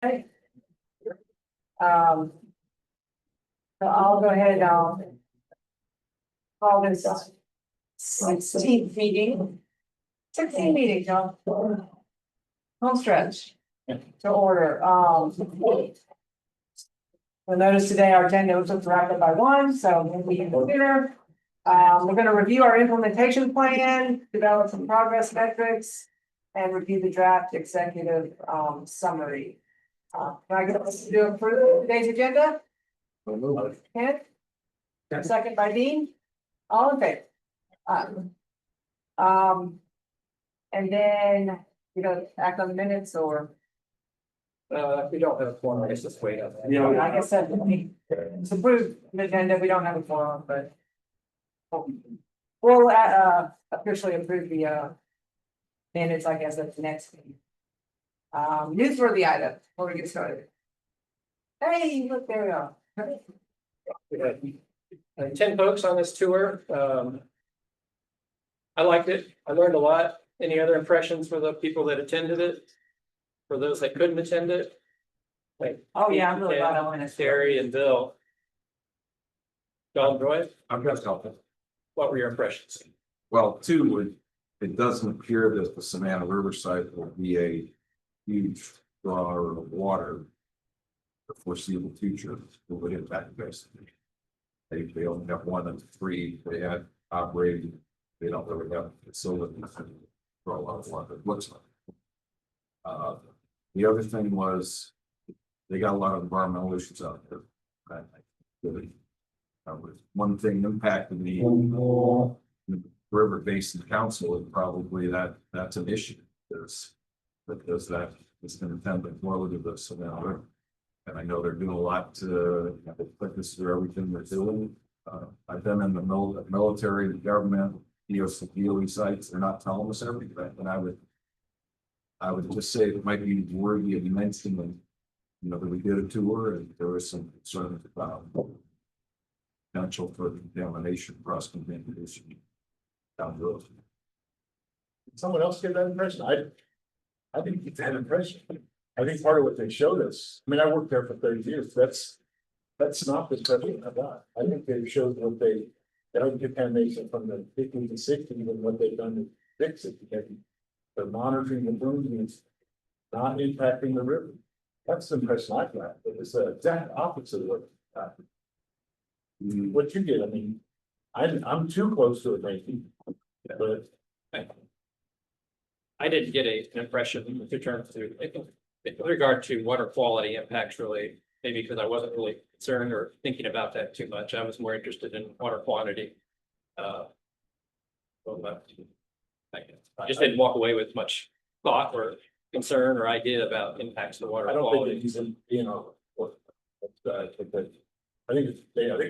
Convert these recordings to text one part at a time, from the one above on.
Okay. So I'll go ahead, call this 16th meeting. 16 meetings, y'all. Home stretch to order. You'll notice today our agenda was wrapped up by 1, so we can go dinner. We're going to review our implementation plan, develop some progress metrics, and review the draft executive summary. Can I get us to approve today's agenda? Ken? Second by Dean? All in favor? And then we don't act on the minutes or? We don't have a form, I guess just wait up. Yeah, like I said, it's approved the agenda, we don't have a forum, but. We'll officially approve the minutes, I guess, at the next meeting. Newsworthy item before we get started. Hey, look, there we are. We had 10 folks on this tour. I liked it. I learned a lot. Any other impressions for the people that attended it? For those that couldn't attend it? Like, Oh, yeah, I'm really glad I went. Terry and Bill. John Joy, I'm just helping. what were your impressions? Well, two, it doesn't appear that the Savannah Riverside will be a huge drawer of water. The foreseeable future will impact Basin. They only have 1 of 3 they had operating. They don't really have facilities to draw a lot of water. It looks like. The other thing was they got a lot of environmental issues out there. Really, one thing impacted me. The River Basin Council is probably that's an issue. Because that is going to tend to flow to the Savannah River. And I know they're doing a lot to put this through everything they're doing. I've been in the military, the government, DOE sites. They're not telling us everything, and I would just say it might be worthy of mentioning. That we did a tour and there was some concerns about potential for contamination, cross contamination down the road. Did someone else get that impression? I didn't get that impression. I think part of what they showed us, I mean, I worked there for 30 years. That's not the impression I got. I think they showed what they had contamination from the 50s and 60s and what they've done to fix it. They're monitoring the movements, not impacting the river. That's the impression I got. It was the exact opposite of what you get. I mean, I'm too close to it, maybe, but I didn't get an impression with regard to water quality impacts, really, maybe because I wasn't really concerned or thinking about that too much. I was more interested in water quantity. I just didn't walk away with much thought or concern or idea about impacts to water I don't quality. think it's even, I think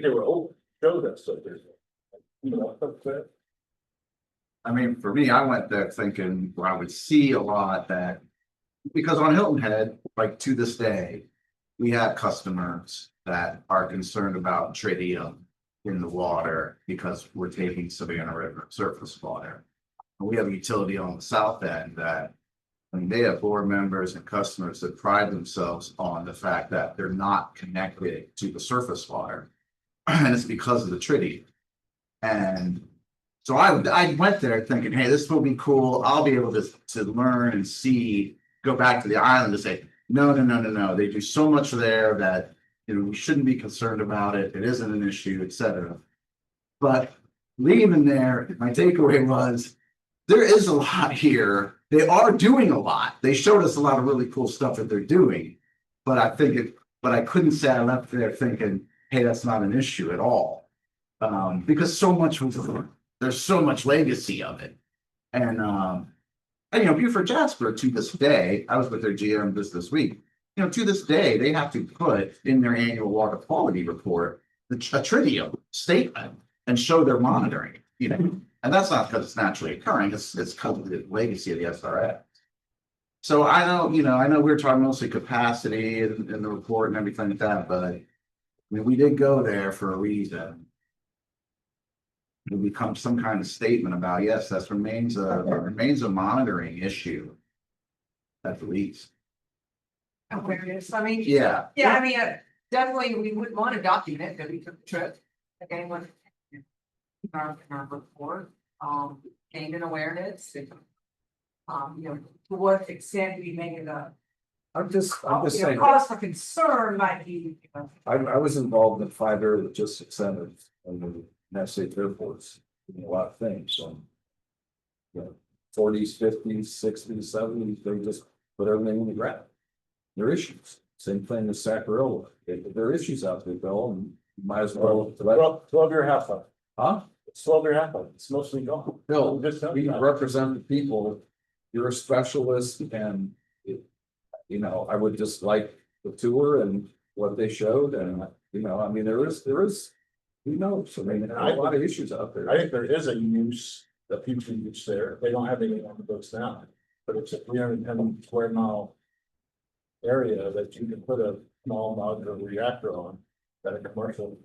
they were open, showed us that there's, I mean, for me, I went there thinking where I would see a lot that, because on Hilton Head, like to this day, we have customers that are concerned about tritium in the water because we're taking Savannah River surface water. And we have a utility on the south end that, I mean, they have board members and customers that pride themselves on the fact that they're not connected to the surface water. And it's because of the tritium. And so I went there thinking, hey, this will be cool. I'll be able to learn and see, go back to the island and say, no. They do so much there that, we shouldn't be concerned about it. It isn't an issue, etc. But leaving there, my takeaway was there is a lot here. They are doing a lot. They showed us a lot of really cool stuff that they're doing. But I couldn't say I left there thinking, hey, that's not an issue at all. Because there's so much legacy of it. And Buford Jasper, to this day, I was with their GM this week. To this day, they have to put in their annual water quality report a tritium statement and show their monitoring. And that's not because it's naturally occurring. It's because of the legacy of the SRS. So I know we're talking mostly capacity and the report and everything like that, but we did go there for a reason. It becomes some kind of statement about, yes, that remains a monitoring issue at the least. awareness, I mean. Yeah, Yeah, I mean, definitely, we would want to document that we took the trip, if anyone. In our report, gained an awareness. You know, to what extent we make it a. I'm just You know, saying, cause for concern might be, you know. I was involved in 5 Air Logistics Centers and the United States airports, doing a lot of things, so. You know, 40s, 50s, 60s, 70s, they just put everything in the ground. There are issues, same thing with Sacramento, there are issues out there, Bill, and you might as well. 12-year half life. Huh? It's 12-year half life. It's mostly gone. Bill, Just tell we you that. represent the people, you're a specialist and. You know, I would just like the tour and what they showed and, you know, I mean, there is, who knows, I mean, there are a lot of issues out there. I think there is a use, a future use there. They don't have anything on the books now, but it's a 310 square mile area that you can put a small modular reactor on that a commercial.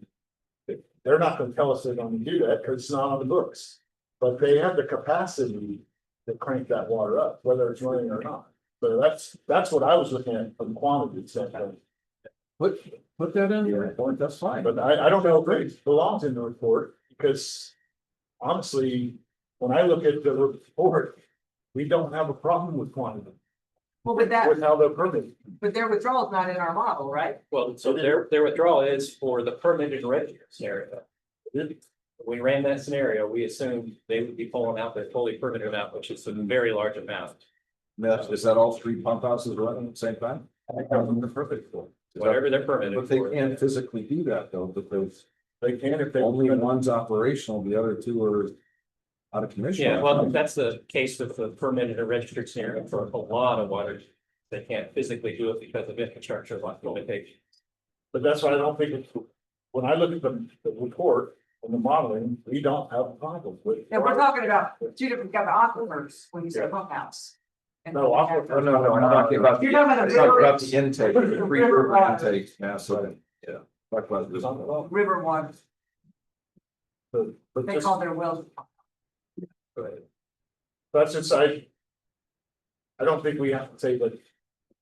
They're not gonna tell us they're gonna do that because it's not on the books, but they have the capacity to crank that water up, whether it's running or not. So that's what I was looking at from quantity standpoint. Put that in the report, that's fine. But I don't know if it belongs in the report, because honestly, when I look at the report, we don't have a problem with quantity, Well, but that, with how they're permitted. but their withdrawal is not in our model, right? Well, so their withdrawal is for the permitted revenue scenario. When we ran that scenario, we assumed they would be pulling out their fully permitted amount, which is a very large amount. Is that all 3 pump houses running at the same time? I think that's what they're perfect for. Whatever they're permitted But they for. can't physically do that though, because They can if they. only one's operational, the other 2 are out of commission. Yeah, well, that's the case with the permitted and registered scenario for a lot of water. They can't physically do it because of infrastructure limitations. But that's why I don't think it's, when I look at the report and the modeling, we don't have a problem with. And we're talking about 2 different kind of aquifers when you say pump house. And No, aquifer- Oh, no, I'm talking about. You're talking about the I'm talking river- about the intake, the the free river river water. intake, yeah, so, yeah. Talk about this. River ones, But they just, call their wells. that's just, I don't think we have to say that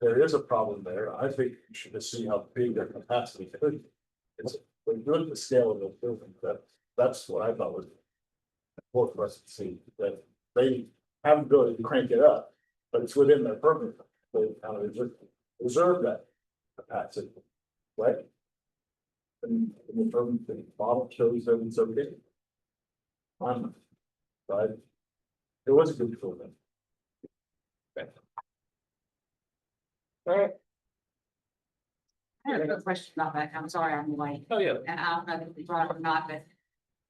there is a problem there. I think we should just see how big their capacity could be. It's, when you look at the scale of the building, that's what I thought was important for us to see, that they have the ability to crank it up, but it's within their permit. They kind of reserve that capacity, right? And the permit, the model shows that it's okay. Right? It was a good for them. All right. I have a question about that. I'm sorry, I'm late, Oh, yeah. and I don't know if it's right or not, but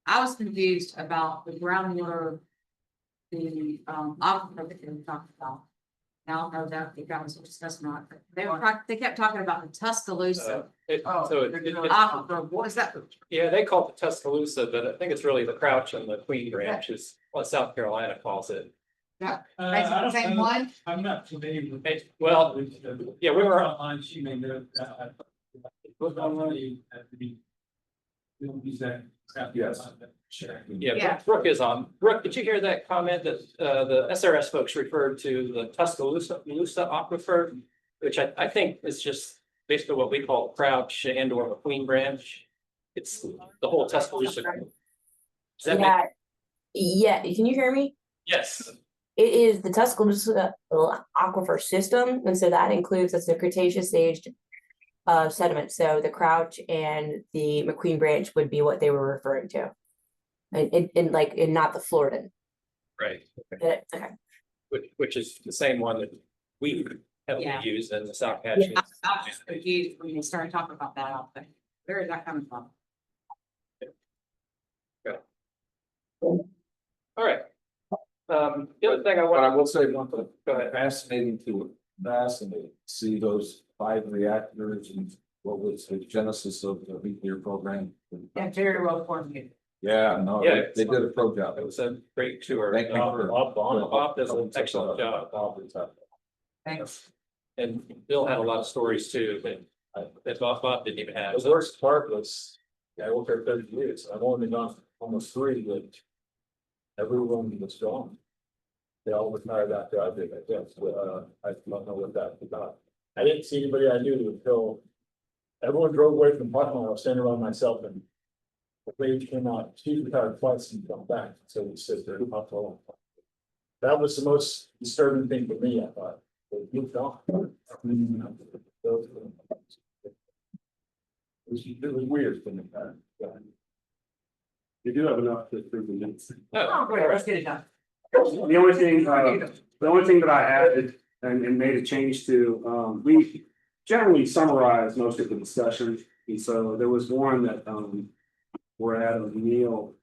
I was confused about the groundwater. The aquifer that they were talking about. Now, no doubt you guys were discussing that, but they kept talking about the Tuscaloosa aquifer. What is that? Yeah, they call it the Tuscaloosa, but I think it's really the Crouch and the Queen Branch is what South Carolina calls it. Yeah, basically the same one. I'm not familiar with. Hey, well, yeah, we were Online, she may know that. Look online, at the. You'll use that. Yes. Sure. Yeah, Yeah. Brooke is on. Brooke, did you hear that comment that the SRS folks referred to the Tuscaloosa aquifer? Which I think is just basically what we call Crouch and or McQueen Branch. It's the whole Tuscaloosa. Does that make? Yeah, can you hear me? Yes. It is the Tuscaloosa aquifer system, and so that includes the Cretaceous age sediment. So the Crouch and the McQueen Branch would be what they were referring to, and not the Floridan. Right. Okay. Which is the same one that we heavily Yeah. use in the Salkehatchie. I was just confused when you started talking about that. I was like, where is that coming from? All right. The other thing I But I want, will say one thing, go ahead. fascinating to see those 5 reactors and what was the genesis of the nuclear program. And very well coordinated. Yeah, no, Yeah. they did a pro job. It was a great tour. Thank you for. Bob does an excellent job. Thanks. And Bill had a lot of stories too, that Bob didn't even have. The worst part was, I worked there 30 years, I've only been gone almost 3, but everyone was gone. They all retired after I did, I guess, but I don't know what that's about. I didn't see anybody I knew until everyone drove away from the parking lot. I was standing around myself and the lady came out. She retired twice and come back. So we sit there and talked to her. That was the most disturbing thing for me, I thought. They moved on. It was weird for me. You do have enough to approve the minutes. Oh, great, let's get it done. The only thing that I added and made a change to, we generally summarize most of the discussion. And so there was one that, where Adam and Neil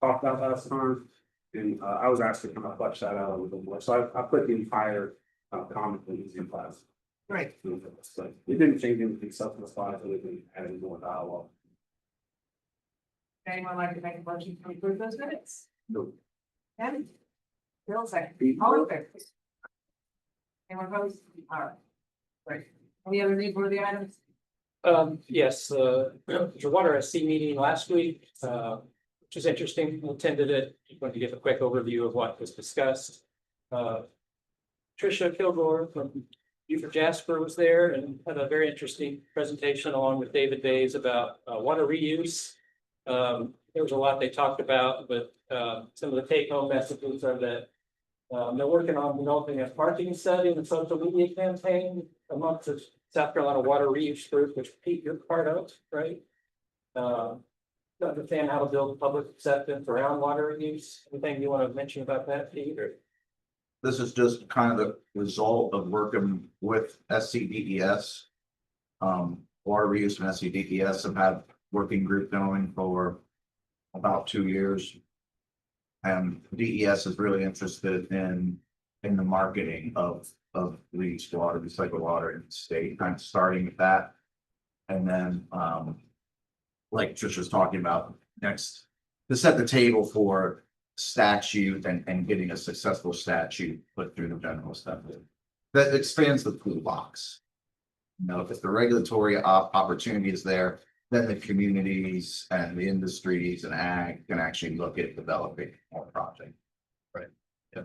talked about last time. And, I was asked to kind of flesh that out a little more. So I put the entire, comment in the class. Great. So it didn't change anything substance-wise, other than adding more dialogue. Anyone like to make a motion to approve those minutes? No. Ken? Bill, second. All in favor? Anyone opposed? All right. Great. Any other newsworthy items? Yes, there's a water SC meeting last week, which was interesting. We attended it. Just wanted to give a quick overview of what was discussed. Tricia Kilgore from Beaufort Jasper was there and had a very interesting presentation along with David Bays about water reuse. There was a lot they talked about, but some of the take-home messages are that they're working on developing a marketing study and a social media campaign amongst the South Carolina Water Reuse Group, which Pete, you're part of, right? To understand how to build public acceptance around water reuse. Anything you want to mention about that, Pete? Or? This is just kind of the result of working with SCDES. Water reuse and SCDES have had working group going for about 2 years. And DES is really interested in the marketing of reused water, recycled water in the state, kind of starting with that. And then, like Trish was talking about, next to set the table for statute and getting a successful statute put through the General Assembly that expands the toolbox. You know, if the regulatory opportunity is there, then the communities and the industries and ag can actually look at developing more projects. Right. Yeah.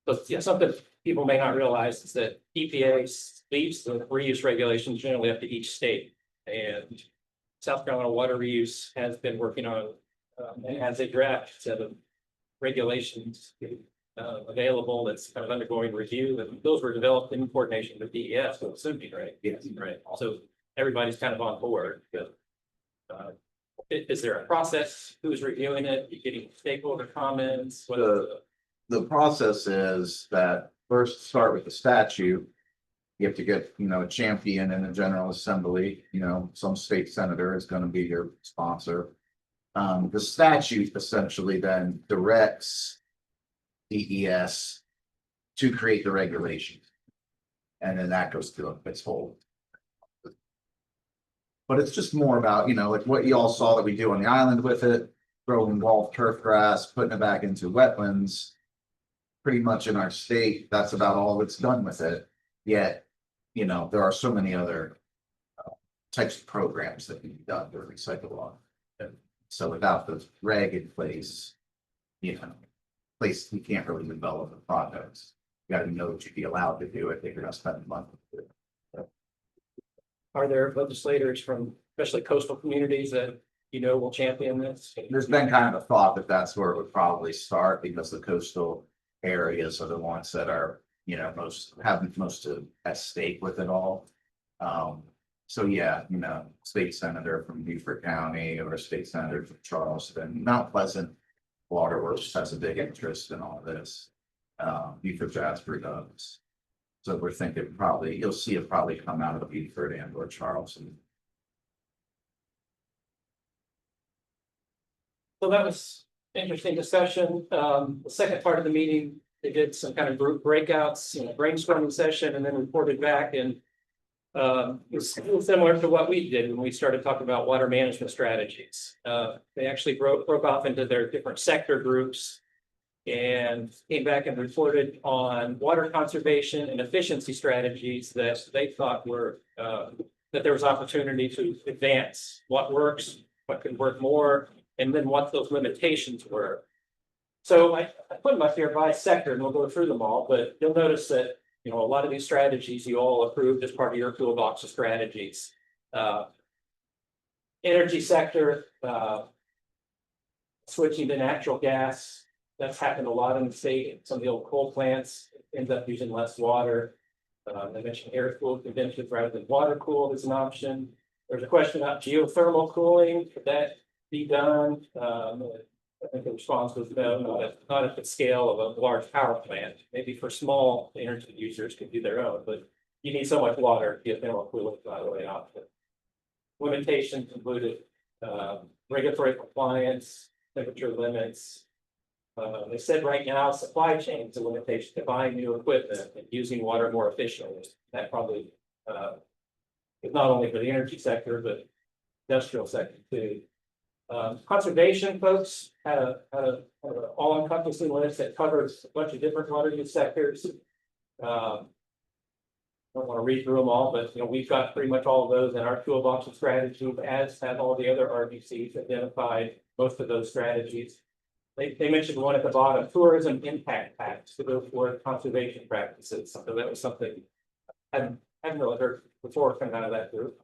But yeah, something people may not realize is that EPA leaves the reuse regulations generally up to each state, and South Carolina Water Reuse has been working on and has a draft set of regulations available that's kind of undergoing review. And those were developed in coordination with DES, so assuming, right? Yes. Right. So everybody's kind of on board. But, is there a process? Who's reviewing it? You getting stakeholder comments? What is The process is that first start with the statute. You have to get, a champion in the General Assembly, some state senator is going to be your sponsor. The statute essentially then directs DES to create the regulations. And then that goes through its whole. But it's just more about, like what you all saw that we do on the island with it, growing involved turf grass, putting it back into wetlands. Pretty much in our state, that's about all that's done with it. Yet, there are so many other types of programs that can be done to recycle water. So without the reg in place, we can't really develop the projects. You got to know that you'd be allowed to do it if you're gonna spend the money to do it. Are there legislators from especially coastal communities that will champion this? There's been kind of a thought that that's where it would probably start, because the coastal areas are the ones that are, most at stake with it all. So yeah, state senator from Beaufort County or state senator from Charleston, Mount Pleasant Waterworks has a big interest in all of this. Beaufort Jasper does. So we're thinking you'll see it probably come out of Beaufort and or Charleston. So that was interesting discussion. The second part of the meeting, they did some kind of group breakouts, brainstorming session, and then reported back. And it was similar to what we did when we started talking about water management strategies. They actually broke off into their different sector groups and came back and reported on water conservation and efficiency strategies that they thought were that there was opportunity to advance what works, what could work more, and then what those limitations were. So I put them up here by sector, and we'll go through them all, but you'll notice that you know, a lot of these strategies you all approved as part of your toolbox of strategies. Energy sector, switching to natural gas, that's happened a lot in the state. Some of the old coal plants end up using less water. I mentioned air cooled conventions rather than water cooled as an option. There's a question about geothermal cooling. Could that be done? I think the response was no, not at the scale of a large power plant. Maybe for small energy users could do their own, but you need so much water, geothermal cooling, by the way, option. Limitations included regulatory compliance, temperature limits. They said right now supply chain is a limitation to buying new equipment and using water more efficiently. That probably is not only for the energy sector, but industrial sector too. Conservation folks had a all-encompassing list that covers a bunch of different water use sectors. I don't want to read through them all, but you know, we've got pretty much all of those in our toolbox of strategy, as have all the other RBCs identified most of those strategies. They mentioned one at the bottom, tourism impact pacts to go toward conservation practices. So that was something I hadn't really heard before coming out of that group.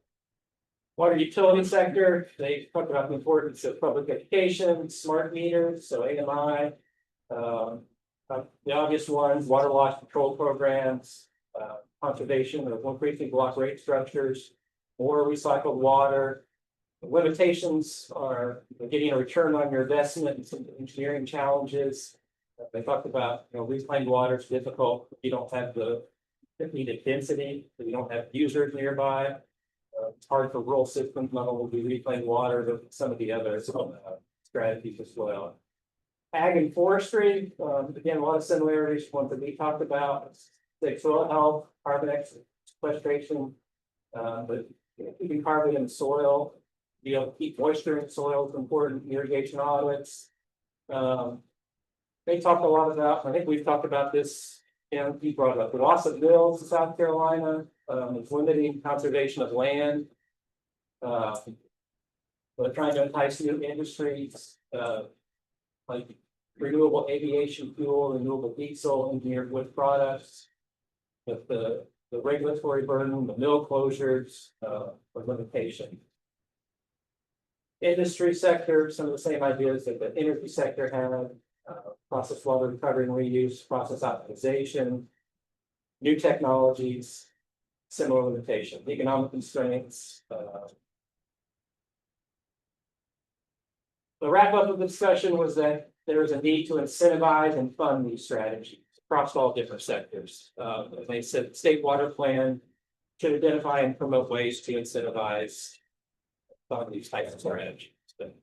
Water utility sector, they talked about the importance of public education, smart meters, so AMI. The obvious ones, water loss control programs, conservation of increasing block rate structures, more recycled water. The limitations are getting a return on your investment and some engineering challenges. They talked about, you know, reclaimed water is difficult if you don't have the needed density, if you don't have users nearby. It's hard for rural systems not only to reclaim water, but some of the other strategies as well. Ag and forestry, again, a lot of similarities to ones that we talked about. Soil health, carbon sequestration, but keeping carbon in the soil, be able to keep moisture in the soil is important. Irrigation audits. They talked a lot about, I think we've talked about this, and he brought up the loss of mills in South Carolina, it's limiting conservation of land. But trying to entice new industries, like renewable aviation fuel, renewable diesel, engineered wood products. But the regulatory burden, the mill closures, or limitation. Industry sector, some of the same ideas that the energy sector had, process water recovery and reuse, process optimization, new technologies, similar limitations, economic constraints. The wrap up of the discussion was that there is a need to incentivize and fund these strategies across all different sectors. They said the state water plan should identify and promote ways to incentivize fund these types of strategies. But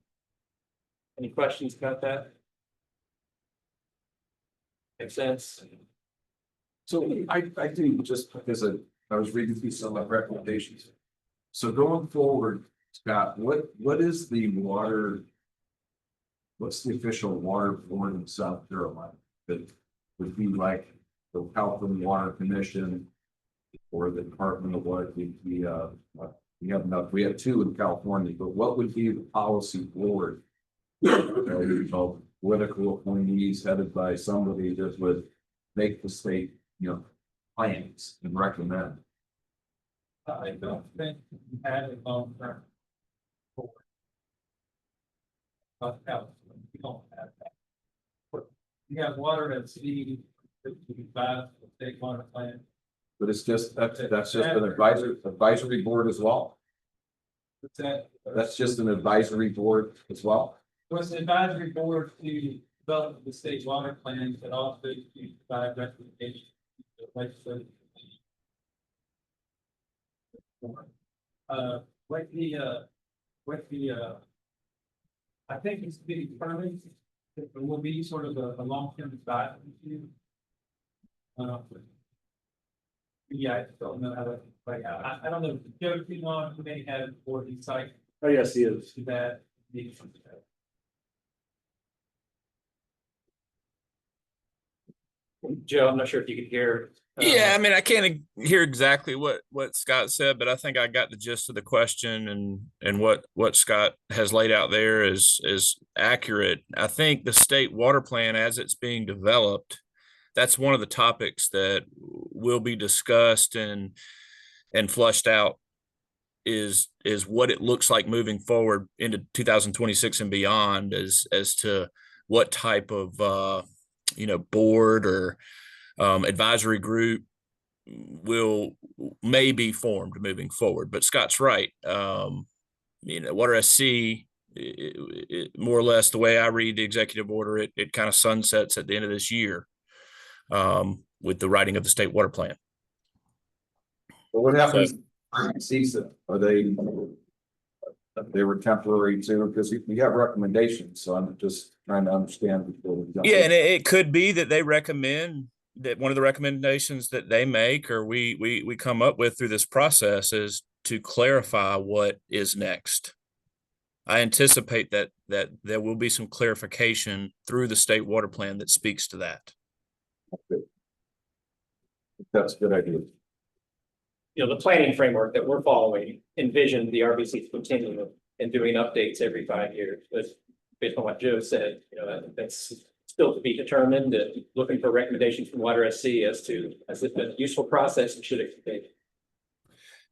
any questions about that? Makes sense? So I do, just because I was reading through some of my recommendations. So going forward, Scott, what is the water? What's the official water board in South Carolina that would be like the Health and Water Commission or the Department of Water? We have enough. We have two in California, but what would be the policy board? Political appointees headed by somebody that would make the state, you know, plans and recommend. I don't think we had a long term. We don't have that. We have water at sea, the state water plant. But it's just, that's just an advisory board as well. What's that? That's just an advisory board as well. Was the advisory board to develop the state water plan, but also to provide recommendations to the legislature. I think it's being determined. It will be sort of a long-term advisory issue. Yeah, I don't know how to, like, I don't know, Joe, you know, who may have for the site. Oh, yes, he is. That. Joe, I'm not sure if you could hear. Yeah, I mean, I can't hear exactly what Scott said, but I think I got the gist of the question, and what Scott has laid out there is accurate. I think the state water plan, as it's being developed, that's one of the topics that will be discussed and flushed out is what it looks like moving forward into 2026 and beyond as to what type of board or advisory group may be formed moving forward. But Scott's right. Water SC, more or less the way I read the executive order, it kind of sunsets at the end of this year with the writing of the state water plan. But what happens? CISA, are they were temporary too? Because we have recommendations, so I'm just trying to understand before we jump in. Yeah, and it could be that they recommend that one of the recommendations that they make or we come up with through this process is to clarify what is next. I anticipate that there will be some clarification through the state water plan that speaks to that. That's a good idea. The planning framework that we're following envisioned the RBCs continuing and doing updates every 5 years. But based on what Joe said, that's still to be determined and looking for recommendations from Water SC as if a useful process and should it continue.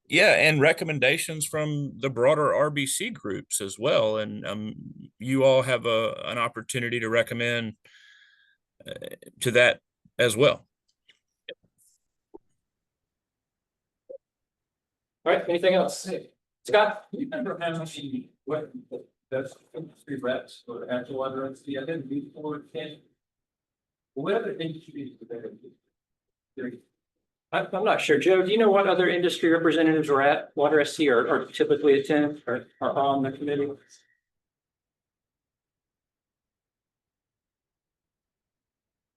Yeah, and recommendations from the broader RBC groups as well. And you all have an opportunity to recommend to that as well. All right, anything else? Scott? You remember how many, that's industry reps or actual water entity, I didn't read forward 10. What other industries are there? I'm not sure. Joe, do you know what other industry representatives are at Water SC or typically attend or are on the committee?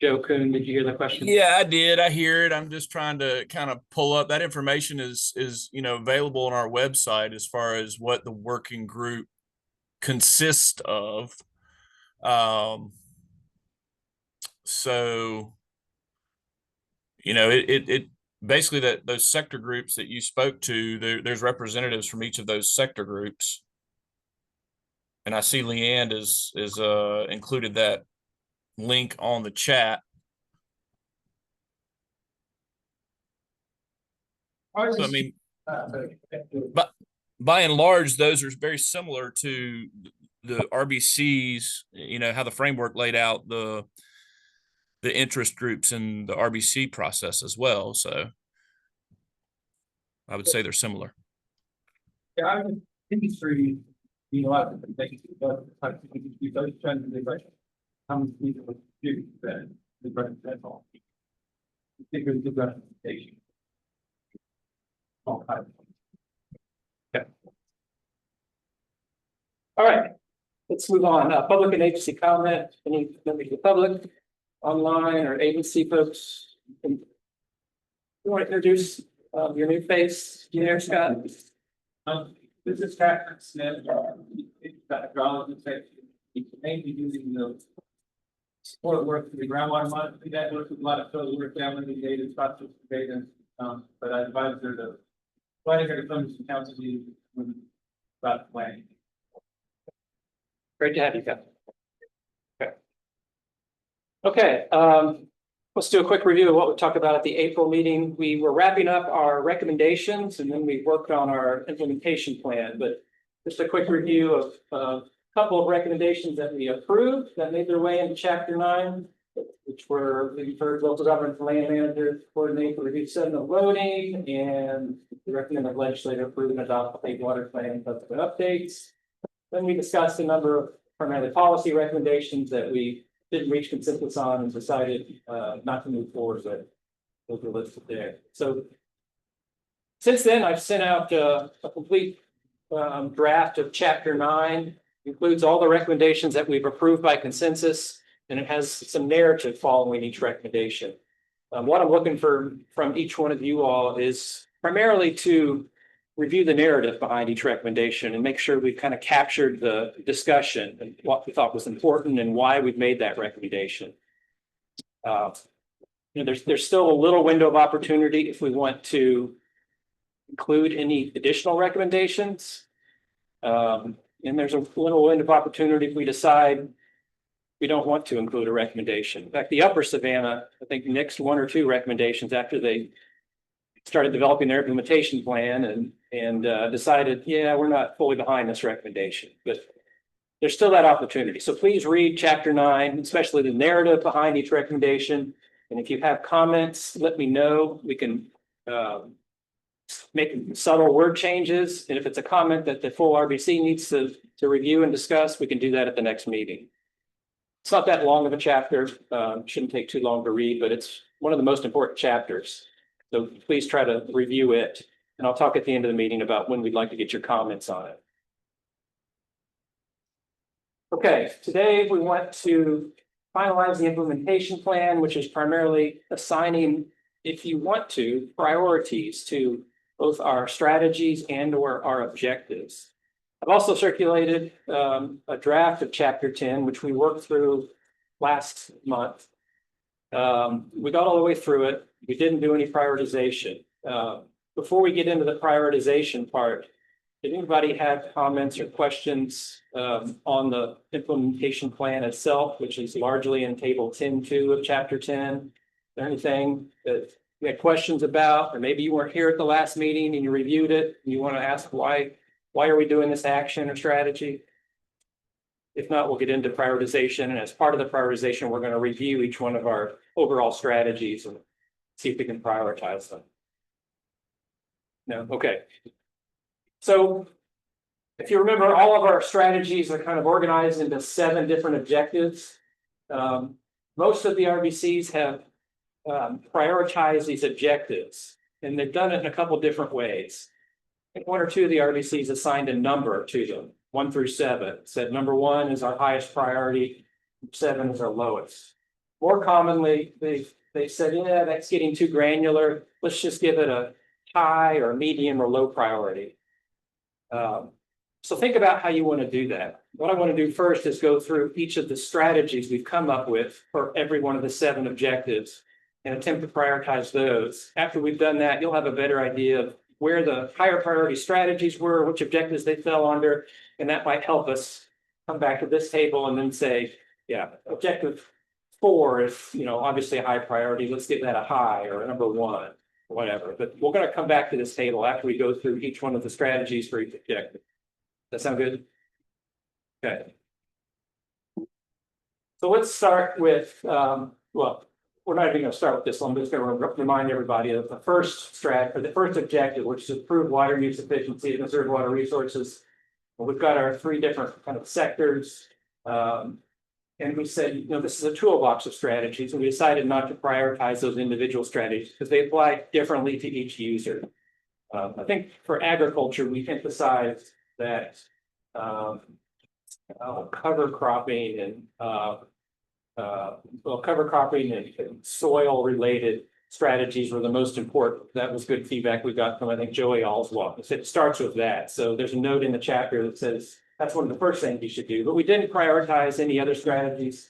Joe Kuhn, did you hear the question? Yeah, I did. I hear it. I'm just trying to kind of pull up that information is available on our website as far as what the working group consists of. So it basically that those sector groups that you spoke to, there's representatives from each of those sector groups. And I see Leanne is included that link on the chat. So, I mean, but by and large, those are very similar to the RBCs, how the framework laid out the interest groups in the RBC process as well. So I would say they're similar. Yeah, I mean, industry, a lot of different things, but I think we both trying to do how many people do that, that's all. I think it's a good representation. Okay. All right, let's move on. Public and agency comment. Any members of the public, online or agency folks? You want to introduce your new face there, Scott? This is Patrick Smith. Background mainly using the support work for the groundwater monitoring. That works with a lot of field work down in the data, process data. But I advise her to come to some council meetings about planning. Great to have you, Scott. Okay, let's do a quick review of what we talked about at the April meeting. We were wrapping up our recommendations and then we worked on our implementation plan, but just a quick review of a couple of recommendations that we approved that made their way into Chapter 9, which were we heard local government land managers coordinate for reduced sediment loading and recommend that legislature approve and adopt a water plan and subsequent updates. Then we discussed a number of primarily policy recommendations that we didn't reach consensus on and decided not to move forward with. Those are listed there. So since then, I've sent out a complete draft of Chapter 9. Includes all the recommendations that we've approved by consensus, and it has some narrative following each recommendation. What I'm looking for from each one of you all is primarily to review the narrative behind each recommendation and make sure we've kind of captured the discussion and what we thought was important and why we've made that recommendation. There's still a little window of opportunity if we want to include any additional recommendations. And there's a little window of opportunity if we decide we don't want to include a recommendation. In fact, the Upper Savannah, I think next 1 or 2 recommendations after they started developing their implementation plan and decided, yeah, we're not fully behind this recommendation, but there's still that opportunity. So please read chapter 9, especially the narrative behind each recommendation. And if you have comments, let me know. We can make subtle word changes. And if it's a comment that the full RBC needs to review and discuss, we can do that at the next meeting. It's not that long of a chapter, shouldn't take too long to read, but it's one of the most important chapters. So please try to review it. And I'll talk at the end of the meeting about when we'd like to get your comments on it. Okay, today we want to finalize the implementation plan, which is primarily assigning, if you want to, priorities to both our strategies and or our objectives. I've also circulated a draft of chapter 10, which we worked through last month. We got all the way through it. We didn't do any prioritization. Before we get into the prioritization part, did anybody have comments or questions on the implementation plan itself, which is largely in table 10.2 of chapter 10? Is there anything that you had questions about, or maybe you weren't here at the last meeting and you reviewed it and you want to ask why are we doing this action or strategy? If not, we'll get into prioritization, and as part of the prioritization, we're going to review each one of our overall strategies and see if we can prioritize them. No, okay. So if you remember, all of our strategies are kind of organized into 7 different objectives. Most of the RBCs have prioritized these objectives, and they've done it in a couple different ways. I think 1 or 2 of the RBCs assigned a number to them, 1 through 7. Said number 1 is our highest priority, 7 is our lowest. More commonly, they said, yeah, that's getting too granular. Let's just give it a high or medium or low priority. So think about how you want to do that. What I want to do first is go through each of the strategies we've come up with for every one of the 7 objectives and attempt to prioritize those. After we've done that, you'll have a better idea of where the higher priority strategies were, which objectives they fell under, and that might help us come back to this table and then say, yeah, objective 4 is, obviously a high priority. Let's give that a high or a number 1, or whatever. But we're going to come back to this table after we go through each one of the strategies for each objective. That sound good? Okay. So let's start with, we're not even going to start with this one. I'm just going to remind everybody of the first the first objective, which is improve water use efficiency and conserve water resources. Well, we've got our 3 different kind of sectors. And we said, this is a toolbox of strategies, and we decided not to prioritize those individual strategies because they apply differently to each user. I think for agriculture, we emphasized that cover cropping and soil related strategies were the most important. That was good feedback we got from, I think, Joey Oswald. It starts with that. So there's a note in the chapter that says that's one of the first things you should do. But we didn't prioritize any other strategies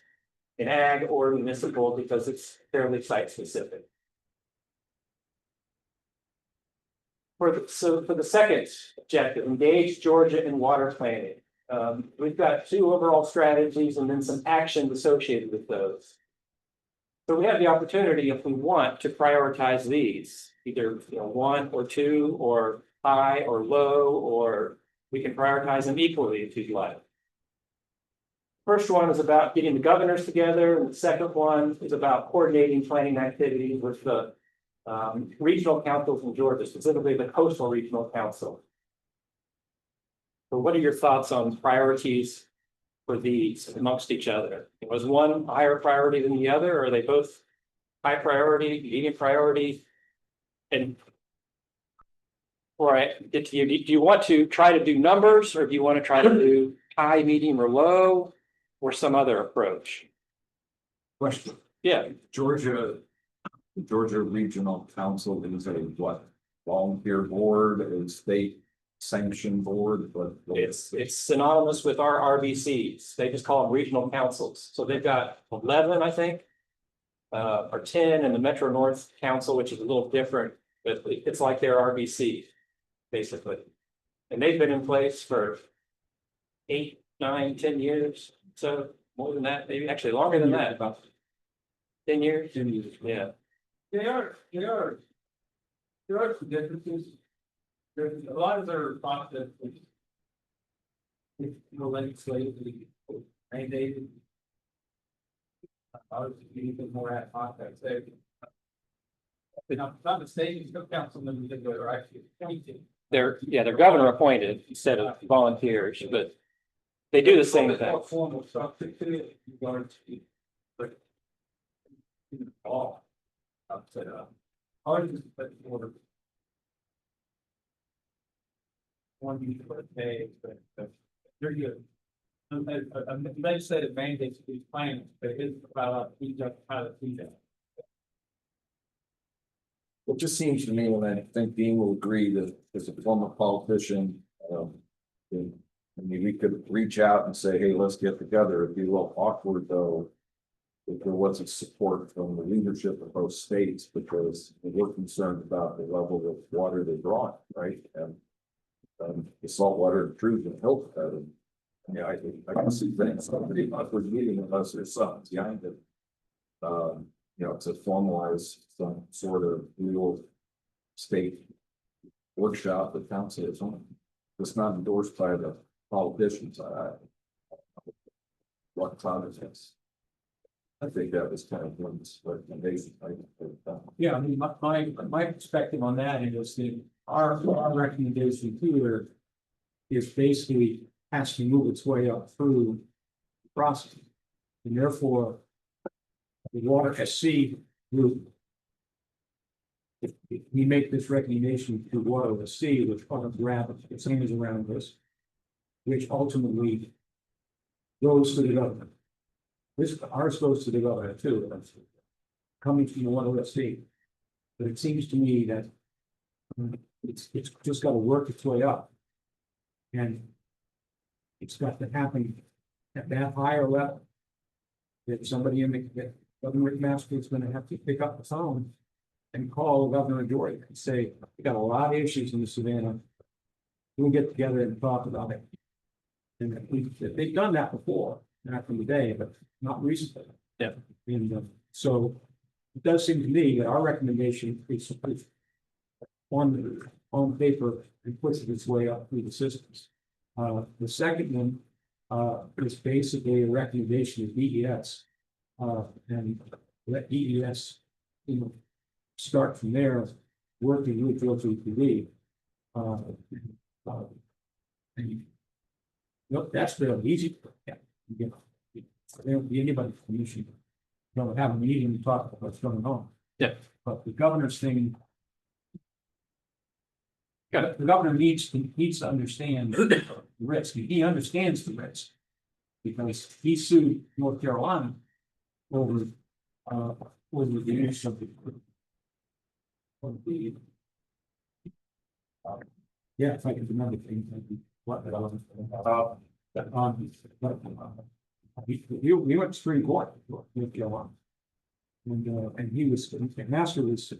in ag or municipal because it's fairly site specific. For the second objective, engage Georgia in water planning. We've got 2 overall strategies and then some actions associated with those. So we have the opportunity, if we want, to prioritize these, either 1 or 2 or high or low, or we can prioritize them equally if you'd like. First one is about getting the governors together, and the second one is about coordinating planning activities with the regional councils in Georgia, specifically the Coastal Regional Council. So what are your thoughts on priorities for these amongst each other? Was one higher priority than the other, or are they both high priority, medium priority? And do you want to try to do numbers, or do you want to try to do high, medium, or low, or some other approach? Question. Yeah. Georgia Regional Council is a what? Volunteer board, a state sanctioned board, but It's synonymous with our RBCs. They just call them regional councils. So they've got 11, I think, or 10 in the Metro North Council, which is a little different, but it's like their RBC, basically. And they've been in place for 8, 9, 10 years. So more than that, maybe actually longer than that, About 10 years. 10 years. Yeah. There are some differences. There's a lot of their process. If legislatively mandated. Ours would be even more ad hoc, I'd say. If I'm not mistaken, some council members that are actually appointed. They're governor appointed instead of volunteers, but they do the same thing. More formal stuff to it, in regards to, but. All. Upset up. Ours is but more. One you for a day, but they're good. A legislative mandate to these plans, but it is about each of how to do that. It just seems to me, and I think Dean will agree that as a former politician, I mean, we could reach out and say, hey, let's get together. It'd be a little awkward though, if there wasn't support from the leadership of both states, because we're concerned about the level of water they brought, right? And the saltwater intrusion helped that. And yeah, I can see things, somebody awkward meeting unless there's something behind it. To formalize some sort of real state workshop that council is on. It's not endorsed by the politicians. What politics? I think that was kind of one's recommendation. Yeah, I mean, my perspective on that is that our recommendation here is basically has to move its way up through the process. And therefore, the water SC group, if we make this recommendation to water SC, which part of the same as around this, which ultimately goes to the government. Ours goes to the government too, that's coming from the water SC. But it seems to me that it's just got to work its way up. And it's got to happen at that higher level. That somebody in the Governor McMaster is going to have to pick up the phone and call Governor Jordan and say, we got a lot of issues in the Savannah. We'll get together and talk about it. And they've done that before, not from the day, but not recently. Yeah. And so it does seem to me that our recommendation is on paper and puts it its way up through the systems. The second one is basically a recommendation of DES. And let DES, start from there, working with LGPD. And that's really easy. Yeah. There won't be anybody's commission. Don't have a meeting to talk about what's going on. Yeah. But the governor's thing. The governor needs to understand the risk. He understands the risk. Because he sued North Carolina over the use of the. Yeah, if I could remember things, what that was. We went to Supreme Court, North Carolina. And he was, Master was,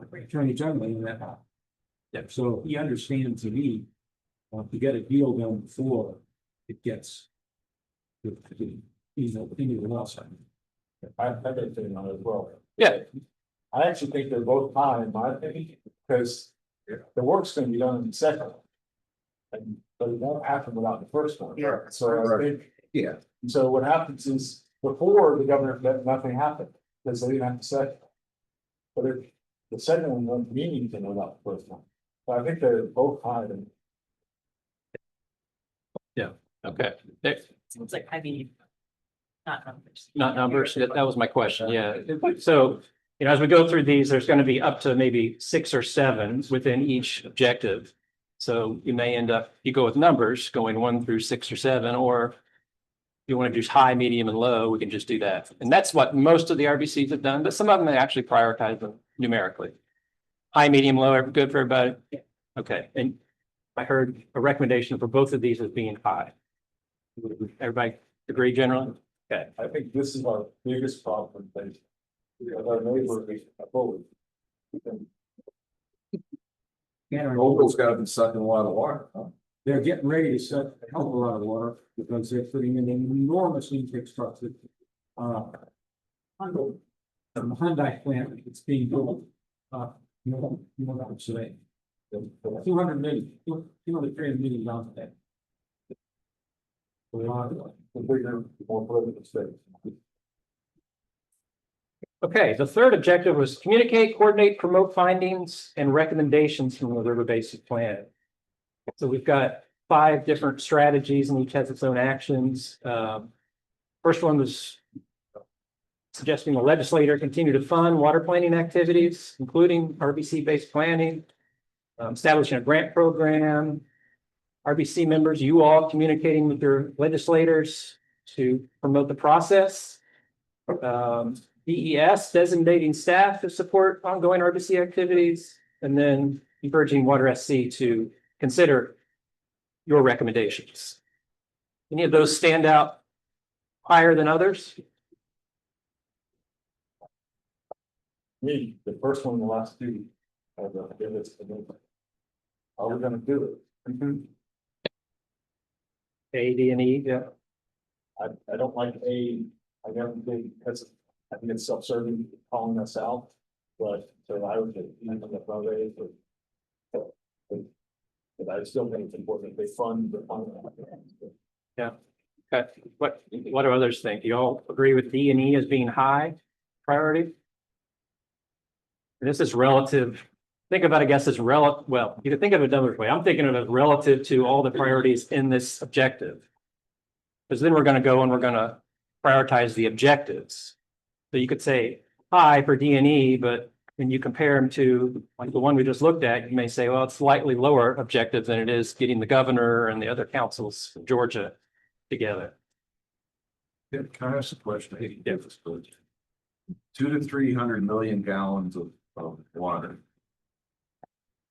Attorney General in that. Yeah, so he understands the need to get a deal done before it gets. Into the law side. I have a thing on it as well. Yeah. I actually think they're both high in my opinion, because the work's gonna be done in the second one. But it won't happen without the first one. Yeah. So I think, Yeah. so what happens is, before the governor let nothing happen, because they didn't have to say. But if the second one won't mean anything without the first one. So I think they're both high. Okay. It's like, I mean, not numbers. Not numbers, that was my question, yeah. So, as we go through these, there's gonna be up to maybe 6 or 7 within each objective. So you may end up, you go with numbers, going 1 through 6 or 7, or if you want to do high, medium, and low, we can just do that. And that's what most of the RBCs have done, but some of them they actually prioritize them numerically. High, medium, low, good for everybody? Okay, and I heard a recommendation for both of these as being high. Everybody agree generally? Okay. I think this is our biggest problem, that our neighbor is forward. Mobil's got to be sucking a lot of water, huh? they're getting ready to set a hell of a lot of water because they're putting in an enormous intake structure. Hyundai plant that's being built, that was today. 200 million, 200 million dollars today. Okay, the third objective was communicate, coordinate, promote findings and recommendations from the River Basin Plan. So we've got 5 different strategies and each has its own actions. First one was suggesting the legislator continue to fund water planning activities, including RBC-based planning, establishing a grant program, RBC members, you all communicating with your legislators to promote the process. DES designating staff to support ongoing RBC activities, and then encouraging Water SC to consider your recommendations. Any of those stand out higher than others? Me, the first one, the last 2. How we're gonna do it. A, D, and E, yeah. I don't like A, I never think, because I think it's self-serving calling us out, but so I would think the front A but I still think it's important that they fund the fund. Okay. What do others think? Do you all agree with D and E as being high priority? This is relative. Think about it, I guess, as relative. Well, you can think of it another way. I'm thinking of it relative to all the priorities in this objective. Because then we're going to go and we're going to prioritize the objectives. So you could say high for D and E, but when you compare them to like the one we just looked at, you may say, well, it's slightly lower objective than it is getting the governor and the other councils in Georgia together. Yeah, can I ask a question? Yeah. 200 to 300 million gallons of water.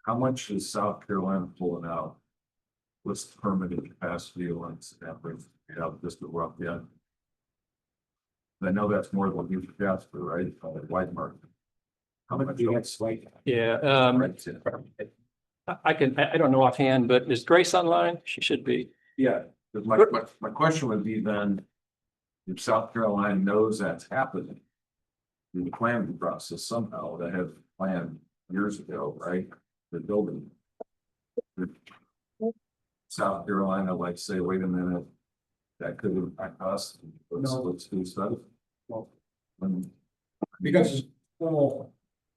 How much is South Carolina pulling out? What's the permitted capacity once that brings it out just to rough yet? I know that's more than you for Jasper, right? White market. How much do you have slight? Yeah. I don't know offhand, but is Grace online? She should be. Yeah, but my question would be then, if South Carolina knows that's happening in the planning process somehow, they have planned years ago, right? The building. South Carolina, like say, wait a minute, that could impact us. Let's do stuff. Well, because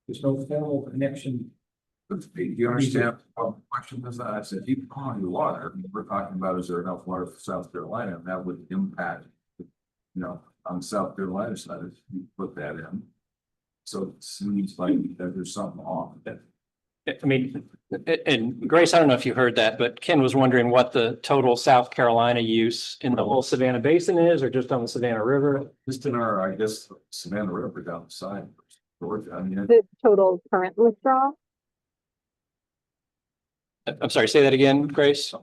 there's no formal connection. Do you understand what the question is? I said, you calling the water, we're talking about, is there enough water for South Carolina? And that would impact, on South Carolina side, if you put that in. So it seems like that there's something off. I mean, and Grace, I don't know if you heard that, but Ken was wondering what the total South Carolina use in the whole Savannah Basin is, or just on the Savannah River? Just in our, I guess, Savannah River down the side. Georgia, I mean, The total current withdrawal? I'm sorry, say that again, Grace.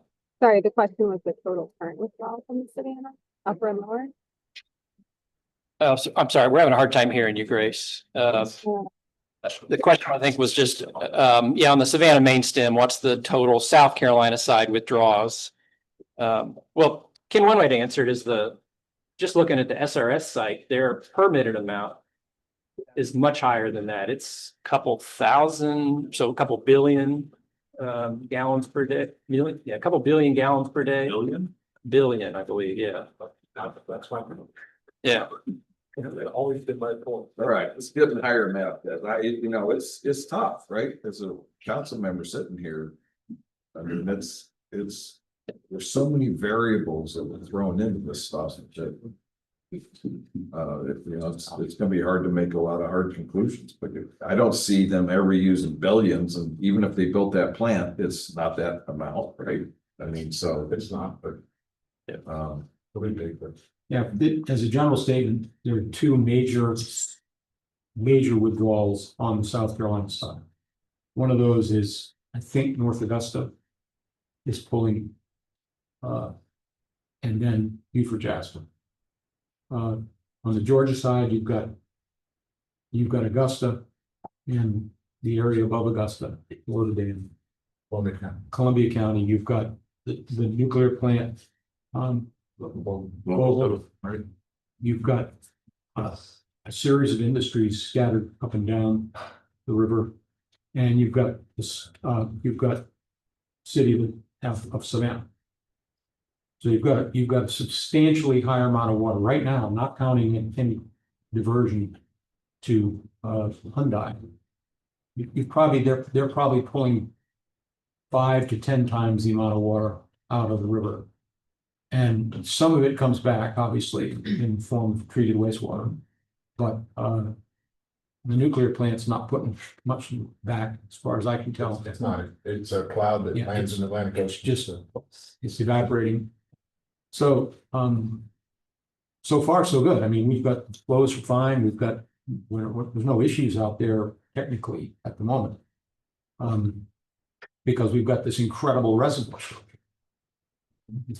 Sorry, the question was the total current withdrawal from the Savannah, upper and lower? Oh, I'm sorry, we're having a hard time hearing you, Grace. The question I think was just, on the Savannah main stem, what's the total South Carolina side withdrawals? Well, Ken, one way to answer it is just looking at the SRS site, their permitted amount is much higher than that. It's a couple thousand, so a couple billion gallons per day. A couple billion gallons per day. Billion, I believe, yeah. That's why. Yeah. Always been my point. all right, let's get a higher amount. It's tough, right? As a council member sitting here. I mean, there's so many variables that were thrown into this stuff that it's gonna be hard to make a lot of hard conclusions, but I don't see them ever using billions, and even if they built that plant, it's not that amount, right? I mean, so it's not, but really big, but Yeah, as a general statement, there are 2 major withdrawals on the South Carolina side. One of those is, I think, North Augusta is pulling, and then Beaufort Jasper. On the Georgia side, you've got Augusta and the area above Augusta, Florida Dam, Columbia County. You've got the nuclear plant. Vogtle, right? You've got a series of industries scattered up and down the river. And you've got city of Savannah. So you've got a substantially higher amount of water right now, not counting any diversion to Hyundai. They're probably pulling 5 to 10 times the amount of water out of the river. And some of it comes back, obviously, in the form of treated wastewater. But the nuclear plant's not putting much back, as far as I can tell. It's not, it's a cloud that Yeah, lands in the Atlantic Ocean. It's evaporating. So, so far, so good. I mean, we've got flows are fine. There's no issues out there technically at the moment. Because we've got this incredible reservoir.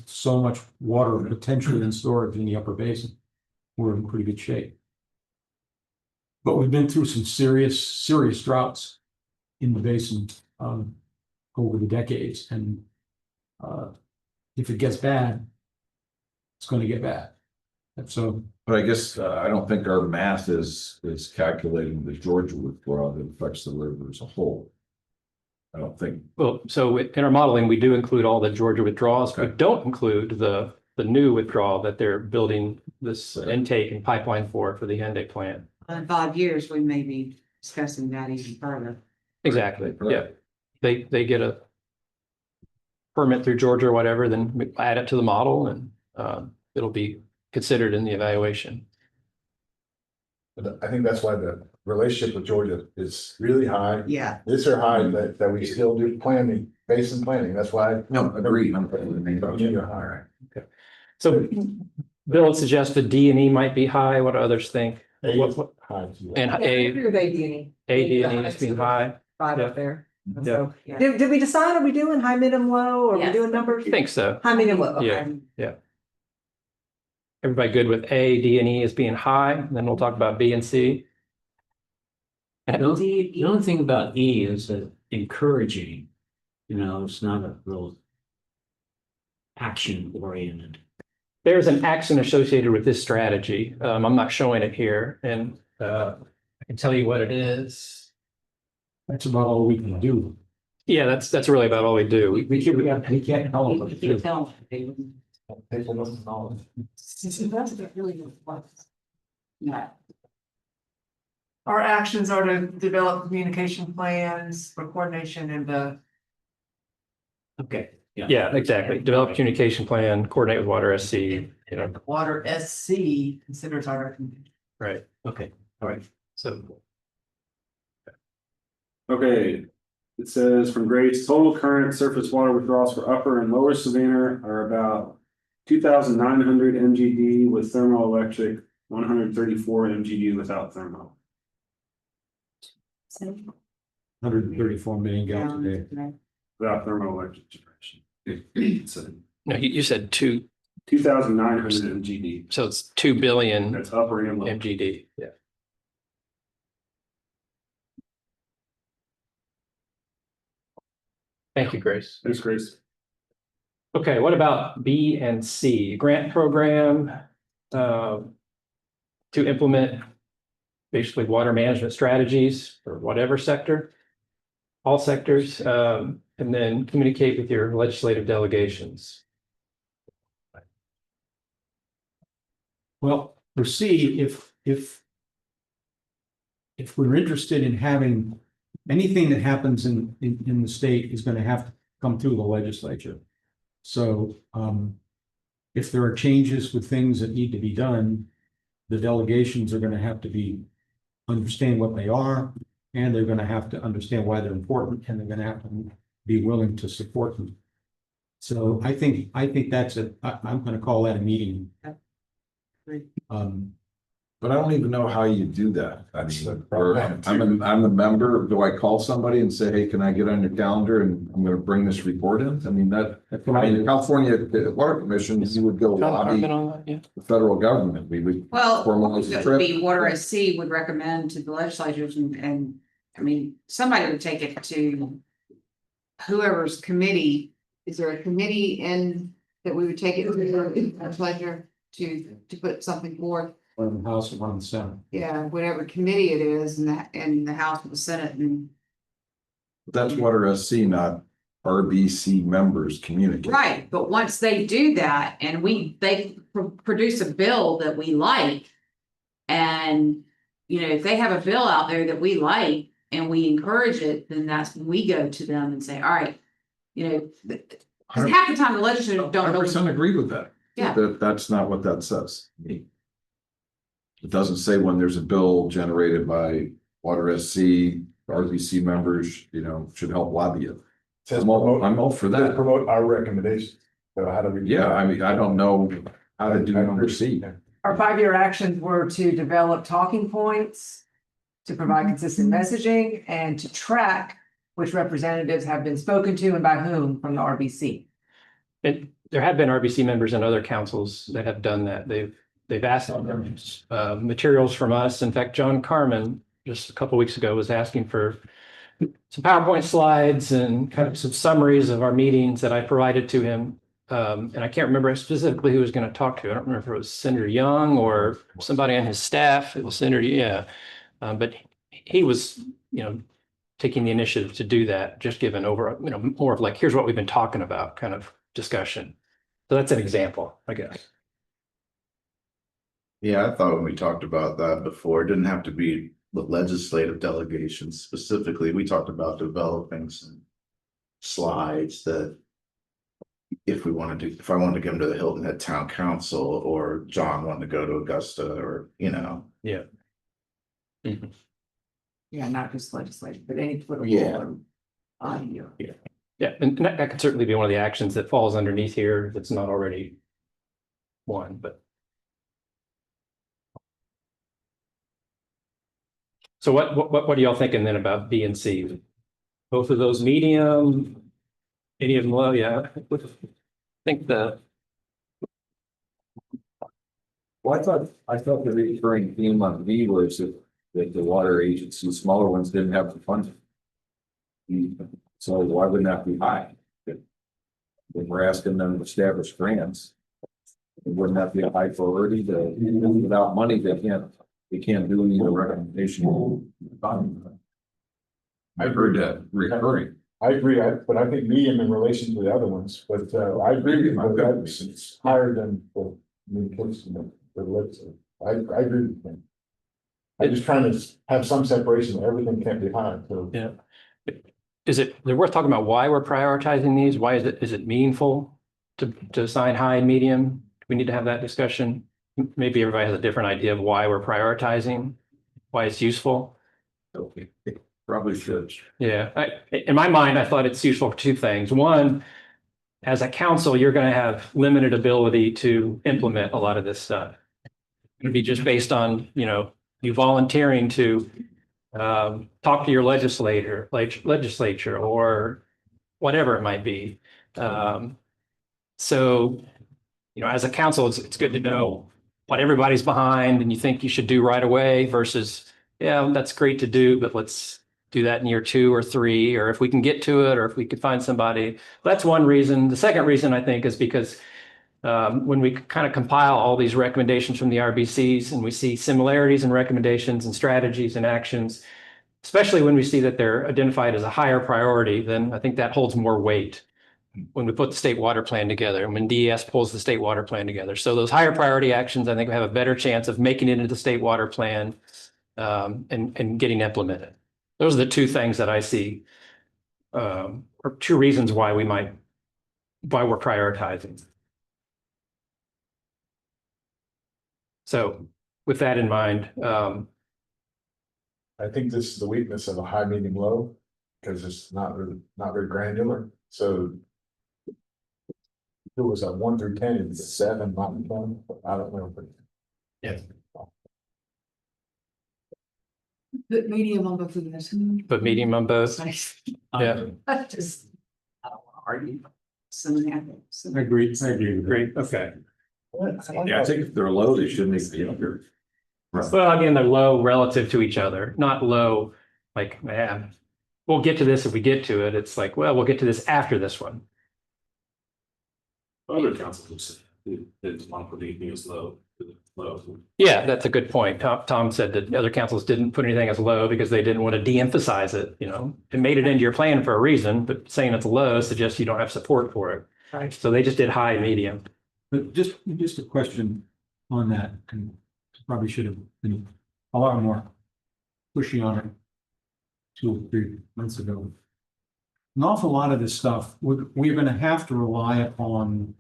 So much water potentially in storage in the upper basin. We're in pretty good shape. But we've been through some serious droughts in the basin over the decades. And if it gets bad, it's going to get bad. And so, But I guess I don't think our math is calculating the Georgia withdrawal that affects the river as a whole. I don't think. Well, so in our modeling, we do include all the Georgia withdrawals. We Okay. don't include the new withdrawal that they're building this intake and pipeline for the Hyundai plant. In 5 years, we may be discussing that even further. Exactly, Right. yeah. They get a permit through Georgia or whatever, then we add it to the model and it'll be considered in the evaluation. But I think that's why the relationship with Georgia is really high. Yeah. It's so high that we still do planning, basin planning. That's why. No, agreed. Junior high. So Bill suggested D and E might be high. What do others think? A What- is high. too. And agree with AD&E. A, D and E is being high. Five Yeah. up there. Yeah. So, Yeah. did we decide, are we doing high, medium, low, or are we Yes. doing numbers? I think so. High, medium, low, Yeah. okay. Everybody good with A, D and E as being high? And then we'll talk about B and C. The only thing about E is that encouraging, it's not a real action oriented. There's an action associated with this strategy. I'm not showing it here and I can tell you what it is. that's about all we can do. Yeah, that's really about all we do. We can't tell them. You can't tell. People don't know. That's a really good point. Yeah. Our actions are to develop communication plans for coordination and the. Okay. Yeah, exactly. Develop communication plan, coordinate with Water SC, Water SC considers our recommendation. right? Okay, all right. So Okay, it says from grades, total current surface water withdrawals for upper and lower Savannah are about 2,900 MGD with thermoelectric, 134 MGD without thermo. 134 million gallons a day. Without thermoelectric generation. So no, you said 2,900 MGD, so it's 2 billion that's upper and lower. MGD. Yeah. Thank you, Grace. Thanks, Grace. Okay, what about B and C? Grant program to implement basically water management strategies for whatever sector, all sectors, and then communicate with your legislative delegations. Well, for C, if we're interested in having anything that happens in the state is going to have to come through the legislature. So if there are changes with things that need to be done, the delegations are going to have to understand what they are, and they're going to have to understand why they're important, and they're going to have to be willing to support them. So I think that's I'm going to call that a meeting. But I don't even know how you do that. I That's the mean, problem. I'm a member. Do I call somebody and say, hey, can I get on your calendar and I'm gonna bring this report in? I mean, That's what I I mean, do. the California Water Commission, you would go lobby the federal government. We would Well, formalize the it would trip. be Water SC would recommend to the legislatures and, I mean, somebody would take it to whoever's committee is there a committee in that we would take it to our pleasure to put something forth? One in the House and one in the Senate. Yeah, whatever committee it is in the House or the Senate and. That's Water SC, not RBC members communicate. Right, but once they do that and they produce a bill that we like. And, if they have a bill out there that we like and we encourage it, then that's when we go to them and say, all right. Cause half the time the legislators don't know. 100% agree with that. Yeah. That's not what that says. It doesn't say when there's a bill generated by Water SC, RBC members, should help lobby it. Says I'm all promote, for says that. promote our recommendations. So how do we? Yeah, I mean, I don't know how to do number C. Our 5-year actions were to develop talking points, to provide consistent messaging, and to track which representatives have been spoken to and by whom from the RBC. There have been RBC members and other councils that have done that. They've asked materials from us. In fact, John Carmen, just a couple of weeks ago, was asking for some PowerPoint slides and kind of some summaries of our meetings that I provided to him. And I can't remember specifically who he was going to talk to. I don't remember if it was Senator Young or somebody on his staff. It was Senator, yeah. But he was, taking the initiative to do that, just given over, more of like, here's what we've been talking about kind of discussion. So that's an example, I guess. Yeah, I thought when we talked about that before, it didn't have to be with legislative delegations specifically. We talked about developing some slides that if I wanted to give them to the Hilton Head Town Council, or John wanted to go to Augusta, or, Yeah. Mm-hmm. Yeah, not just legislative, but any political. Yeah. Audio. Yeah, and that could certainly be one of the actions that falls underneath here that's not already one, but. So what are y'all thinking then about B and C? Both of those medium, any of them low? Yeah, I think Well, I thought the recurring theme on V was that the water agency, smaller ones didn't have the funding. So why wouldn't that be high? When we're asking them to establish grants, wouldn't that be a high priority without money, they can't do any of the recommendation. I've heard that recurring. I agree, but I think medium in relation to the other ones, but I agree with that, it's higher than the communication, the legislature. I agree with them. I'm just trying to have some separation, everything can't be high, so. Yeah. Is it worth talking about why we're prioritizing these? Why is it meaningful to assign high and medium? Do we need to have that discussion? Maybe everybody has a different idea of why we're prioritizing, why it's useful. Okay. Probably should. Yeah, in my mind, I thought it's useful for two things. One, as a council, you're going to have limited ability to implement a lot of this stuff. It'll be just based on, you volunteering to talk to your legislature or whatever it might be. So, as a council, it's good to know what everybody's behind and you think you should do right away versus, yeah, that's great to do, but let's do that in year 2 or 3, or if we can get to it, or if we could find somebody. That's one reason. The second reason, I think, is because when we kind of compile all these recommendations from the RBCs and we see similarities in recommendations and strategies and actions, especially when we see that they're identified as a higher priority, then I think that holds more weight when we put the state water plan together and when DES pulls the state water plan together. So those higher priority actions, I think, have a better chance of making it into the state water plan and getting implemented. Those are the two things that I see, or two reasons why we're prioritizing. So with that in mind, I think this is the weakness of a high, medium, low, because it's not very granular. So if it was a 1 through 10, it's a 7, not 10. I don't know. yeah, Put medium on both of this. but medium on both. Yeah, Just, I don't want to argue. Something happens. I agree with great. Okay. Yeah, I think if they're low, they shouldn't even be under. Well, again, they're low relative to each other, not low like, man, we'll get to this if we get to it. It's like, well, we'll get to this after this one. Other councils didn't want to put anything as low. Yeah, that's a good point. Tom said that other councils didn't put anything as low because they didn't want to de-emphasize it, you know. It made it into your plan for a reason, but saying it's low suggests you don't have support for it. Right. So they just did high and medium. But just a question on that, and probably should have been a lot more pushy on it 2 or 3 months ago. An awful lot of this stuff, we're gonna have to rely upon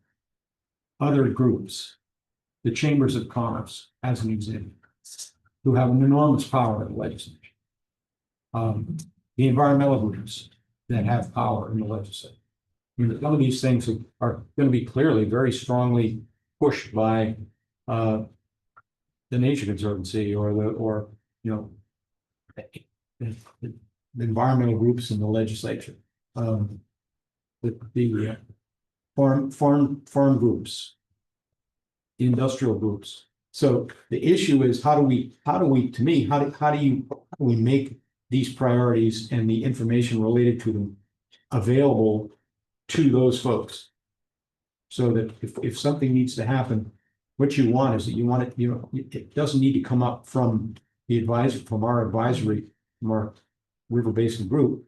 other groups, the chambers of commerce, as an example, who have an enormous power in the legislature. The environmental groups that have power in the legislature. I mean, some of these things are going to be clearly very strongly pushed by the Nature Conservancy or you know the environmental groups in the legislature, the farm groups, the industrial groups. So the issue is how do we make these priorities and the information related to them available to those folks? So that if something needs to happen, what you want is that you want it, you know, it doesn't need to come up from the advisor, from our advisory, from our River Basin group.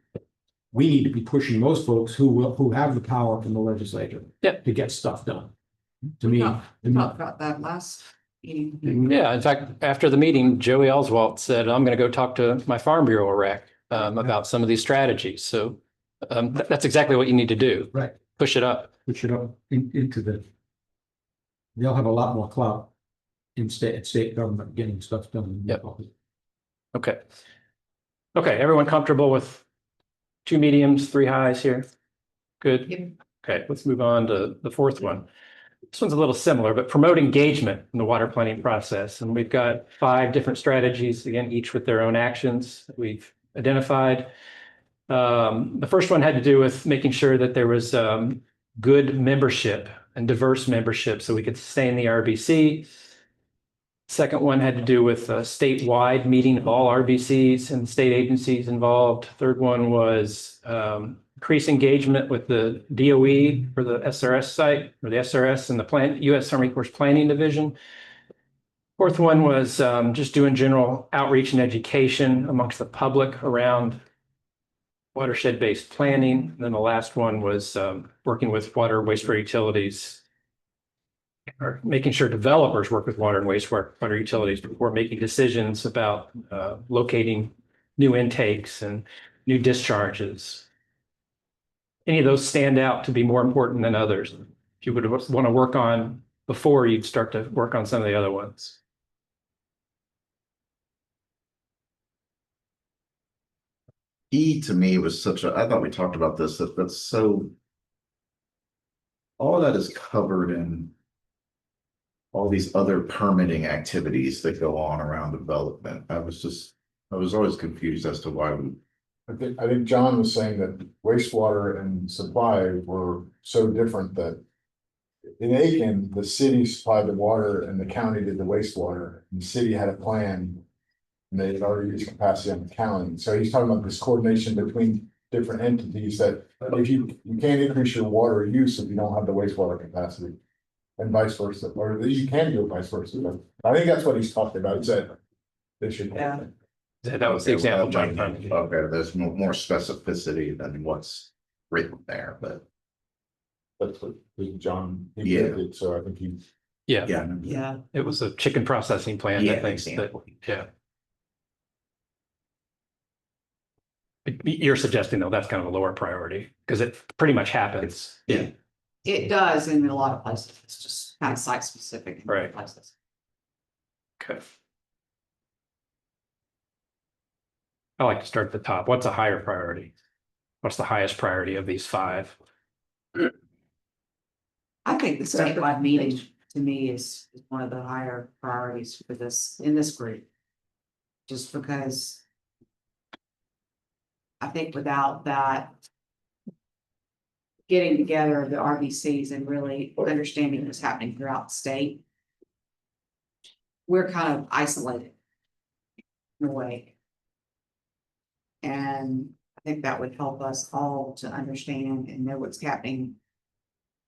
We need to be pushing those folks who have the power from the legislature to get stuff done. To me, We talked about that last meeting. Yeah, in fact, after the meeting, Joey Oswalt said, I'm going to go talk to my Farm Bureau rec about some of these strategies. So that's exactly what you need to do. Right. Push it up. Push it up into they'll have a lot more clout in state government getting stuff done. Yep. Okay. Okay, everyone comfortable with 2 mediums, 3 highs here? Good. Yep. Okay, let's move on to the 4th one. This one's a little similar, but promote engagement in the water planning process. And we've got 5 different strategies, again, each with their own actions that we've identified. The first one had to do with making sure that there was good membership and diverse membership so we could sustain the RBC. Second one had to do with a statewide meeting of all RBCs and state agencies involved. Third one was increase engagement with the DOE for the SRS site, or the SRS and the U.S. Army Corps Planning Division. Fourth one was just doing general outreach and education amongst the public around watershed-based planning. And then the last one was working with water and wastewater utilities, or making sure developers work with water and wastewater utilities before making decisions about locating new intakes and new discharges. Any of those stand out to be more important than others? If you would want to work on before you'd start to work on some of the other ones. E to me was I thought we talked about this, that's so. All of that is covered in all these other permitting activities that go on around development. I was always confused as to why we. I think John was saying that wastewater and supply were so different that in Aiken, the city supplied the water and the county did the wastewater. And the city had a plan and they had already reached capacity on the county. So he's talking about this coordination between different entities that if you can't increase your water use if you don't have the wastewater capacity. And vice versa, or you can do it vice versa. But I think that's what he's talking about. He said they should. Yeah. That was the example, John. Okay, there's more specificity than what's written there, but. That's what John. Yeah. Did, so I think he. Yeah. Yeah. It was a chicken processing plant, I Yeah, think. example. Yeah. You're suggesting though, that's kind of a lower priority because it pretty much happens. Yeah. It does in a lot of places. It's just kind of site specific. In Right. Places. Okay. I like to start at the top. What's a higher priority? What's the highest priority of these 5? I think the statewide meeting to me is one of the higher priorities for this, in this group. Just because I think without that getting together of the RBCs and really understanding what's happening throughout the state, we're kind of isolated in a way. And I think that would help us all to understand and know what's happening,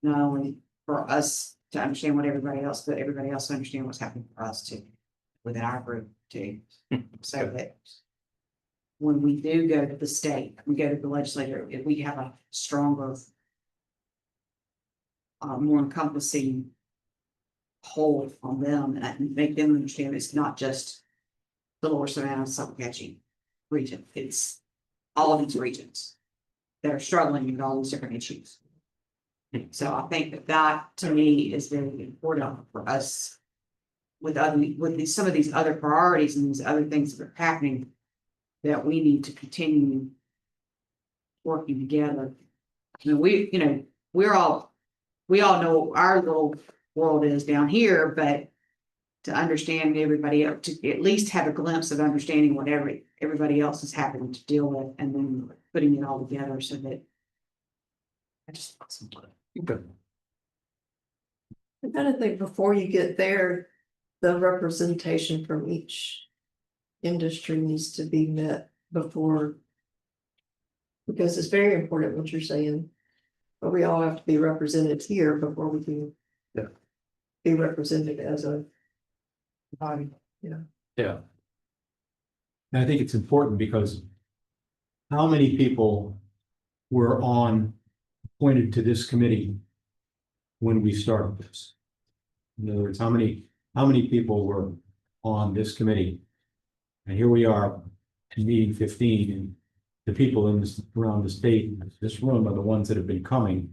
not only for us to understand what everybody else, but everybody else to understand what's happening for us too, within our group too. So that when we do go to the state, we go to the legislature, if we have a stronger, more encompassing hold on them and make them understand it's not just the lower Savannah-Salkehatchie region, it's all of these regions that are struggling with all these different issues. So I think that that to me is very important for us with some of these other priorities and these other things that are happening, that we need to continue working together. I mean, we all know our little world is down here, but to understand everybody else, to at least have a glimpse of understanding what everybody else is having to deal with, and then putting it all together so that I just. I kind of think before you get there, the representation from each industry needs to be met before. Because it's very important what you're saying, but we all have to be represented here before we can. Yeah. Be represented as a body, Yeah. And I think it's important because how many people were appointed to this committee when we started this? In other words, how many people were on this committee? And here we are, in meeting 15, and the people around the state, this room, are the ones that have been coming.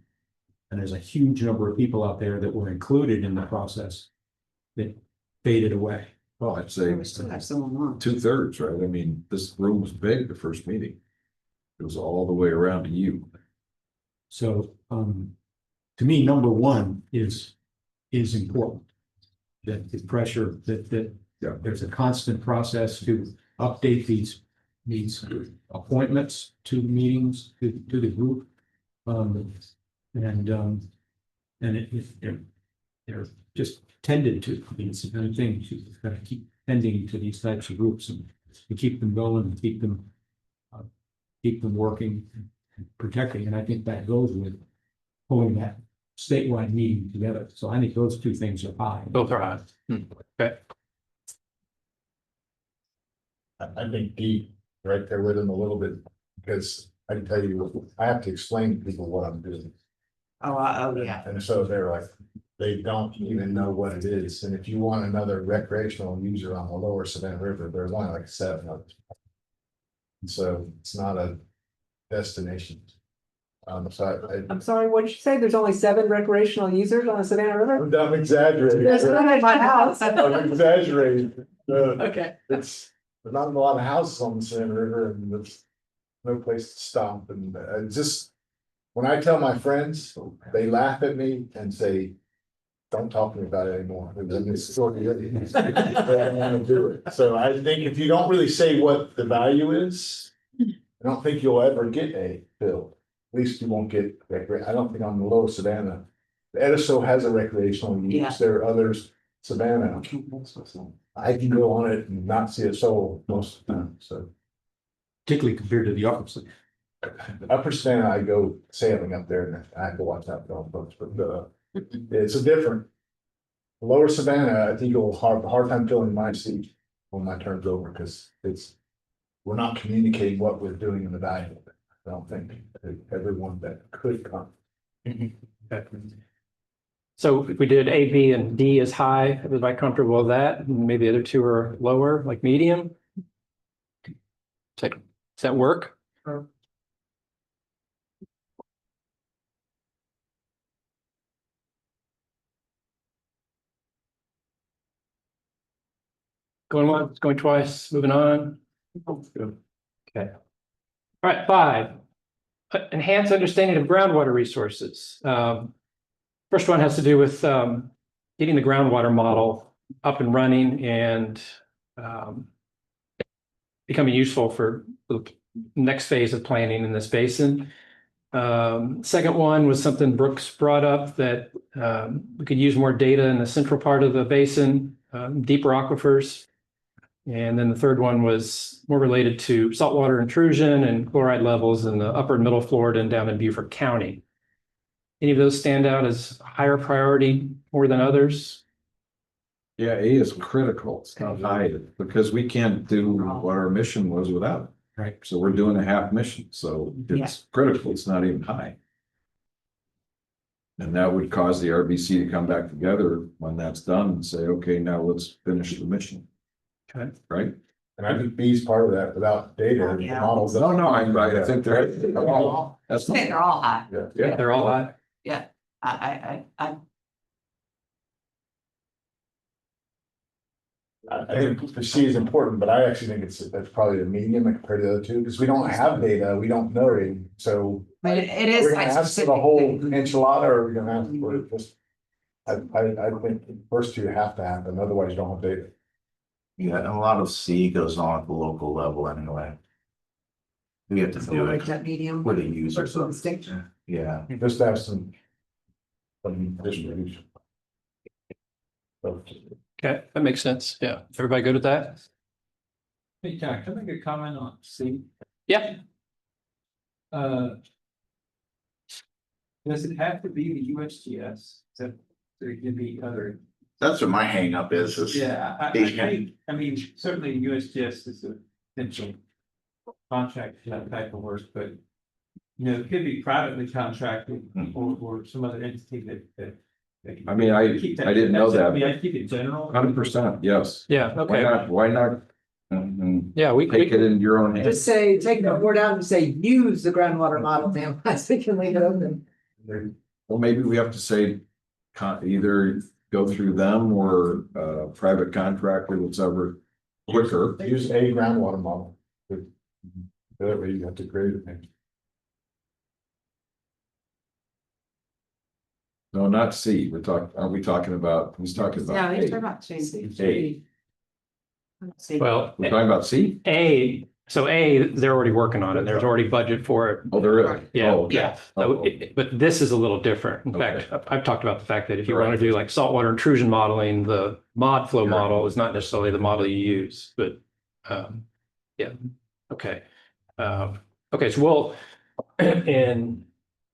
And there's a huge number of people out there that were included in the process that faded away. Well, I'd say We still have someone on. 2/3, right? I mean, this room was big the first meeting. It was all the way around to you. So, to me, number one is important. That the pressure, that Yeah. there's a constant process to update these appointments to meetings, to the group. They're just tended to these kind of things. You've got to keep tending to these types of groups and to keep them going and keep them working and protecting. And I think that goes with pulling that statewide meeting together. So I think those two things are high. Both are high. Okay. I think deep right there with him a little bit, because I can tell you, I have to explain to people what I'm doing. Oh, yeah. And so they're like, they don't even know what it is. And if you want another recreational user on the lower Savannah River, there's only like 7 of them. And so it's not a destination. So I'm sorry, what did you say? There's only 7 recreational users on the Savannah River? I'm exaggerating. There's none at my house. I'm exaggerating. Okay. There's not a lot of houses on the Savannah River, and there's no place to stop. And just when I tell my friends, they laugh at me and say, "Don't talk to me about it anymore." And then it's sort of, they don't want to do it. So I think if you don't really say what the value is, I don't think you'll ever get a bill. At least you won't get I don't think on the lower Savannah. Ediso has a recreational use. Yeah. There are others. Savannah, I can go on it and not see a soul most of the time. So Particularly compared to the opposite. Upper Savannah, I go sailing up there and I go watch that golf boats, but it's a different. Lower Savannah, I think you'll have a hard time filling my seat when my turn's over, because we're not communicating what we're doing in the value of it. I don't think everyone that could come. So if we did A, B, and D is high, everybody comfortable with that? Maybe the other 2 are lower, like medium? Does that work? Going once, going twice, moving on. Okay. All right, 5. Enhance understanding of groundwater resources. First one has to do with getting the groundwater model up and running and becoming useful for the next phase of planning in this basin. Second one was something Brooks brought up, that we could use more data in the central part of the basin, deeper aquifers. And then the third one was more related to saltwater intrusion and chloride levels in the upper and middle Florida and down in Beaufort County. any of those stand out as higher priority more than others? Yeah, A is critical. It's not high because we can't do what our mission was without it. Right. So we're doing a half mission, so it's critical. It's not even high. And that would cause the RBC to come back together when that's done and say, okay, now let's finish the mission. Okay. Right? And I think B's part of that without data, the models. No, I think they're all, that's I think they're all high. yeah. They're all high. Yeah, I I think the C is important, but I actually think that's probably a medium compared to the other two, because we don't have data, we don't know, so. but it is. We're gonna ask for the whole enchilada, or we're gonna ask for just. I think the first two have to happen, otherwise you don't have data. Yeah, and a lot of C goes on at the local level anyway. We have to So do we'll make it that medium. with the users. Versus distinction. Yeah. Just to have some distribution. So, Okay, that makes sense. Yeah. Everybody good with that? Hey, Jack, can I make a comment on C? Yeah. Does it have to be the USGS? So there can be other. That's what my hang up is. Yeah, I mean, certainly USGS is a potential contract for that type of work, but. You know, it could be privately contracted or some other entity that. I mean, I didn't know that. I mean, I keep it general. 100%, yes. Yeah, Why okay. not, Yeah, we take it in your own hands? Just say, take the word out and say, use the groundwater model, then we can leave it open. Well, maybe we have to say either go through them or private contractor, whichever quicker. use a groundwater model. That way you have to create it. No, not C. Are we talking about, who's talking about? Yeah, A? he's talking about changing. A. Well, We're talking about C? so they're already working on it. There's already budget for it. Oh, there is? Yeah, Oh, okay. yeah. Oh, So, okay. but this is a little different. In fact, I've talked about the fact that if you want to Right. do like saltwater intrusion modeling, the mod flow Sure. model is not necessarily the model you use, but yeah, okay. Okay, so we'll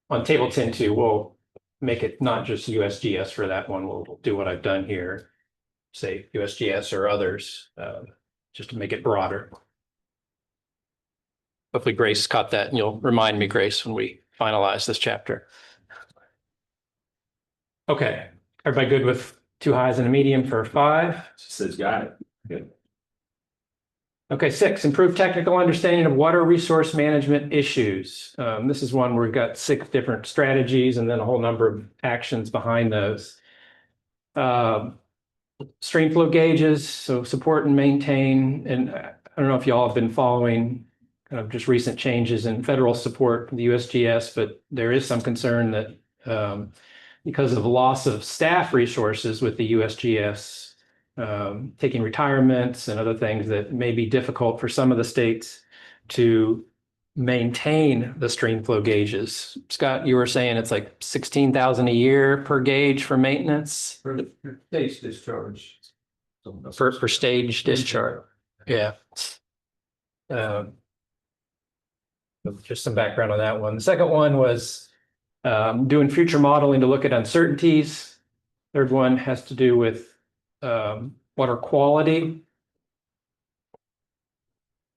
on table 10.2, we'll make it not just USGS for that one. We'll do what I've done here, say USGS or others, just to make it broader. Hopefully Grace caught that and you'll remind me, Grace, when we finalize this chapter. Okay, everybody good with 2 highs and a medium for 5? Says got it. Good. Okay, 6, improve technical understanding of water resource management issues. This is one where we've got 6 different strategies and then a whole number of actions behind those. Stream flow gauges, so support and maintain, and I don't know if y'all have been following kind of just recent changes in federal support from the USGS, but there is some concern that because of loss of staff resources with the USGS, taking retirements and other things, that may be difficult for some of the states to maintain the stream flow gauges. Scott, you were saying it's like 16,000 a year per gauge for maintenance For stage discharge. for stage discharge. Yeah. Just some background on that one. The second one was doing future modeling to look at uncertainties. Third one has to do with water quality.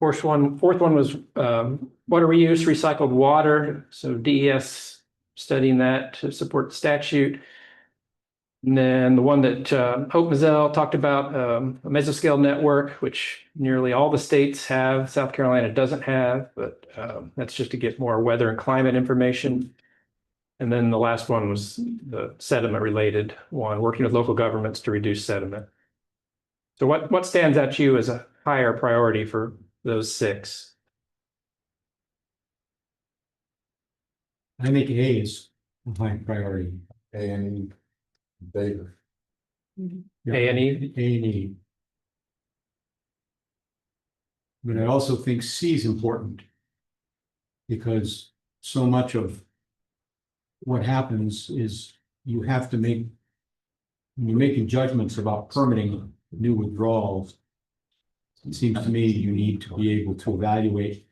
Fourth one was water reuse, recycled water. So DES studying that to support the statute. And then the one that Hope Mazzell talked about, a mesoscale network, which nearly all the states have. South Carolina doesn't have, but that's just to get more weather and climate information. And then the last one was the sediment related one, working with local governments to reduce sediment. So what stands out to you as a higher priority for those 6? I think A is a high priority. A and E, data. A and E? A and E. But I also think C is important. Because so much of what happens is you have to when you're making judgments about permitting new withdrawals, it seems to me you need to be able to evaluate.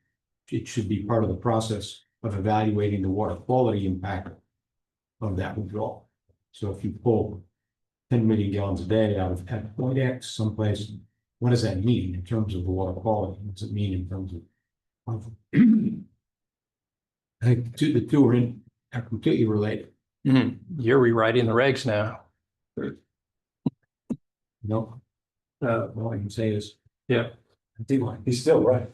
It should be part of the process of evaluating the water quality impact of that withdrawal. So if you pull 10 million gallons a day out of at point X someplace, what does that mean in terms of the water quality? What does it mean in terms of I think the two are completely related. You're rewriting the regs now. No, all I can say is. Yeah. He's still right.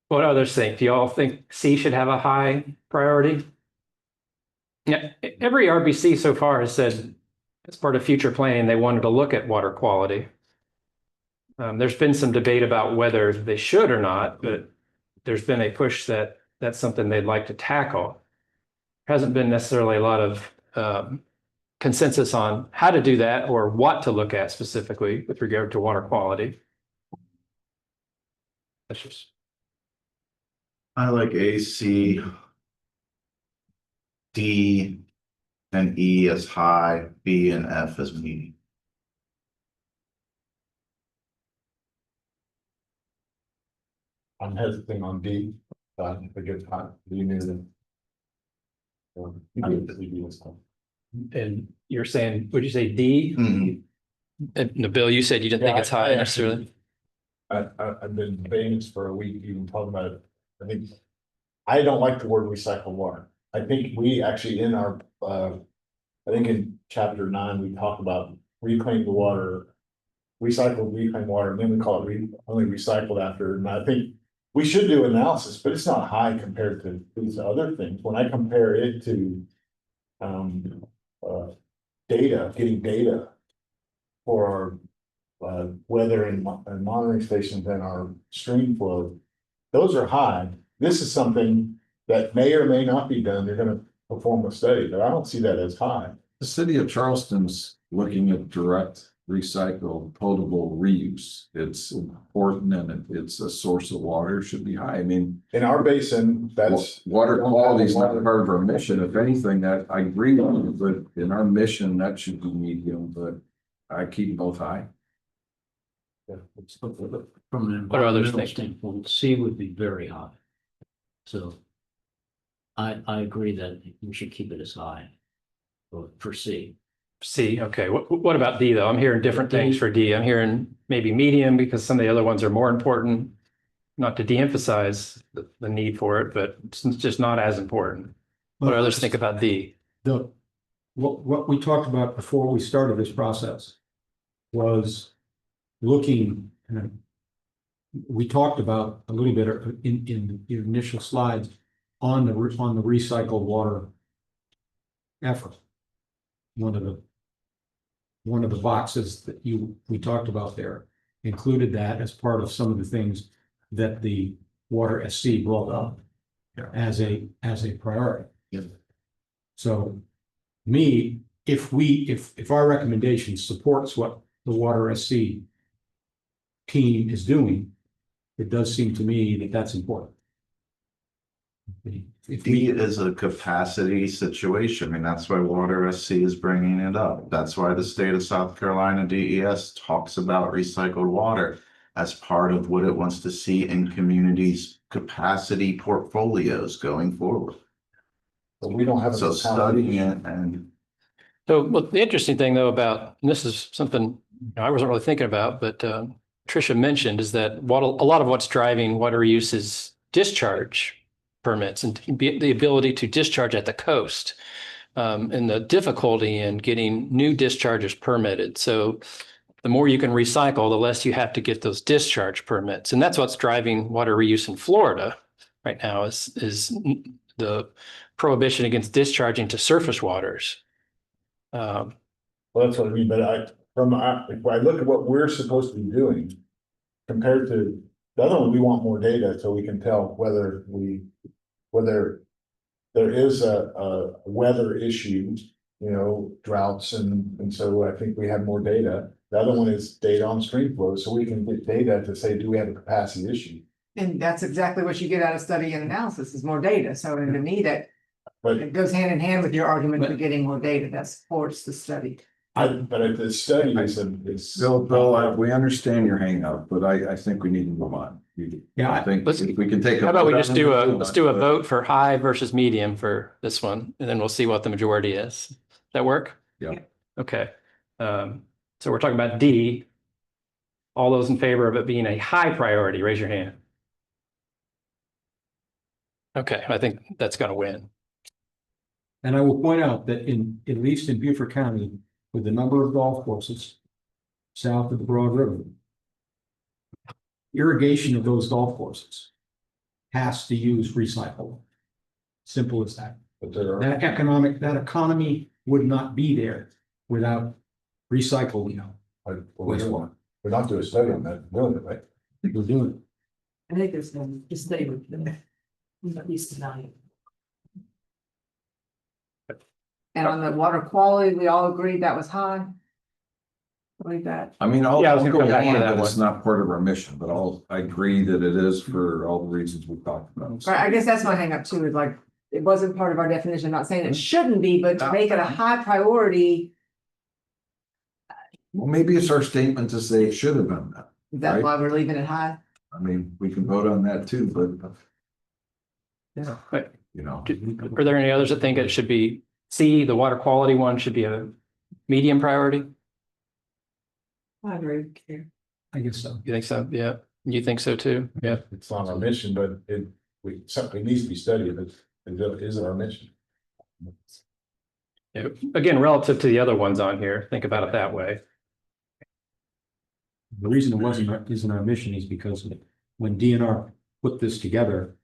What others think? Do y'all think C should have a high priority? Yeah, every RBC so far has said as part of future planning, they wanted to look at water quality. There's been some debate about whether they should or not, but there's been a push that that's something they'd like to tackle. Hasn't been necessarily a lot of consensus on how to do that or what to look at specifically with regard to water quality. That's just. I like A, C, D, and E as high, B and F as medium. I'm hesitant on D, but if it gets hot, D near the. And you're saying, would you say D? And Bill, you said you didn't think it's high necessarily. I've been debating this for a week, even talking about it. I think, I don't like the word recycled water. I think we actually in our, I think in chapter 9, we talked about reclaim the water, recycled, reclaimed water, and then we call it only recycled after. And I think we should do analysis, but it's not high compared to these other things. When I compare it to data, getting data for our weather and monitoring stations and our stream flow, those are high. This is something that may or may not be done. They're going to perform a study, but I don't see that as high. The city of Charleston's looking at direct recycle potable reuse. It's important and it's a source of water, should be high. I mean, In our basin, that's. water quality is not part of our mission. If anything, that I agree with you, but in our mission, that should be medium, but I keep both high. From an What are others environmental think? standpoint, C would be very high. So I agree that we should keep it as high for C. C, okay. What about D though? I'm hearing different things for D. I'm hearing maybe medium because some of the other ones are more important. Not to de-emphasize the need for it, but it's just not as important. What do others think about D? What we talked about before we started this process was looking, and we talked about a little bit in your initial slides on the recycled water effort. One of the boxes that we talked about there included that as part of some of the things that the Water SC brought up as a priority. Yeah. So if our recommendation supports what the Water SC team is doing, it does seem to me that that's important. D is a capacity situation. I mean, that's why Water SC is bringing it up. That's why the state of South Carolina DES talks about recycled water as part of what it wants to see in communities' capacity portfolios going forward. But we don't have. So studying it and. So, well, the interesting thing though about, and this is something I wasn't really thinking about, but Tricia mentioned is that a lot of what's driving water use is discharge permits and the ability to discharge at the coast and the difficulty in getting new discharges permitted. So the more you can recycle, the less you have to get those discharge permits. And that's what's driving water reuse in Florida right now is the prohibition against discharging to surface waters. Well, that's what I mean, but if I look at what we're supposed to be doing compared to the other one, we want more data so we can tell whether there is a weather issue, droughts and so I think we have more data. The other one is data on stream flow, so we can get data to say, do we have a capacity issue? And that's exactly what you get out of study and analysis is more data. So to me, that But it goes hand in hand with your argument for getting more data that supports the study. But if the study is. Bill, we understand your hang up, but I think we need to move on. Yeah, I think let's- if we can take. How about we vote just on do it, let's do a but- vote for high versus medium for this one, and then we'll see what the majority is. Does that work? Yeah. Okay. So we're talking about D. All those in favor of it being a high priority, raise your hand. Okay, I think that's gonna win. And I will point out that at least in Beaufort County, with the number of golf courses south of the Broad River, irrigation of those golf courses has to use recycled. Simple as that. But there are, That economy would not be there without recycling. we're not doing a study on that, doing it, right? We're doing it. I think there's no, just stay with them. At least tonight. And on the water quality, we all agreed that was high. Like that. I mean, I'll Yeah, I was I'll gonna go come back to along that that it's one. not part of our mission, but I agree that it is for all the reasons we've talked about. Right, I guess that's my hang up too, is like, it wasn't part of our definition, I'm not saying it shouldn't be, but to make it a high priority, Well, maybe it's our statement to say it should have been that. that's why we're leaving it high. I mean, we can vote on that too, but. Yeah. You know. Are there any others that think it should be C, the water quality one should be a medium priority? I agree. I guess so. You think so? Yeah. You think so too? Yeah. It's on our mission, but something needs to be studied, it isn't our mission. Yeah. Again, relative to the other ones on here, think about it that way. The reason it isn't our mission is because when DNR put this together,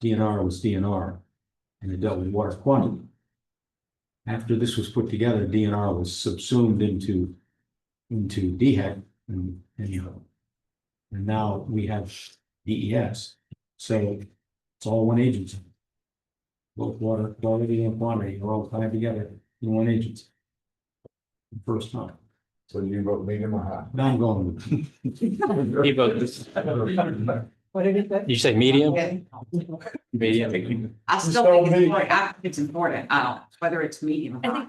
DNR was DNR, and it dealt with water quantity. After this was put together, DNR was subsumed into DHEC and now we have DES. So it's all one agency. Both water quality and quantity are all tied together in one agency. The first time. So you vote medium or high? Now I'm going with. He votes. What did it say? Did you say medium? Yeah. Medium. I still think it's important. I think it's important. I don't, whether it's medium or I think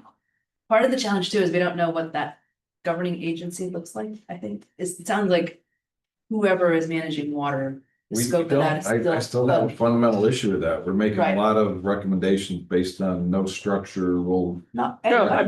part of the challenge too is we don't know what that governing agency looks like. I think it sounds like whoever is managing water, the We scope of don't, that is I still have a fundamental issue with that. We're making a Right. lot of recommendations based on no structure, well. not. No, I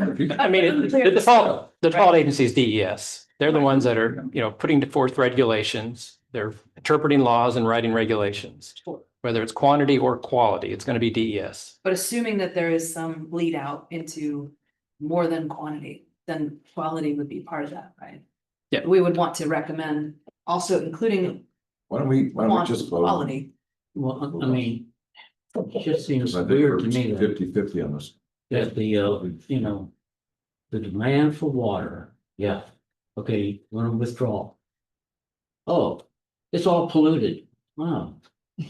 mean, the default agency is DES. They're the ones that are, putting forth regulations. They're interpreting laws and writing regulations. Whether it's quantity or quality, it's going to be DES. But assuming that there is some bleed out into more than quantity, then quality would be part of that, right? Yeah. We would want to recommend also including Why don't we just vote? quality. Well, I mean, it just seems I think weird we're to me that 50-50 on this. that the demand for water, yeah, okay, want to withdraw. Oh, it's all polluted. Wow.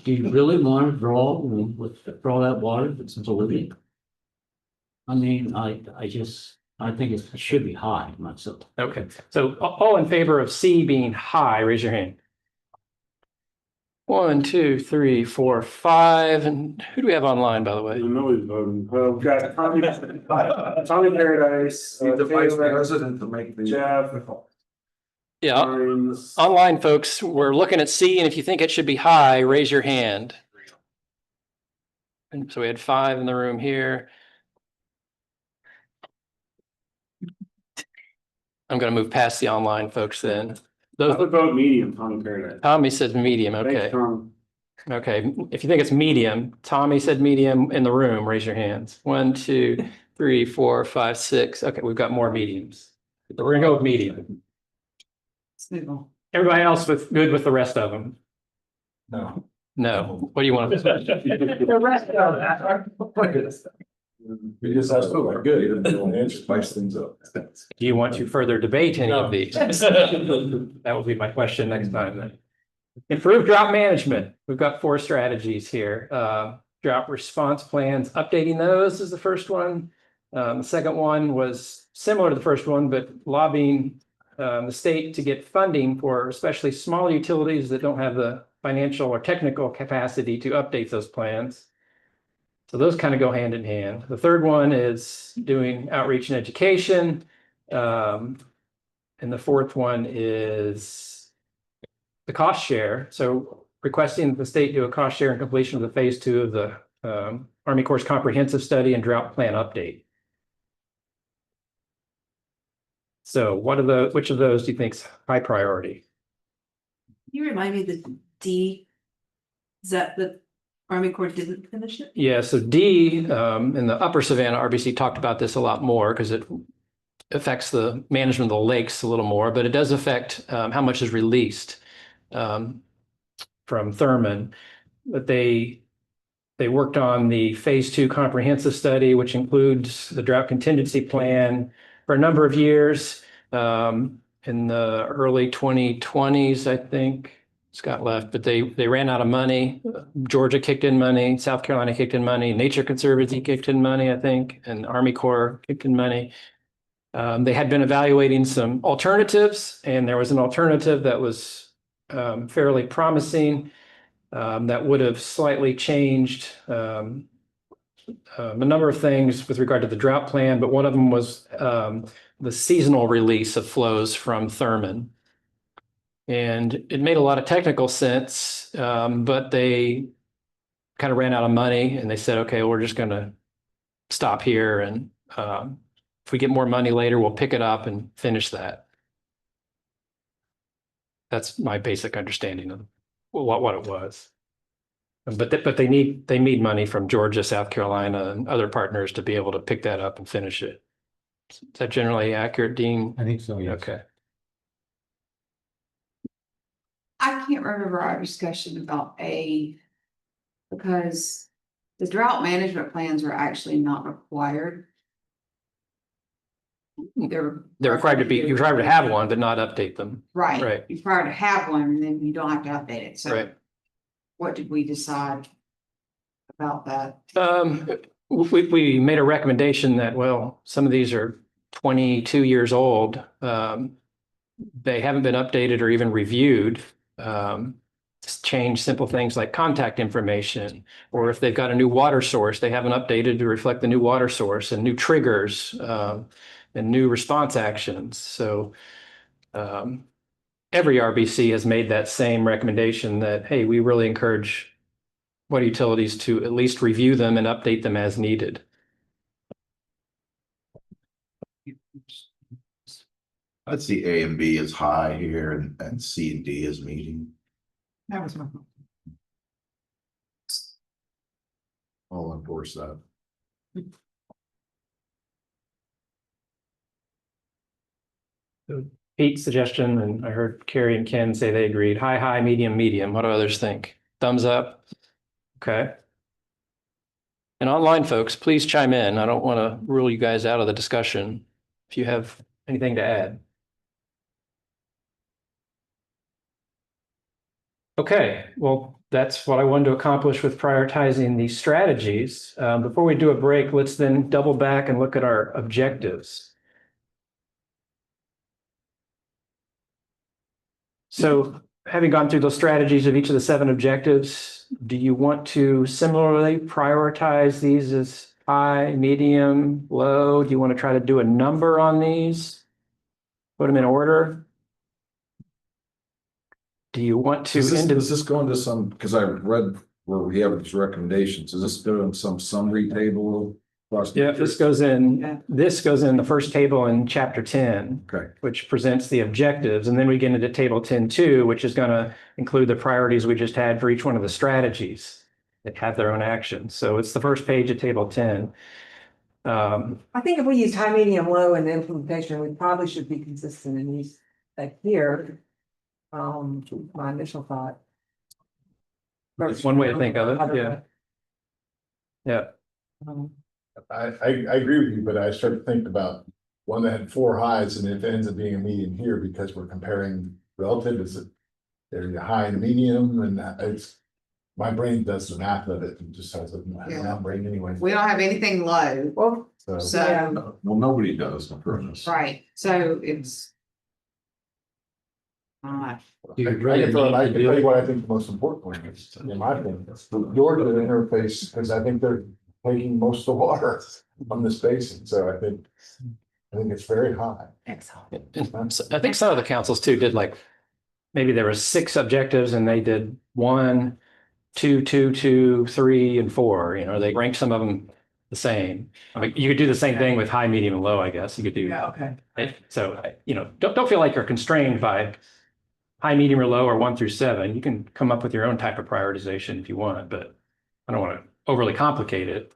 Do you really want to withdraw that water that's polluted? I mean, I think it should be high myself. Okay, so all in favor of C being high, raise your hand. 1, 2, 3, 4, 5, and who do we have online, by the way? Millie's voting. We've got Tommy Paradise. Need the vice Taylor, president to make the. Jeff. Yeah, Hines. online folks, we're looking at C, and if you think it should be high, raise your hand. And so we had 5 in the room here. I'm going to move past the online folks then. I would vote medium, Tommy Paradise. Tommy says medium, Thanks, okay. Tom. Okay, if you think it's medium, Tommy said medium in the room, raise your hands. 1, 2, 3, 4, 5, 6. Okay, we've got more mediums. So we're gonna go with medium. Everybody else good with the rest of them? No. No, what do you want? The rest of that. We just have to like good. Answer, spice things up. Do you want to further debate any of these? That will be my question next time then. Improve drought management. We've got 4 strategies here. Drought response plans, updating those is the first one. The second one was similar to the first one, but lobbying the state to get funding for especially small utilities that don't have the financial or technical capacity to update those plans. So those kind of go hand in hand. The third one is doing outreach and education. And the fourth one is the cost share. So requesting that the state do a cost share in completion of the phase 2 of the Army Corps comprehensive study and drought plan update. So which of those do you think is high priority? Can you remind me the D, is that the Army Corps didn't finish it? Yeah, so D, in the upper Savannah, RBC talked about this a lot more because it affects the management of the lakes a little more, but it does affect how much is released from Thurman. But they worked on the phase 2 comprehensive study, which includes the drought contingency plan for a number of years. In the early 2020s, I think Scott left, but they ran out of money. Georgia kicked in money, South Carolina kicked in money, Nature Conservancy kicked in money, I think, and Army Corps kicked in money. They had been evaluating some alternatives, and there was an alternative that was fairly promising that would have slightly changed a number of things with regard to the drought plan, but one of them was the seasonal release of flows from Thurman. And it made a lot of technical sense, but they kind of ran out of money and they said, okay, we're just going to stop here. And if we get more money later, we'll pick it up and finish that. That's my basic understanding of what it was. But they need money from Georgia, South Carolina, and other partners to be able to pick that up and finish it. Is that generally accurate, Dean? I think so, yes. Okay. I can't remember our discussion about A, because the drought management plans are actually not required. They're required to be, you're required to have one, but not update them. Right. Right. You're required to have one, and then you don't have to update it. So Right. what did we decide about that? We made a recommendation that, well, some of these are 22 years old. They haven't been updated or even reviewed. Just change simple things like contact information, or if they've got a new water source, they haven't updated to reflect the new water source and new triggers and new response actions. So every RBC has made that same recommendation that, hey, we really encourage water utilities to at least review them and update them as needed. I'd see A and B is high here and C and D is medium. That was my. I'll endorse that. Pete's suggestion, and I heard Carrie and Ken say they agreed. High, high, medium, medium. What do others think? Thumbs up? Okay. And online folks, please chime in. I don't want to rule you guys out of the discussion if you have anything to add. Okay, well, that's what I wanted to accomplish with prioritizing these strategies. Before we do a break, let's then double back and look at our objectives. So having gone through those strategies of each of the 7 objectives, do you want to similarly prioritize these as high, medium, low? Do you want to try to do a number on these? Put them in order? Do you want to? Does this go into some, because I read where we have these recommendations, is this go in some summary table? Yeah, this goes in the first table in chapter 10, Okay. which presents the objectives. And then we get into table 10.2, which is going to include the priorities we just had for each one of the strategies that have their own actions. So it's the first page of table 10. I think if we use high, medium, low in the implementation, we probably should be consistent in these, like here. My initial thought. It's one way to think of it. Yeah. Yeah. I agree with you, but I started thinking about one that had 4 highs and it ends up being a medium here because we're comparing relative. Is it there's a high and medium, and it's my brain does the math of it and just has a brain anyway. We don't have anything low. Well, So, Well, nobody does on purpose. right, so it's. Do you I really can tell need to do you it? what I think the most important one is, in my opinion, the Georgia interface, because I think they're taking most of the water from this basin, so I think I think it's very high. I think some of the councils too did like, maybe there were 6 objectives and they did 1, 2, 2, 2, 3, and 4, they ranked some of them the same. I mean, you could do the same thing with high, medium, and low, I guess. You could do. Yeah, okay. So, don't feel like you're constrained by high, medium, or low, or 1 through 7. You can come up with your own type of prioritization if you want, but I don't want to overly complicate it.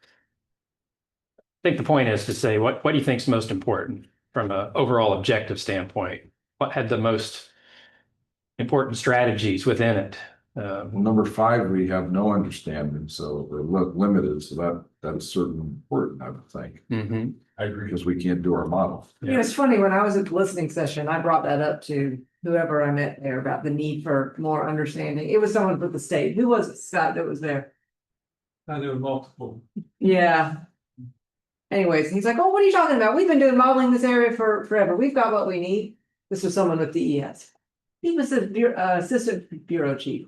I think the point is to say, what do you think is most important from an overall objective standpoint? What had the most important strategies within it? Number 5, we have no understanding, so we're limited, so that is certainly important, I would think, I agree. because we can't do our model. You know, it's funny, when I was at the listening session, I brought that up to whoever I met there about the need for more understanding. It was someone from the state. Who was it, Scott, that was there? There were multiple. Yeah. Anyways, he's like, oh, what are you talking about? We've been doing modeling this area for forever. We've got what we need. This was someone with DES. He was the assistant bureau chief.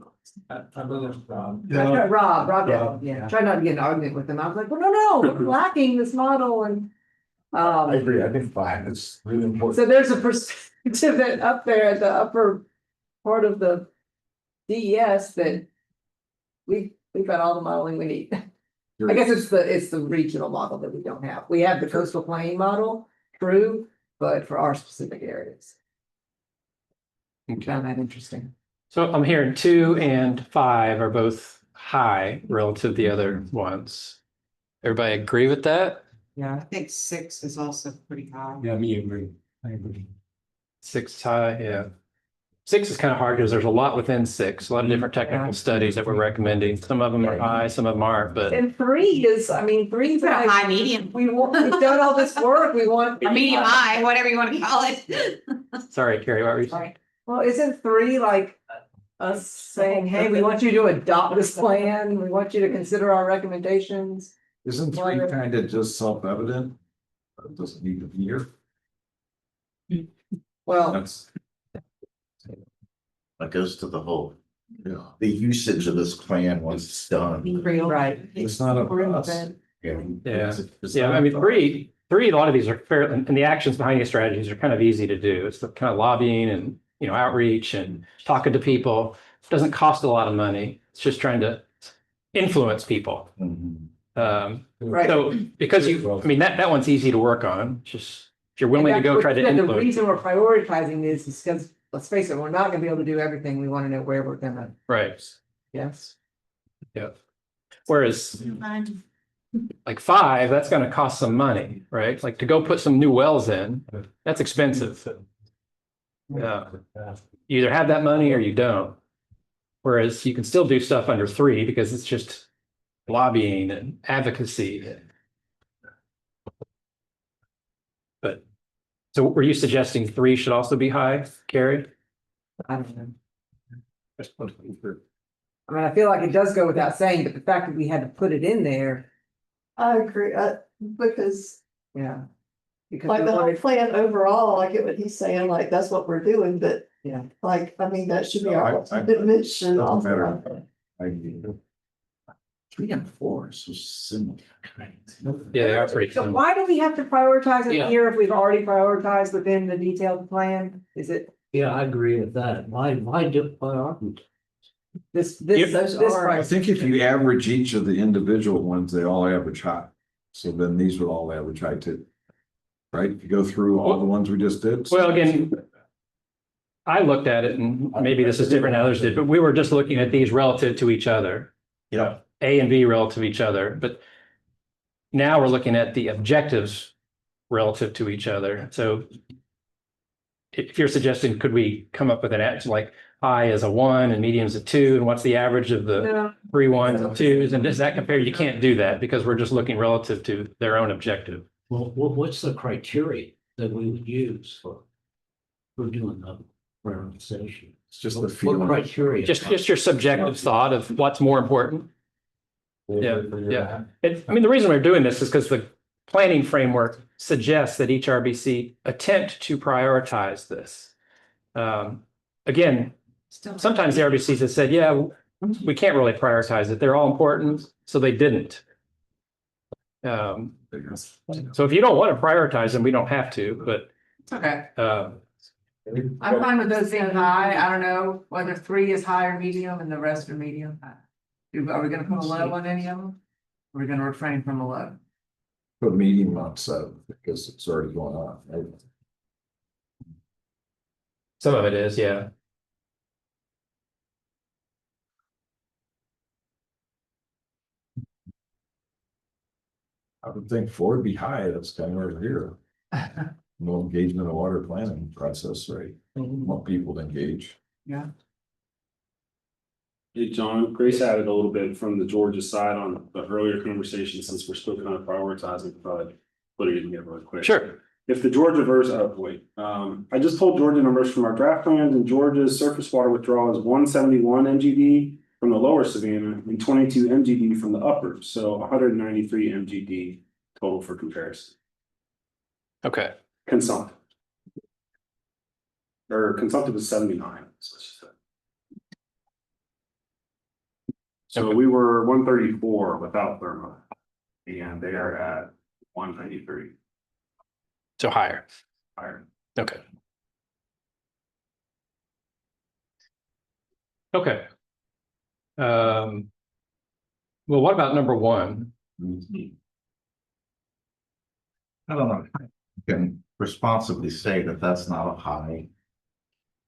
I believe Rob. Rob, yeah. Tried not to get an argument with him. I was like, well, no, we're lacking this model and. I agree. I think 5 is really important. So there's a perspective that up there at the upper part of the DES that we've got all the modeling we need. I guess it's the regional model that we don't have. We have the coastal plain model, true, but for our specific areas. Found that interesting. So I'm hearing 2 and 5 are both high relative to the other ones. Everybody agree with that? Yeah, I think 6 is also pretty high. Yeah, me agree. I agree. 6 is high, yeah. 6 is kind of hard because there's a lot within 6, a lot of different technical studies that we're recommending. Some of them are high, some of them aren't, but. And 3 is, I mean, 3 is Put a like, high, medium, we've done all this work, we want. or medium high, whatever you want to call it. Sorry, Carrie, what were you saying? Well, isn't 3 like us saying, hey, we want you to adopt this plan, we want you to consider our recommendations? Isn't 3 kind of just self-evident? It doesn't need to be here. Well, That's, That goes to the whole, the usage of this plan once it's done. right. it's not up to us. Yeah, It's yeah, not I mean, up to 3, a lot of these are fair, and the actions behind these strategies are kind of easy to do. It's the kind of lobbying and, outreach and talking to people. It doesn't cost a lot of money. It's just trying to influence people. Right. So because that one's easy to work on, just if you're willing to go try to The influence. reason we're prioritizing this is because, let's face it, we're not gonna be able to do everything. We want to know where we're gonna, Right, yes. yeah. Whereas like 5, that's gonna cost some money, right? Like to go put some new wells in, that's expensive. Yeah, you either have that money or you don't. Whereas you can still do stuff under 3 because it's just lobbying and advocacy. But, so were you suggesting 3 should also be high, Carrie? I don't know. I mean, I feel like it does go without saying, but the fact that we had to put it in there, I agree, because yeah. Because like we the whole wanted- plan overall, I get what he's saying, like, that's what we're doing, but Yeah. like, I mean, that should be No, our I- mission doesn't matter. also. 3 and 4 is so similar. Yeah, they are pretty So similar. why do we have to prioritize it Yeah. here if we've already prioritized within the detailed plan? Is it Yeah, I agree with that. Why aren't? this, You- this Those are- I price? think if you average each of the individual ones, they all average high. So then these would all average high too. Right? If you go through all the ones we just did. Well, again, I looked at it and maybe this is different than others did, but we were just looking at these relative to each other. Yeah. A and B relative to each other, but now we're looking at the objectives relative to each other. So if you're suggesting, could we come up with an answer like high is a 1 and medium is a 2, and what's the average of the No, 3 1s and 2s? And does that compare? You can't do that because we're just looking relative to their own objective. Well, what's the criteria that we would use for doing the prioritization? It's just the What feeling. criteria? Just your subjective thought of what's more important. Yeah, yeah. I mean, the reason we're doing this is because the planning framework suggests that each RBC attempt to prioritize this. Again, sometimes the RBCs have said, yeah, we can't really prioritize it. They're all important, so they didn't. So if you don't want to prioritize them, we don't have to, but, It's okay. I'm fine with those being high. I don't know whether 3 is high or medium and the rest are medium. Are we gonna put a low on any of them? Or are we gonna refrain from a low? Put medium on 7 because it's already going on. Right? some of it is, yeah. I would think 4 would be high. That's kind of over here. No engagement in water planning process, right? Want people to engage. Yeah. Hey, John, Grace added a little bit from the Georgia side on the earlier conversation, since we're still kind of prioritizing, probably put it in here really quick. Sure. If the Georgia verse, oh, wait, I just pulled Georgia numbers from our draft plans, and Georgia's surface water withdrawal is 171 MGD from the lower Savannah and 22 MGD from the upper, so 193 MGD total for comparison. Okay. Consumptive. Or consumptive is 79. So we were 134 without thermo, and they are at 193 So higher. higher. Okay. Okay. Well, what about number 1? I don't know. You can responsibly say that that's not a high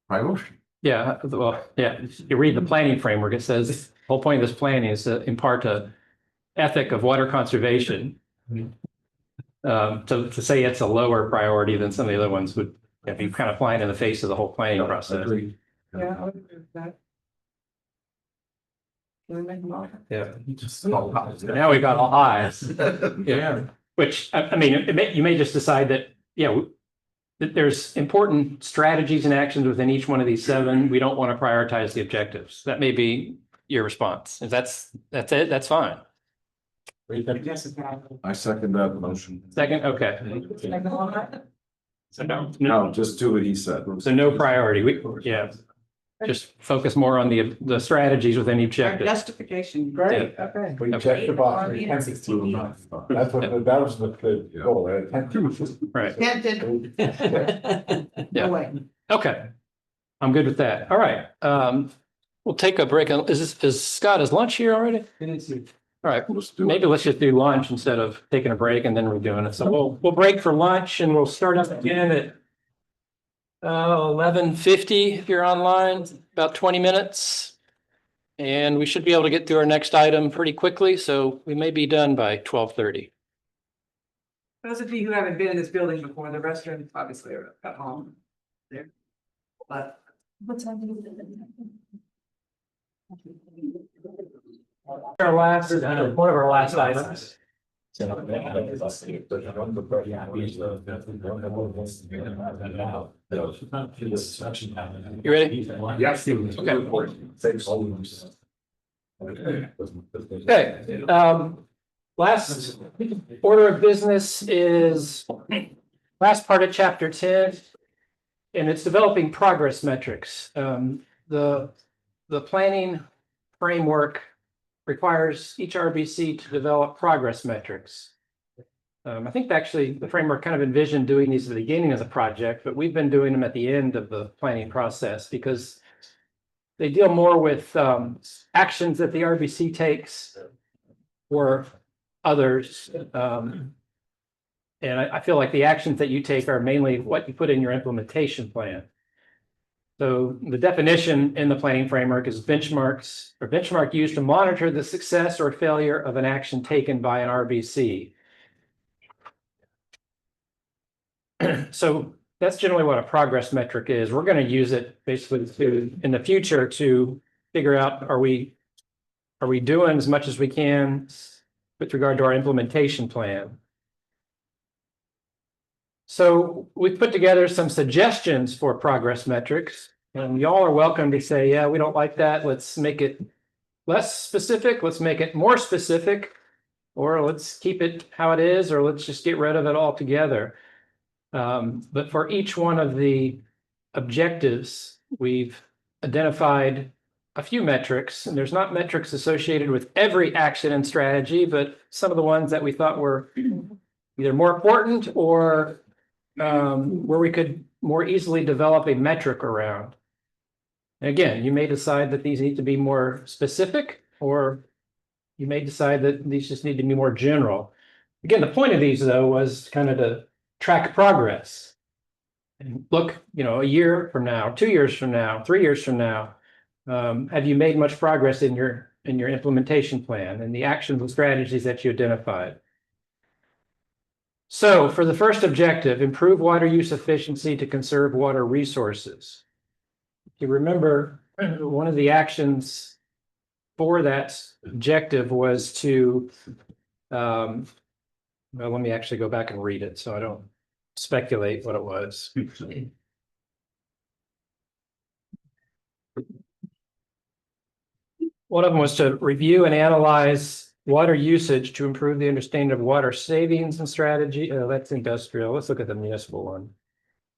priority. Yeah, well, yeah, you read the planning framework, it says, the whole point of this planning is to impart a ethic of water conservation. To say it's a lower priority than some of the other ones would be kind of flying in the face of the whole planning process. Yeah, I would agree with that. Can we make a motion? Yeah. Now we've got all eyes. Yeah, which, I mean, you may just decide that, yeah, that there's important strategies and actions within each one of these 7. We don't want to prioritize the objectives. That may be your response. If that's it, that's fine. I second that motion. Second, okay. So No, just do what he said. So no priority. Yeah. Just focus more on the strategies within each objective. Justification, great, okay. We checked the box. That's what, that was the goal, right? Right. Tempted. Yeah. No way. Okay. I'm good with that. All right. We'll take a break. Is Scott, is lunch here already? All right, maybe let's just do lunch instead of taking a break and then redoing it. So we'll break for lunch and we'll start up again at 11:50 if you're online, about 20 minutes. And we should be able to get through our next item pretty quickly, so we may be done by 12:30. Those of you who haven't been in this building before, the restrooms obviously are at home. There. But. What time do you? Our last, one of our last items. You ready? Yes. Okay, last order of business is last part of chapter 10, and it's developing progress metrics. The planning framework requires each RBC to develop progress metrics. I think actually the framework kind of envisioned doing these at the beginning of the project, but we've been doing them at the end of the planning process because they deal more with actions that the RBC takes or others. And I feel like the actions that you take are mainly what you put in your implementation plan. So the definition in the planning framework is benchmarks or benchmark used to monitor the success or failure of an action taken by an RBC. So that's generally what a progress metric is. We're going to use it basically in the future to figure out, are we doing as much as we can with regard to our implementation plan? So we put together some suggestions for progress metrics, and y'all are welcome to say, yeah, we don't like that. Let's make it less specific. Let's make it more specific, or let's keep it how it is, or let's just get rid of it altogether. But for each one of the objectives, we've identified a few metrics, and there's not metrics associated with every action and strategy, but some of the ones that we thought were either more important or where we could more easily develop a metric around. And again, you may decide that these need to be more specific, or you may decide that these just need to be more general. Again, the point of these, though, was kind of to track progress. And look, a year from now, 2 years from now, 3 years from now, have you made much progress in your implementation plan and the actions and strategies that you identified? So for the first objective, improve water use efficiency to conserve water resources. If you remember, one of the actions for that objective was to, well, let me actually go back and read it so I don't speculate what it was. One of them was to review and analyze water usage to improve the understanding of water savings and strategy. That's industrial. Let's look at the municipal one.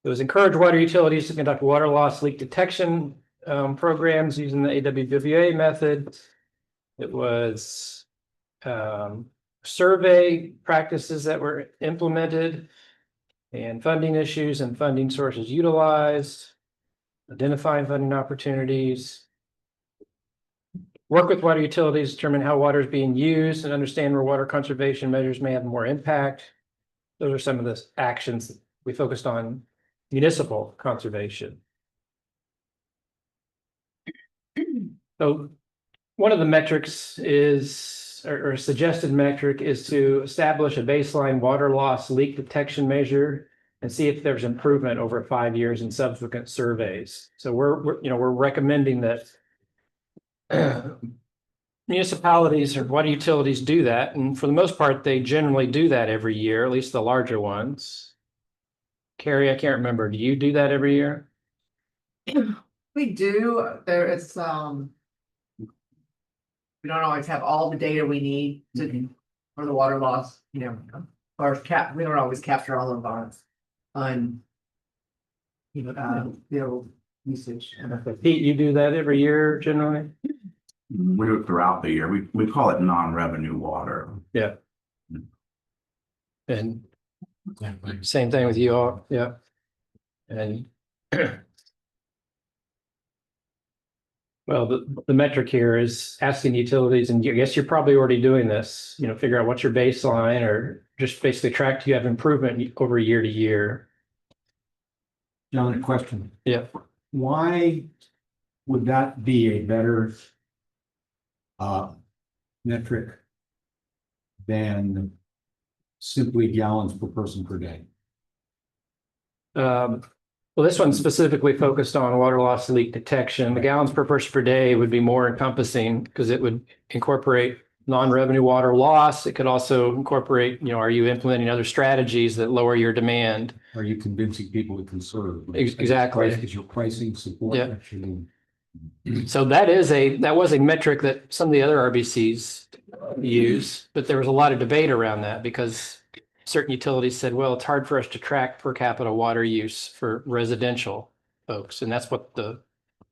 It was encourage water utilities to conduct water loss leak detection programs using the AWWA method. It was survey practices that were implemented and funding issues and funding sources utilized, identifying funding opportunities, work with water utilities, determine how water is being used and understand where water conservation measures may have more impact. Those are some of the actions we focused on municipal conservation. So one of the metrics is, or a suggested metric is to establish a baseline water loss leak detection measure and see if there's improvement over 5 years in subsequent surveys. So we're recommending that municipalities or water utilities do that. And for the most part, they generally do that every year, at least the larger ones. Carrie, I can't remember. Do you do that every year? We do, we don't always have all the data we need to, for the water loss, or we don't always capture all of our usage. Pete, you do that every year generally? We do it throughout the year. We call it non-revenue water. Yeah. And same thing with you all, yeah. And well, the metric here is asking utilities, and I guess you're probably already doing this, figure out what's your baseline or just basically track, do you have improvement over year to year? John, a question. Yeah. Why would that be a better metric than simply gallons per person per day? Well, this one's specifically focused on water loss leak detection. The gallons per person per day would be more encompassing because it would incorporate non-revenue water loss. It could also incorporate, are you implementing other strategies that lower your demand? Are you convincing people to conserve? Exactly. Is your pricing support actually? So that was a metric that some of the other RBCs use, but there was a lot of debate around that because certain utilities said, well, it's hard for us to track per capita water use for residential folks. And that's what the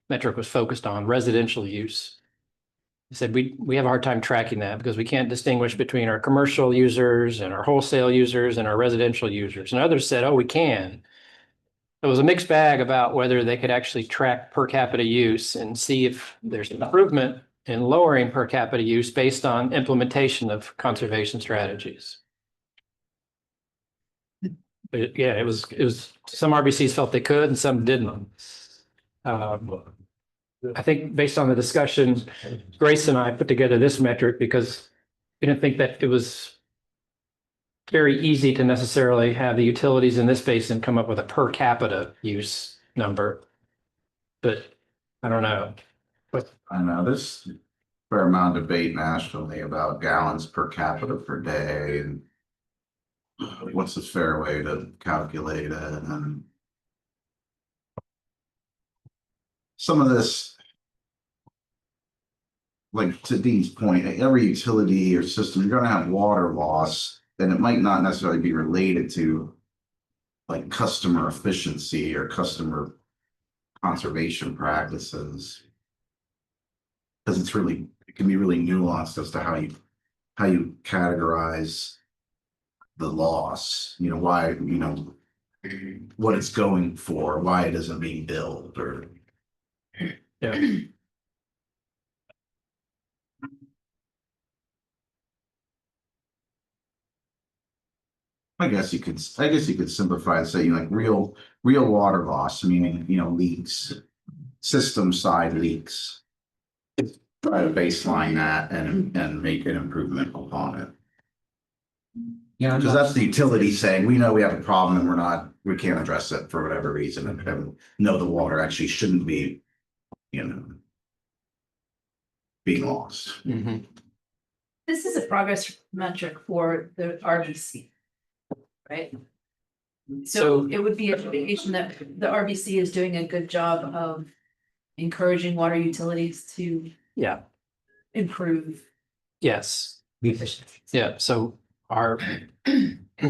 metric was focused on, residential use. They said we have a hard time tracking that because we can't distinguish between our commercial users and our wholesale users and our residential users. And others said, oh, we can. It was a mixed bag about whether they could actually track per capita use and see if there's an improvement in lowering per capita use based on implementation of conservation strategies. But yeah, it was some RBCs felt they could and some didn't. I think based on the discussion, Grace and I put together this metric because we didn't think that it was very easy to necessarily have the utilities in this basin come up with a per capita use number. But I don't know. But I know there's a fair amount of debate nationally about gallons per capita per day and what's the fair way to calculate it. And some of this, like to Dean's point, every utility or system, you're going to have water loss, and it might not necessarily be related to like customer efficiency or customer conservation practices. Because it can be really nuanced as to how you categorize the loss, why, what it's going for, why it isn't being billed or. Yeah. I guess you could simplify and say, like real water loss, meaning, leaks, system side leaks. Try to baseline that and make an improvement upon it. Yeah, Because that's the utility saying, we know we have a problem and we can't address it for whatever reason, and know the water actually shouldn't be, being lost. This is a progress metric for the RBC, right? So it would be an indication that the RBC is doing a good job of encouraging water utilities to Yeah. improve. Yes. Yeah, so our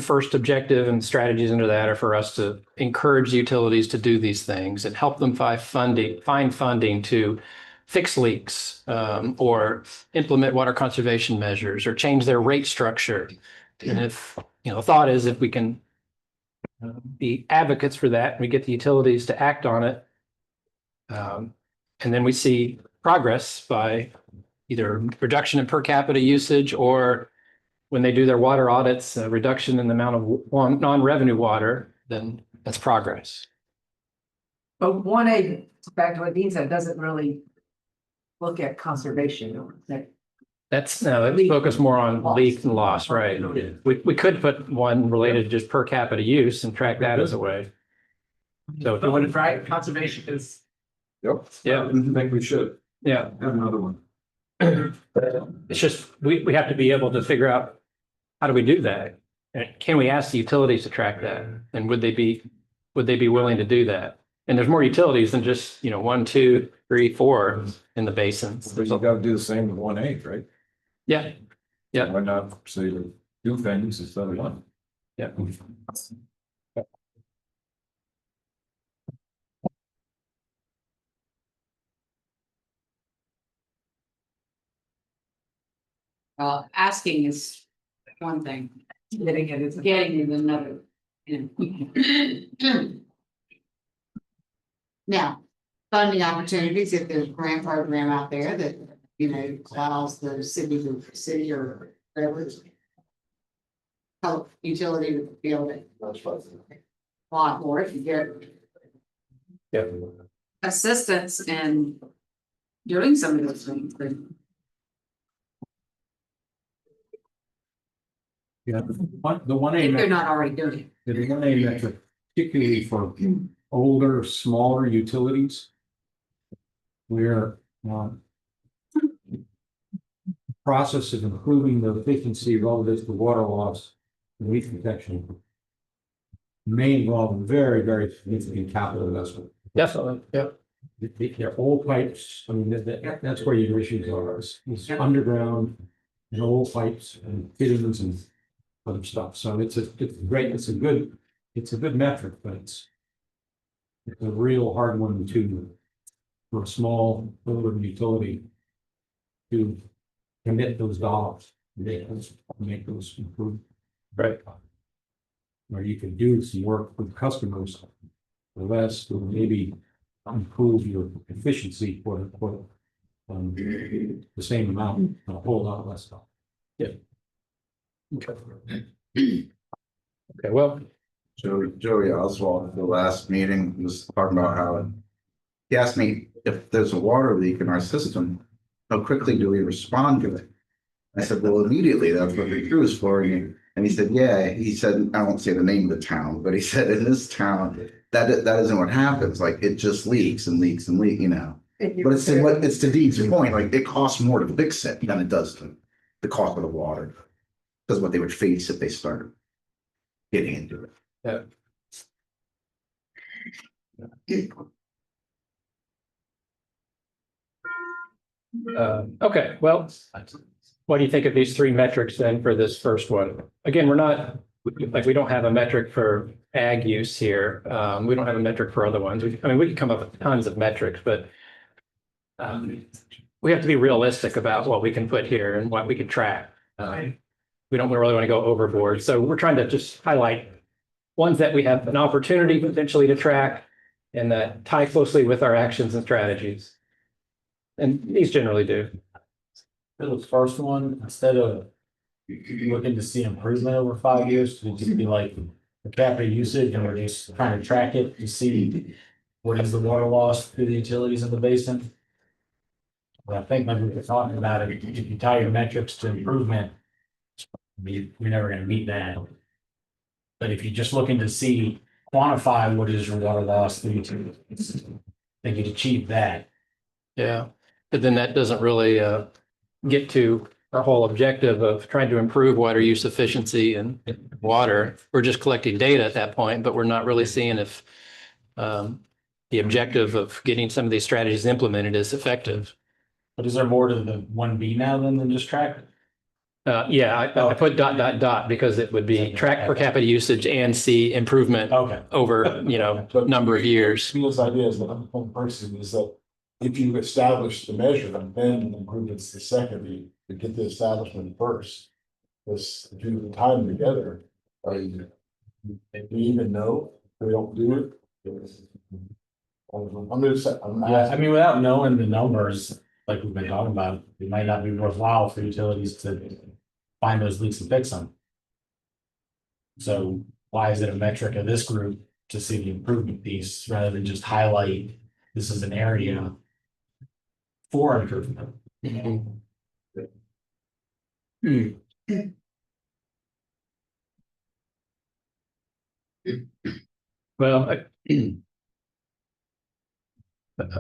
first objective and strategies under that are for us to encourage utilities to do these things and help them find funding to fix leaks, or implement water conservation measures or change their rate structure. And if, the thought is if we can be advocates for that, and we get the utilities to act on it, and then we see progress by either reduction in per capita usage, or when they do their water audits, a reduction in the amount of non-revenue water, then that's progress. But 1A, back to what Dean said, doesn't really look at conservation. Let's focus more on leak and loss, right? We could put one related to just per capita use and track that as a way. So if you want to try conservation is. Yep. Yeah. I think we should Yeah. have another one. It's just, we have to be able to figure out, how do we do that? And can we ask the utilities to track that? And would they be willing to do that? And there's more utilities than just, 1, 2, 3, 4 in the basins. But you gotta do the same with 1A, right? Yeah. Yeah. Why not say two things instead of one? Yeah. Asking is one thing, Getting it is. getting is another. Now, funding opportunities, if there's a grant program out there that, allows the city or whatever. Help utility to be able to. A lot more if you get Yeah. assistance in doing some of those things, then Yeah, the one if they're A, not already doing it. the one A metric, particularly for older, smaller utilities. Where process of improving the efficiency relative to water loss and leak detection may involve very, very significant capital investment. Definitely. Yeah. They're old pipes, I mean, that's where your issues are, is underground and old pipes and fittings and other stuff. So it's a good metric, but it's a real hard one for a small older utility to commit those dollars, make those improve. Right. Or you can do some work with customers for less, to maybe improve your efficiency for the same amount, a whole lot less stuff. Yeah. Okay. Okay, well. Joey Oswald, at the last meeting, was talking about how he asked me if there's a water leak in our system, how quickly do we respond to it? I said, well, immediately, that's what the crew is for. And he said, yeah, he said, I won't say the name of the town, but he said, in this town, that isn't what happens. Like, it just leaks and leaks and leaks, But it's to Dean's point, like, it costs more to fix it than it does to the cost of the water. Because what they would face if they started getting into it. Yeah. Okay, well, what do you think of these 3 metrics then for this first one? Again, we don't have a metric for ag use here. We don't have a metric for other ones. We could come up with tons of metrics, but we have to be realistic about what we can put here and what we can track. We don't really want to go overboard. So we're trying to just highlight ones that we have an opportunity potentially to track and that tie closely with our actions and strategies. And these generally do. For the first one, instead of looking to see improvement over 5 years, to just be like per capita usage, and we're just trying to track it to see what is the water loss through the utilities in the basin. But I think maybe we're talking about it, if you tie your metrics to improvement, we're never gonna meet that. But if you're just looking to see, quantify what is your water loss through utilities, I think you'd achieve that. Yeah, but then that doesn't really get to our whole objective of trying to improve water use efficiency and water. We're just collecting data at that point, but we're not really seeing if the objective of getting some of these strategies implemented is effective. But is there more to the 1B now than just track? Yeah, I put ... because it would be track per capita usage and see improvement Okay. over, number of years. This idea is that I'm one person is that if you establish the measure, then improvements the second, you get the establishment first. This, do the time together, do you even know if we don't do it? I'm just, Yeah, I mean, without knowing the numbers, like we've been talking about, it might not be worthwhile for utilities to find those leaks and fix them. So why is it a metric of this group to see the improvement piece rather than just highlight this is an area for improvement? Well,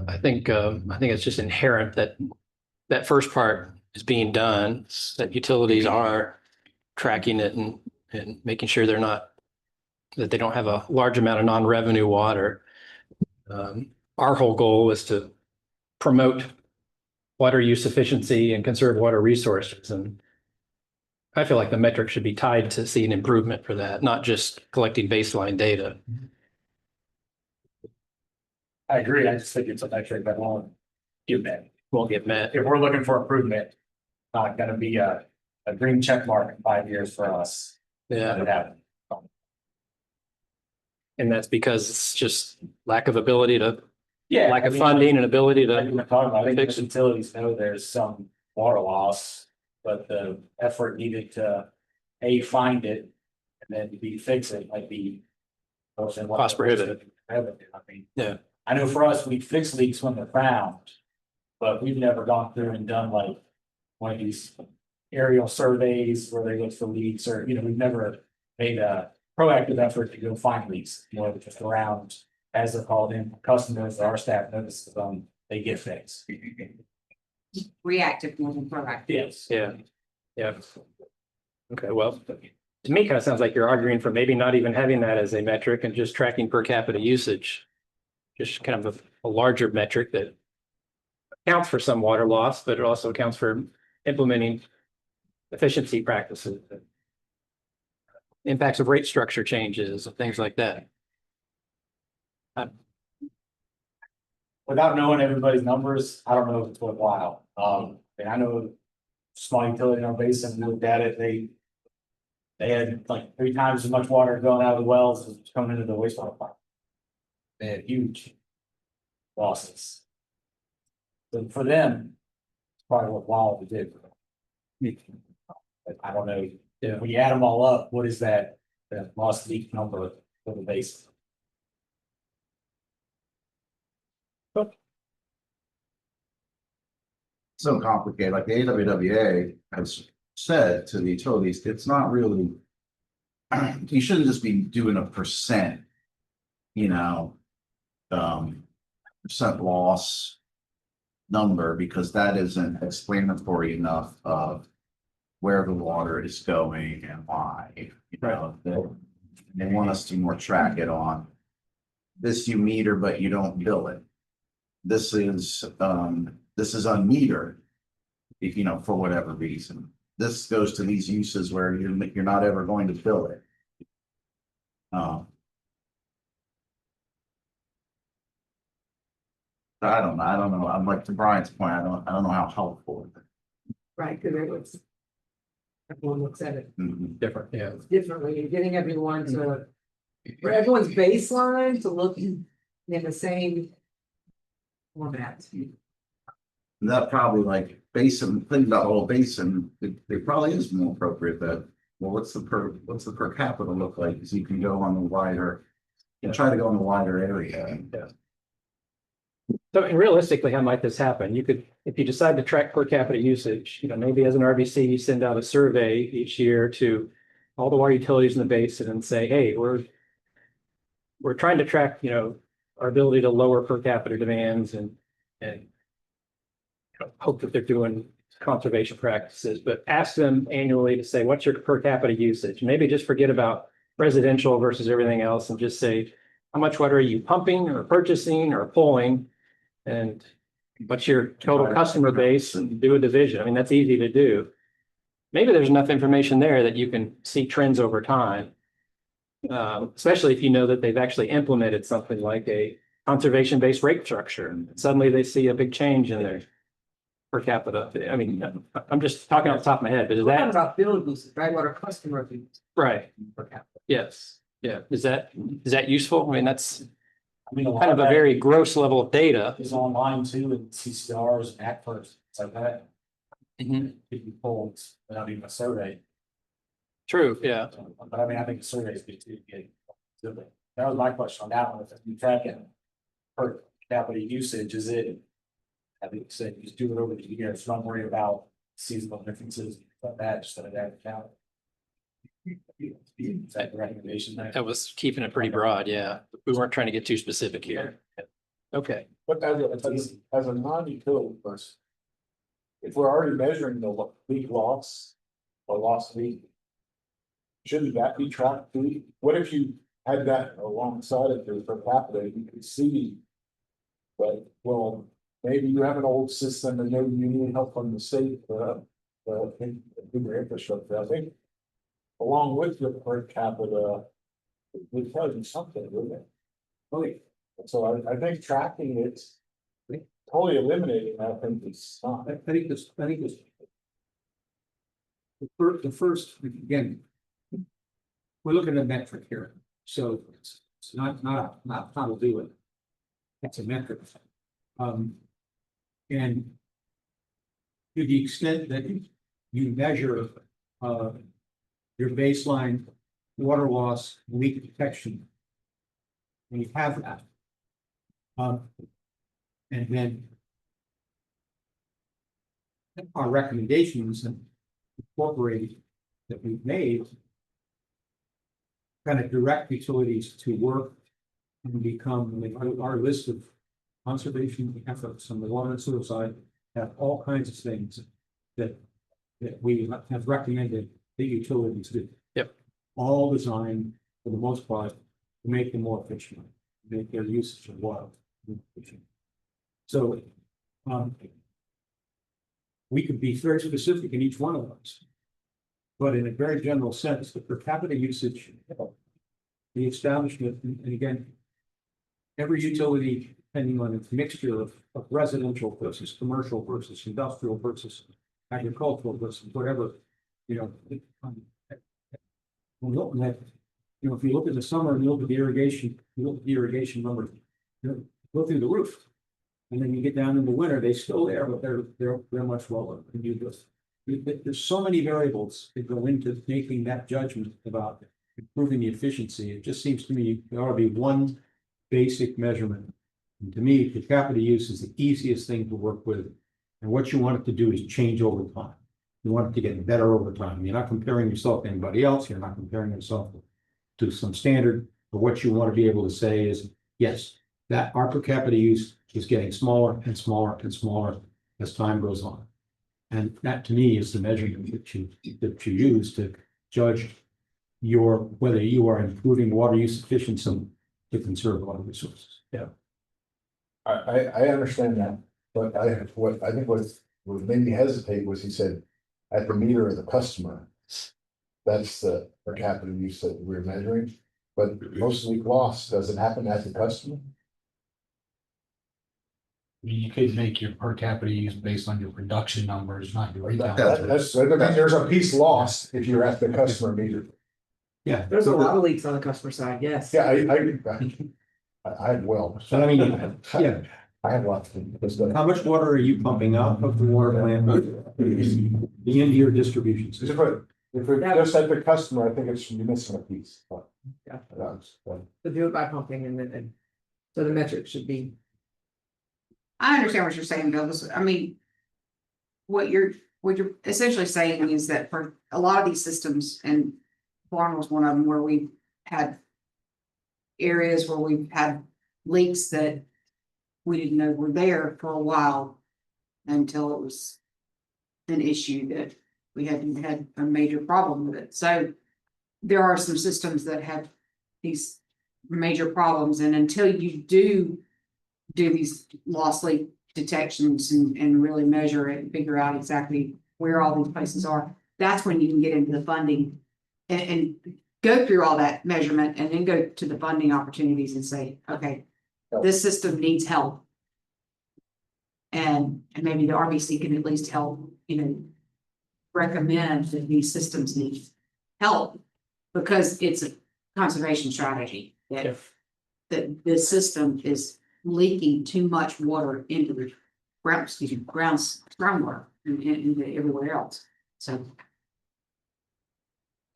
I think it's just inherent that that first part is being done, that utilities are tracking it and making sure that they don't have a large amount of non-revenue water. Our whole goal is to promote water use efficiency and conserve water resources. And I feel like the metric should be tied to see an improvement for that, not just collecting baseline data. I agree. I just think it's a metric that won't get met. Won't get met. If we're looking for improvement, not gonna be a green check mark in 5 years for us. Yeah. And that's because it's just lack of ability to, lack of funding and ability Like to we were talking about, I think fix the it. utilities know there's some water loss, but the effort needed to find it and then B, fix it might be. Cost prohibitive. I mean, Yeah. I know for us, we fix leaks when they're found, but we've never gone through and done like one of these aerial surveys where they look for leaks or, we've never made a proactive effort to go find leaks, more than just around as they're called in, customers, our staff notices them, they get fixed. Reactive more than proactive. Yes. Yeah. Yeah. Okay, well, to me, kind of sounds like you're arguing for maybe not even having that as a metric and just tracking per capita usage. Just kind of a larger metric that accounts for some water loss, but it also accounts for implementing efficiency practices, impacts of rate structure changes, and things like that. Without knowing everybody's numbers, I don't know if it's worthwhile. And I know small utility in our basin, we looked at it, they had like 3 times as much water going out of the wells as coming into the wastewater plant. They had huge losses. So for them, it's probably worthwhile to do. But I don't know. Yeah. When you add them all up, what is that lost leak number for the basin? So complicated, like the AWWA has said to the utilities, it's not really. You shouldn't just be doing a percent. Percent loss number, because that isn't explanatory enough of where the water is going and why, they want us to more track it on. This you meter, but you don't bill it. This is unmetered, for whatever reason. This goes to these uses where you're not ever going to bill it. I don't know, I'm like to Brian's point, I don't know how helpful. Right, because it was. Everyone looks at it Different, yeah. differently, and getting everyone to, for everyone's baseline to look in the same format. That probably like basin, think about the whole basin, it probably is more appropriate that, well, what's the per capita look like? Cause you can go on the wider, you try to go on the wider area. Yeah. So and realistically, how might this happen? You could, if you decide to track per capita usage, maybe as an RBC, you send out a survey each year to all the water utilities in the basin and say, hey, we're trying to track, our ability to lower per capita demands and hope that they're doing conservation practices, but ask them annually to say, what's your per capita usage? Maybe just forget about residential versus everything else and just say, how much water are you pumping or purchasing or pulling? And what's your total customer base, and do a division. I mean, that's easy to do. Maybe there's enough information there that you can see trends over time. Especially if you know that they've actually implemented something like a conservation-based rate structure. And suddenly they see a big change in their per capita. I mean, I'm just talking off the top of my head, but is We're talking that about bill usage, right, what our customer usage right? per capita. Yes. Yeah. Is that useful? I mean, that's I mean, a lot kind of a that very gross level of data. is online too, and CCRs and ACFRs, it's like that. Mhm. If you pull without even a survey. True. Yeah. But I mean, I think the survey is good too. That was my question on that one. If you track it per capita usage, is it? I think you said just do it over the years. Don't worry about seasonal differences like that. Just let it add count. Is that the recommendation there? That was keeping it pretty broad. Yeah. We weren't trying to get too specific here. Okay. But as a non-utility person, if we're already measuring the leak loss or lost leak, shouldn't that be tracked too? What if you had that alongside of your per capita, you could see, like, well, maybe you have an old system and maybe you need help from the state for bigger infrastructure. I think along with your per capita, would tell you something, wouldn't it? Okay. So I think tracking it, totally eliminating that, I think is not. I think this. The first, again, we're looking at a metric here, so it's not how to do it. It's a metric. And to the extent that you measure your baseline water loss, leak detection, and you have that. And then our recommendations and incorporated that we've made kind of direct utilities to work and become our list of conservation efforts on the water and sewer side have all kinds of things that we have recommended the utilities do. Yep. All designed for the most part to make them more efficient, make their usage of water more efficient. So we could be very specific in each one of those. But in a very general sense, the per capita usage, the establishment, and again, every utility, depending on its mixture of residential versus commercial versus industrial versus agricultural versus whatever, when Hilton had, if you look at the summer and you look at the irrigation, numbers, go through the roof. And then you get down in the winter, they still there, but they're much lower. And there's so many variables that go into making that judgment about improving the efficiency. It just seems to me there ought to be one basic measurement. And to me, per capita use is the easiest thing to work with. And what you want it to do is change over time. You want it to get better over time. You're not comparing yourself to anybody else. You're not comparing yourself to some standard. But what you want to be able to say is, yes, that our per capita use is getting smaller and smaller and smaller as time goes on. And that to me is the measurement that you use to judge whether you are improving water use efficiency to conserve water resources. Yeah. I understand that, but what I think made me hesitate was he said at the meter of the customer. That's the per capita use that we're measuring, but most leak loss doesn't happen at the customer. You could make your per capita use based on your production numbers, not your retail. There's a piece lost if you're at the customer meter. Yeah. There's a lot of leaks on the customer side, yes. Yeah, I had well. But I mean, yeah, I had lots of. how much water are you pumping out of the water plant? The end of your distribution If system? it's just at the customer, I think it's you're missing a piece. But Yeah. that's- To do it by pumping and then, so the metric should be. I understand what you're saying, Bill. I mean, what you're essentially saying is that for a lot of these systems, and Barn was one of them where we had areas where we've had leaks that we didn't know were there for a while until it was an issue that we had a major problem with it. So there are some systems that have these major problems, and until you do these loss leak detections and really measure it and figure out exactly where all these places are, that's when you can get into the funding and go through all that measurement and then go to the funding opportunities and say, okay, this system needs help. And maybe the RBC can at least help, recommend that these systems need help, because it's a conservation strategy that this system is leaking too much water into the groundwater and into everywhere else. So.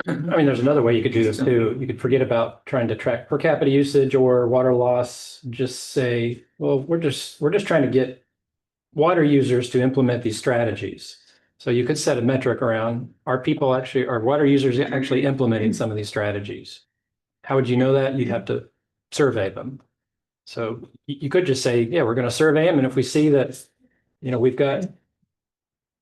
I mean, there's another way you could do this too. You could forget about trying to track per capita usage or water loss. Just say, well, we're just trying to get water users to implement these strategies. So you could set a metric around, are water users actually implementing some of these strategies? How would you know that? You'd have to survey them. So you could just say, yeah, we're going to survey them. And if we see that, we've got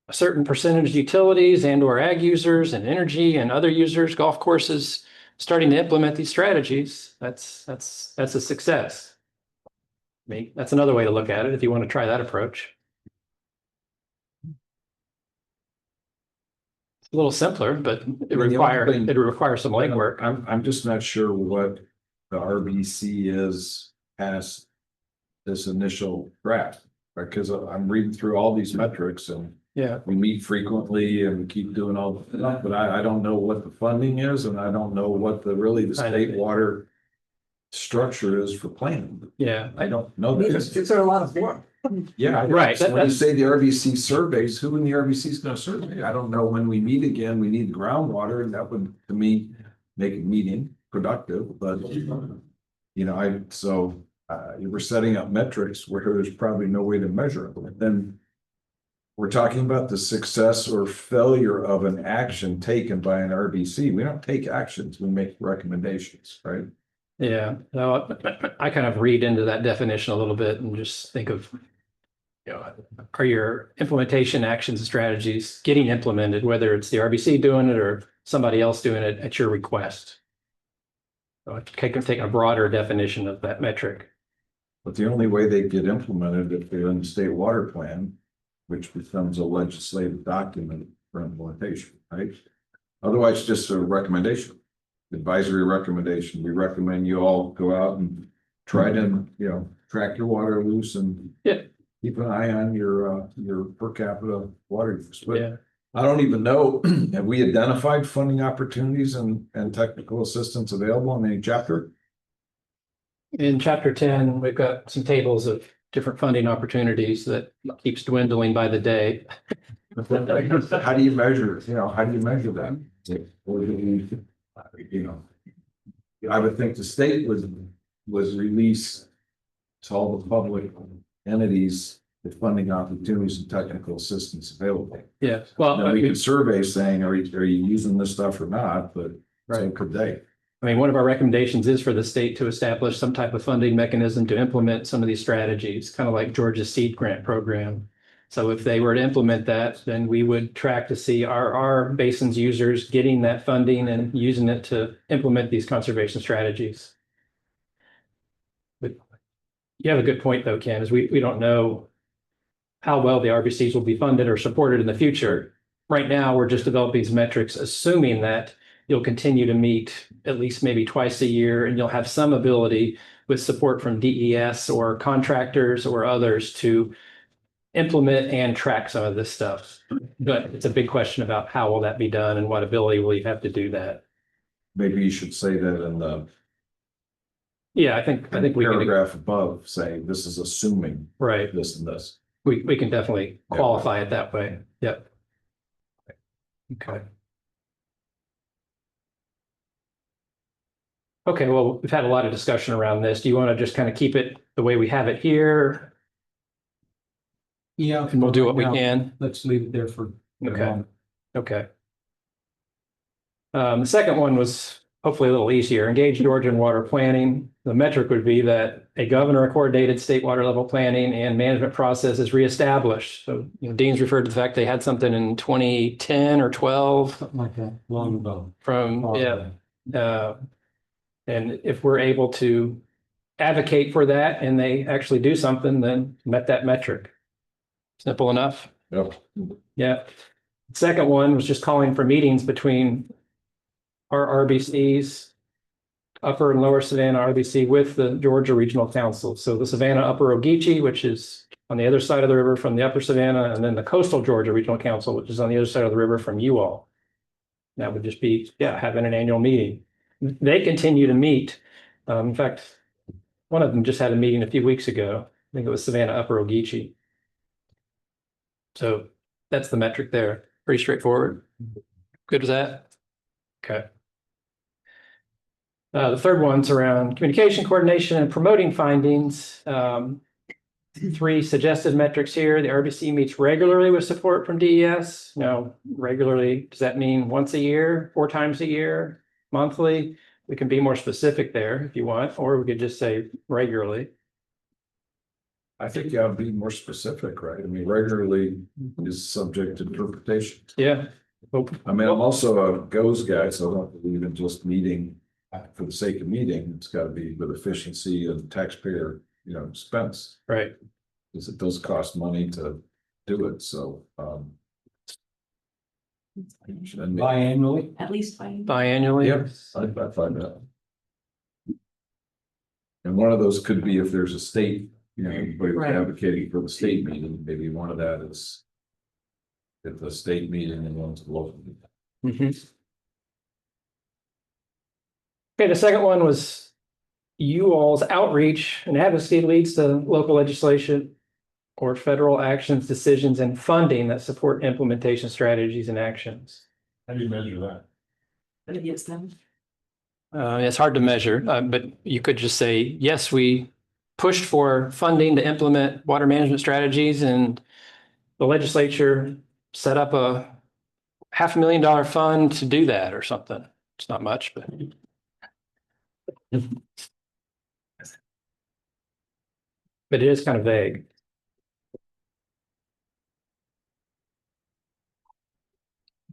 a certain percentage utilities and or ag users and energy and other users, golf courses, starting to implement these strategies, that's a success. I mean, that's another way to look at it if you want to try that approach. It's a little simpler, but it requires some legwork. I'm just not sure what the RBC is past this initial draft, because I'm reading through all these metrics and yeah, we meet frequently and we keep doing all the stuff, but I don't know what the funding is and I don't know what the state water structure is for planning. Yeah, I don't know that. It's a lot of work. Yeah, right. So when you say the RBC surveys, who in the RBC is going to survey? I don't know. When we meet again, we need groundwater, and that would, to me, make a meeting productive. But you were setting up metrics where there's probably no way to measure them. And then we're talking about the success or failure of an action taken by an RBC. We don't take actions; we make recommendations, right? Yeah, no, I kind of read into that definition a little bit and just think of, are your implementation actions and strategies getting implemented, whether it's the RBC doing it or somebody else doing it at your request? So I can take a broader definition of that metric. But the only way they get implemented if they're in the state water plan, which becomes a legislative document for implementation, right? Otherwise, just a recommendation. Advisory recommendation. We recommend you all go out and try to, track your water loose and keep an eye on your per capita water use. But I don't even know, have we identified funding opportunities and technical assistance available in any chapter? In chapter 10, we've got some tables of different funding opportunities that keeps dwindling by the day. How do you measure, how do you measure that? Or do I would think the state was released to all the public entities the funding opportunities and technical assistance available. Yeah, well, we could survey saying, are you using this stuff or not? But so could they. I mean, one of our recommendations is for the state to establish some type of funding mechanism to implement some of these strategies, kind of like Georgia's seed grant program. So if they were to implement that, then we would track to see our basin's users getting that funding and using it to implement these conservation strategies. But you have a good point though, Ken, is we don't know how well the RBCs will be funded or supported in the future. Right now, we're just developing these metrics, assuming that you'll continue to meet at least maybe twice a year, and you'll have some ability with support from DES or contractors or others to implement and track some of this stuff. But it's a big question about how will that be done and what ability will you have to do that? Maybe you should say that in the Yeah, I think we can, paragraph above, say this is assuming right, this and this. we can definitely Yeah. qualify it that way. Yep. Okay. Okay, well, we've had a lot of discussion around this. Do you want to just kind of keep it the way we have it here? Yeah. And we'll do what we for right now, can. Let's leave it there for. Okay. Okay. The second one was hopefully a little easier. Engage Georgia in water planning. The metric would be that a governor coordinated state water level planning and management process is reestablished. So, Dean's referred to the fact they had something in 2010 or 12 Something like that, long ago. from, and if we're able to advocate for that and they actually do something, then met that metric. Simple enough. Yep. Yeah. Second one was just calling for meetings between our RBCs, Upper and Lower Savannah RBC, with the Georgia Regional Council. So the Savannah Upper Ogeechee, which is on the other side of the river from the Upper Savannah, and then the Coastal Georgia Regional Council, which is on the other side of the river from you all. That would just be, having an annual meeting. They continue to meet. In fact, one of them just had a meeting a few weeks ago. I think it was Savannah Upper Ogeechee. So that's the metric there. Pretty straightforward. Good with that? Okay. The third one's around communication, coordination, and promoting findings. 3 suggested metrics here. The RBC meets regularly with support from DES. Now, regularly, does that mean once a year, 4 times a year, monthly? We can be more specific there if you want, or we could just say regularly. I think you ought to be more specific, right? I mean, regularly is subject to interpretation. Yeah. I mean, I'm also a goes guy, so I don't believe in just meeting for the sake of meeting. It's got to be with efficiency and taxpayer, expense. Right. Because it does cost money to do it, so. Biannually. At least by. Biannually. Yep, I'd find that. And one of those could be if there's a state, everybody was Right. advocating for the state meeting, maybe one of that is at the state meeting and one's local. Okay, the second one was you all's outreach and advocacy leads to local legislation or federal actions, decisions, and funding that support implementation strategies and actions. How do you measure that? Yes, them. It's hard to measure, but you could just say, yes, we pushed for funding to implement water management strategies, and the legislature set up a $500,000 fund to do that or something. It's not much, but. But it is kind of vague.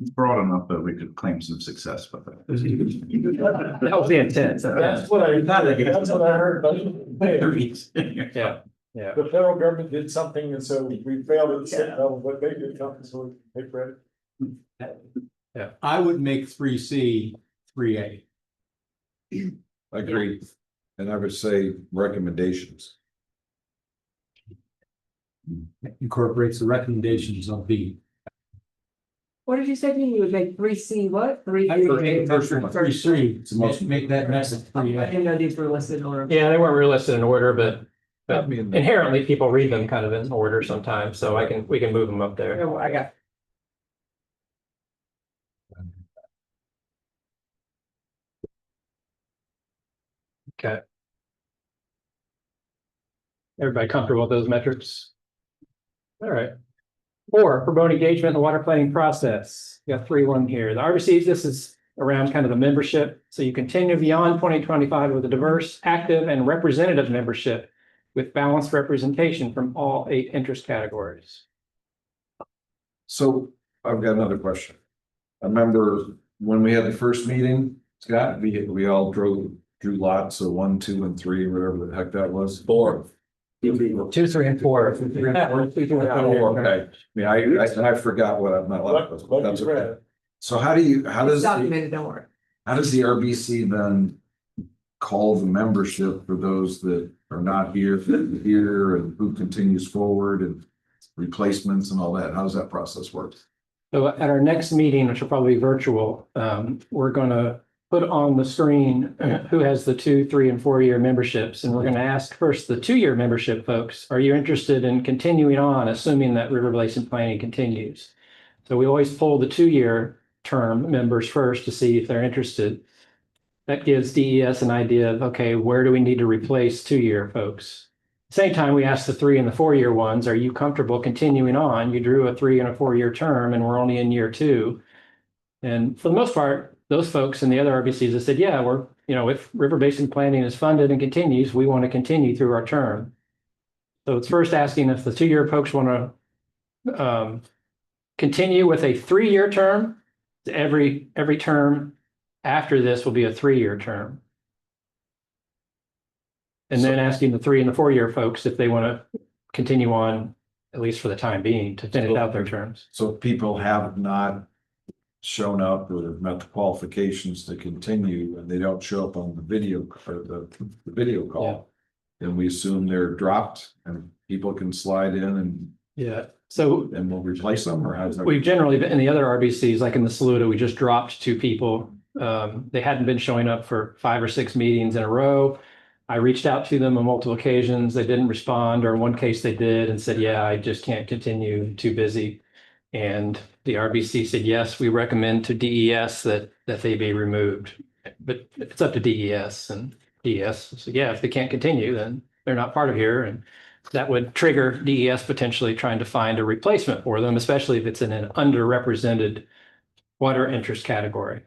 It's broad enough that we could claim some success with it. That was the intent. That's what I heard. Yeah, yeah. The federal government did something, and so we failed at the state level, but they did something, so we take credit. I would make 3C 3A. Agreed. And I would say recommendations. Incorporates the recommendations of the. What did you say? You would make 3C what? 3. I would make First one. 3C, It's the most- make that message I 3A. didn't know these were listed in order. Yeah, they weren't really listed in order, but I mean, inherently people read them kind of in order sometimes, so we can move them up there. Oh, I got. Okay. Everybody comfortable with those metrics? All right. 4, promote engagement in the water planning process. You got 3-1 here. The RBCs, this is around kind of the membership. So you continue beyond 2025 with a diverse, active, and representative membership with balanced representation from all 8 interest categories. So I've got another question. I remember when we had the first meeting, Scott, we all drew lots of 1, 2, and 3, whatever the heck that was. 4. 2, 3, and 4. Oh, okay. Yeah, I forgot what my lot was. That's okay. So how does, Documented, don't worry. How does the RBC then call the membership for those that are not here, and who continues forward and replacements and all that? How does that process work? So at our next meeting, which will probably be virtual, we're gonna put on the screen who has the 2, 3, and 4 year memberships. And we're gonna ask first the 2 year membership folks, are you interested in continuing on, assuming that River Basin planning continues? So we always pull the 2 year term members first to see if they're interested. That gives DES an idea of, okay, where do we need to replace 2 year folks? Same time, we ask the 3 and the 4 year ones, are you comfortable continuing on? You drew a 3 and a 4 year term and we're only in year 2. And for the most part, those folks and the other RBCs have said, yeah, we're, if River Basin planning is funded and continues, we want to continue through our term. So it's first asking if the 2 year folks want to continue with a 3 year term. Every term after this will be a 3 year term. And then asking the 3 and the 4 year folks if they want to continue on, at least for the time being, to finish out their terms. So people have not shown up or met the qualifications to continue, and they don't show up on the video or the video call. Then we assume they're dropped and people can slide in and. Yeah. So. And we'll replace them, or how's that? We've generally been in the other RBCs, like in the Saluda, we just dropped 2 people. They hadn't been showing up for 5 or 6 meetings in a row. I reached out to them on multiple occasions. They didn't respond, or in one case they did and said, yeah, I just can't continue, too busy. And the RBC said, yes, we recommend to DES that they be removed. But it's up to DES, and DES said, yeah, if they can't continue, then they're not part of here. And that would trigger DES potentially trying to find a replacement for them, especially if it's in an underrepresented water interest category.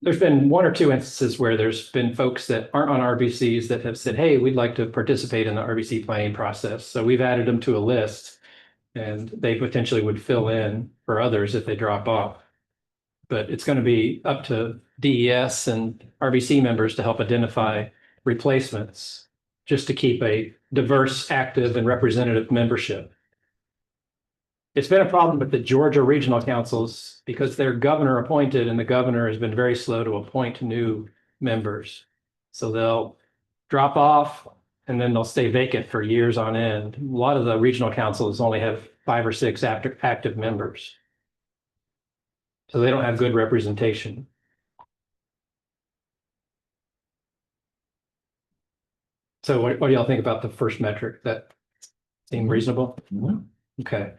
There's been 1 or 2 instances where there's been folks that aren't on RBCs that have said, hey, we'd like to participate in the RBC planning process. So we've added them to a list, and they potentially would fill in for others if they drop off. But it's going to be up to DES and RBC members to help identify replacements, just to keep a diverse, active, and representative membership. It's been a problem with the Georgia regional councils because they're governor appointed, and the governor has been very slow to appoint new members. So they'll drop off and then they'll stay vacant for years on end. A lot of the regional councils only have 5 or 6 active members. So they don't have good representation. So what do y'all think about the first metric? That seem reasonable? Mm-hmm. Okay.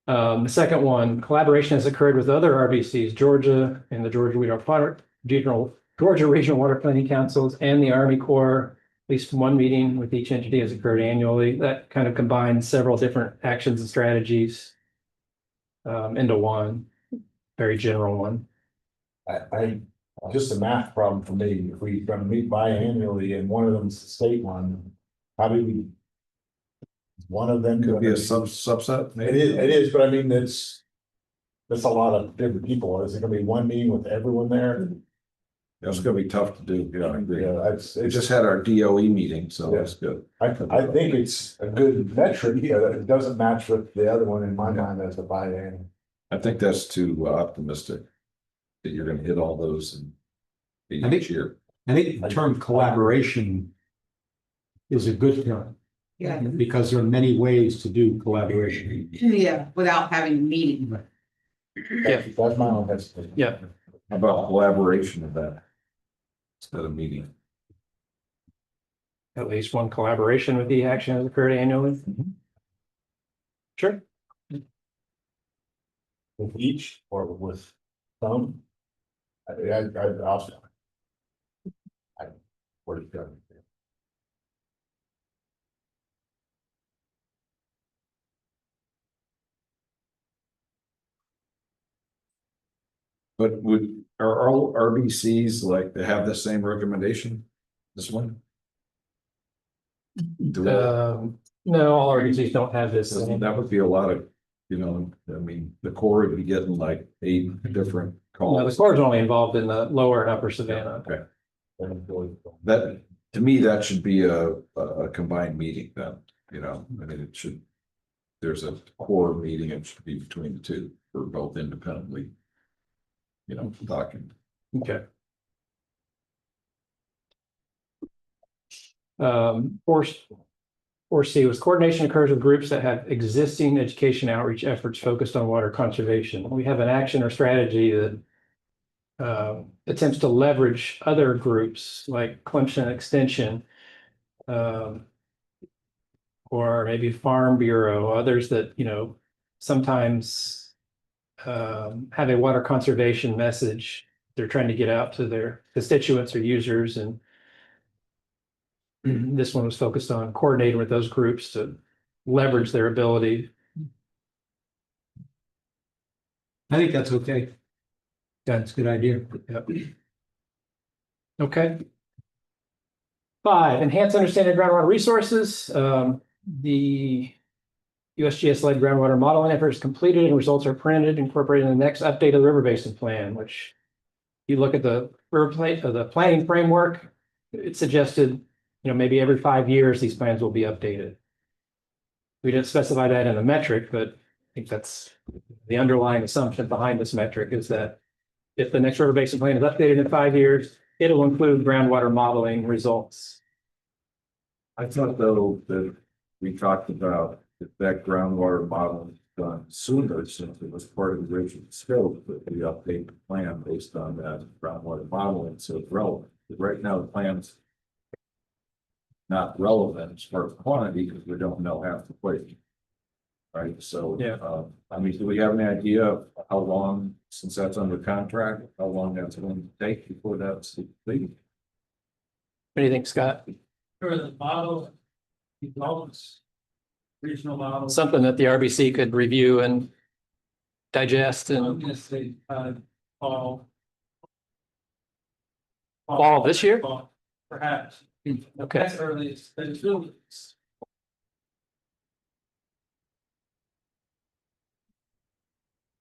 The second one, collaboration has occurred with other RBCs, Georgia and the Georgia Regional Water Planning Councils and the Army Corps. At least one meeting with each entity has occurred annually. That kind of combines several different actions and strategies into one very general one. I just a math problem for me. If we're gonna meet biannually and one of them's the state one, how do we? One of them Could be a subset. It is, but I mean, that's a lot of different people. Is it gonna be one meeting with everyone there? It's gonna be tough to do. Yeah, I agree. Yeah, We just had our DOE meeting, so that's good. I think it's a good metric. Yeah, it doesn't match with the other one in my mind as a biannual. I think that's too optimistic that you're gonna hit all those in each year. I think the term collaboration is a good term. Yeah. Because there are many ways to do collaboration. Yeah, without having a meeting. Yeah. That's my own hesitation. Yeah. How about collaboration of that instead of meeting? At least one collaboration with the action has occurred annually. Sure. With each or with some? Where to go? But are all RBCs like they have the same recommendation? This one? No, all RBCs don't have this. That would be a lot of, I mean, the Corps would be getting like 8 different calls. No, the Corps is only involved in the lower and upper Savannah. Okay. That, to me, that should be a combined meeting then, I mean, it should there's a core meeting, it should be between the two, or both independently. Talking. Okay. Four C was coordination occurs with groups that have existing education outreach efforts focused on water conservation. We have an action or strategy that attempts to leverage other groups like Clemson Extension, or maybe Farm Bureau, others that, sometimes have a water conservation message they're trying to get out to their constituents or users. And this one was focused on coordinating with those groups to leverage their ability. I think that's okay. That's a good idea. Yep. Okay. 5, enhance understanding of groundwater resources. The USGS-led groundwater modeling effort is completed and results are printed, incorporated in the next update of the River Basin Plan, which you look at the the planning framework, it suggested, maybe every 5 years, these plans will be updated. We didn't specify that in the metric, but I think that's the underlying assumption behind this metric is that if the next River Basin Plan is updated in 5 years, it'll include groundwater modeling results. I thought though that we talked about if that groundwater model is done sooner, since it was part of the original scope, that we update the plan based on that groundwater modeling, so it's relevant. But right now, the plan's not relevant as far as quantity because we don't know half the equation. Right, so, Yeah. Do we have any idea of how long, since that's under contract, how long that's going to take before that's complete? What do you think, Scott? For the model, developments, regional models. Something that the RBC could review and digest I'm and gonna say, fall. Fall this year? Fall, perhaps. okay. That's earliest, but it's really.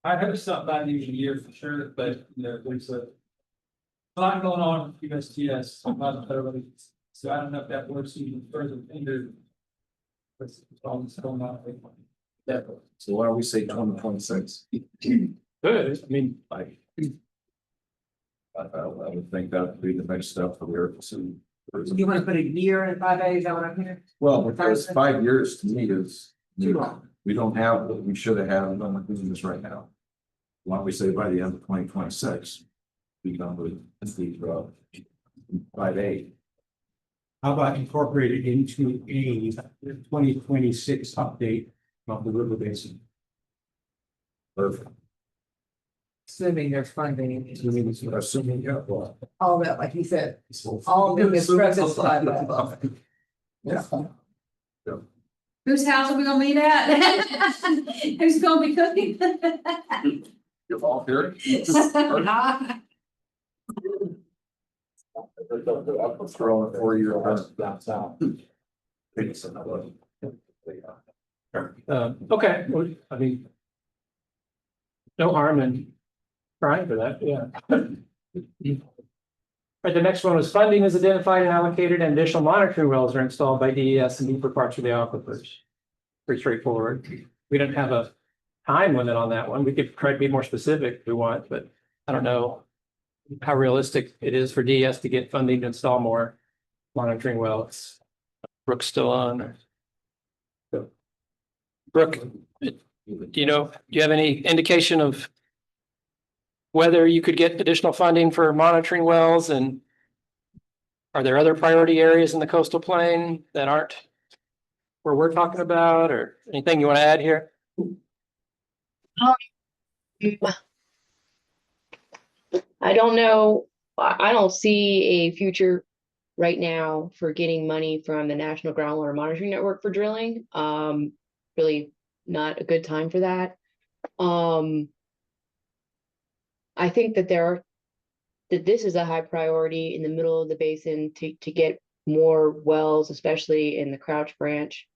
I hope something by the end of the year for sure, but there's a lot going on with USGS, about thoroughly, so I don't know if that works even further into. What's all this going on. Yeah, so why don't we say 2026? Good, I mean, I would think that would be the next step for the urgency. You want to put a year in 5A, is that what I'm hearing? Well, because 5 years to me is, Too long. we don't have what we should have had on doing this right now. Why don't we say by the end of 2026, we done with the 5A. How about incorporate it into a 2026 update of the River Basin? Perfect. Assuming there's funding. Assuming, yeah, well. All that, like he said, all of them is present. Yeah. Whose house are we gonna meet at? Who's gonna be cooking? You're all here. Throwing 4-year down south. okay, well, I mean. No harm in trying for that, yeah. Right, the next one was funding is identified and allocated and additional monitoring wells are installed by DES and deeper parts of the aquifers. Pretty straightforward. We don't have a time limit on that one. We could try to be more specific if we want, but I don't know how realistic it is for DES to get funding to install more monitoring wells. Brooke's still on. Brooke, do you have any indication of whether you could get additional funding for monitoring wells, and are there other priority areas in the coastal plain that aren't where we're talking about, or anything you want to add here? I don't know. I don't see a future right now for getting money from the National Groundwater Monitoring Network for drilling. Really not a good time for that. I think that this is a high priority in the middle of the basin to get more wells, especially in the Crouch Branch,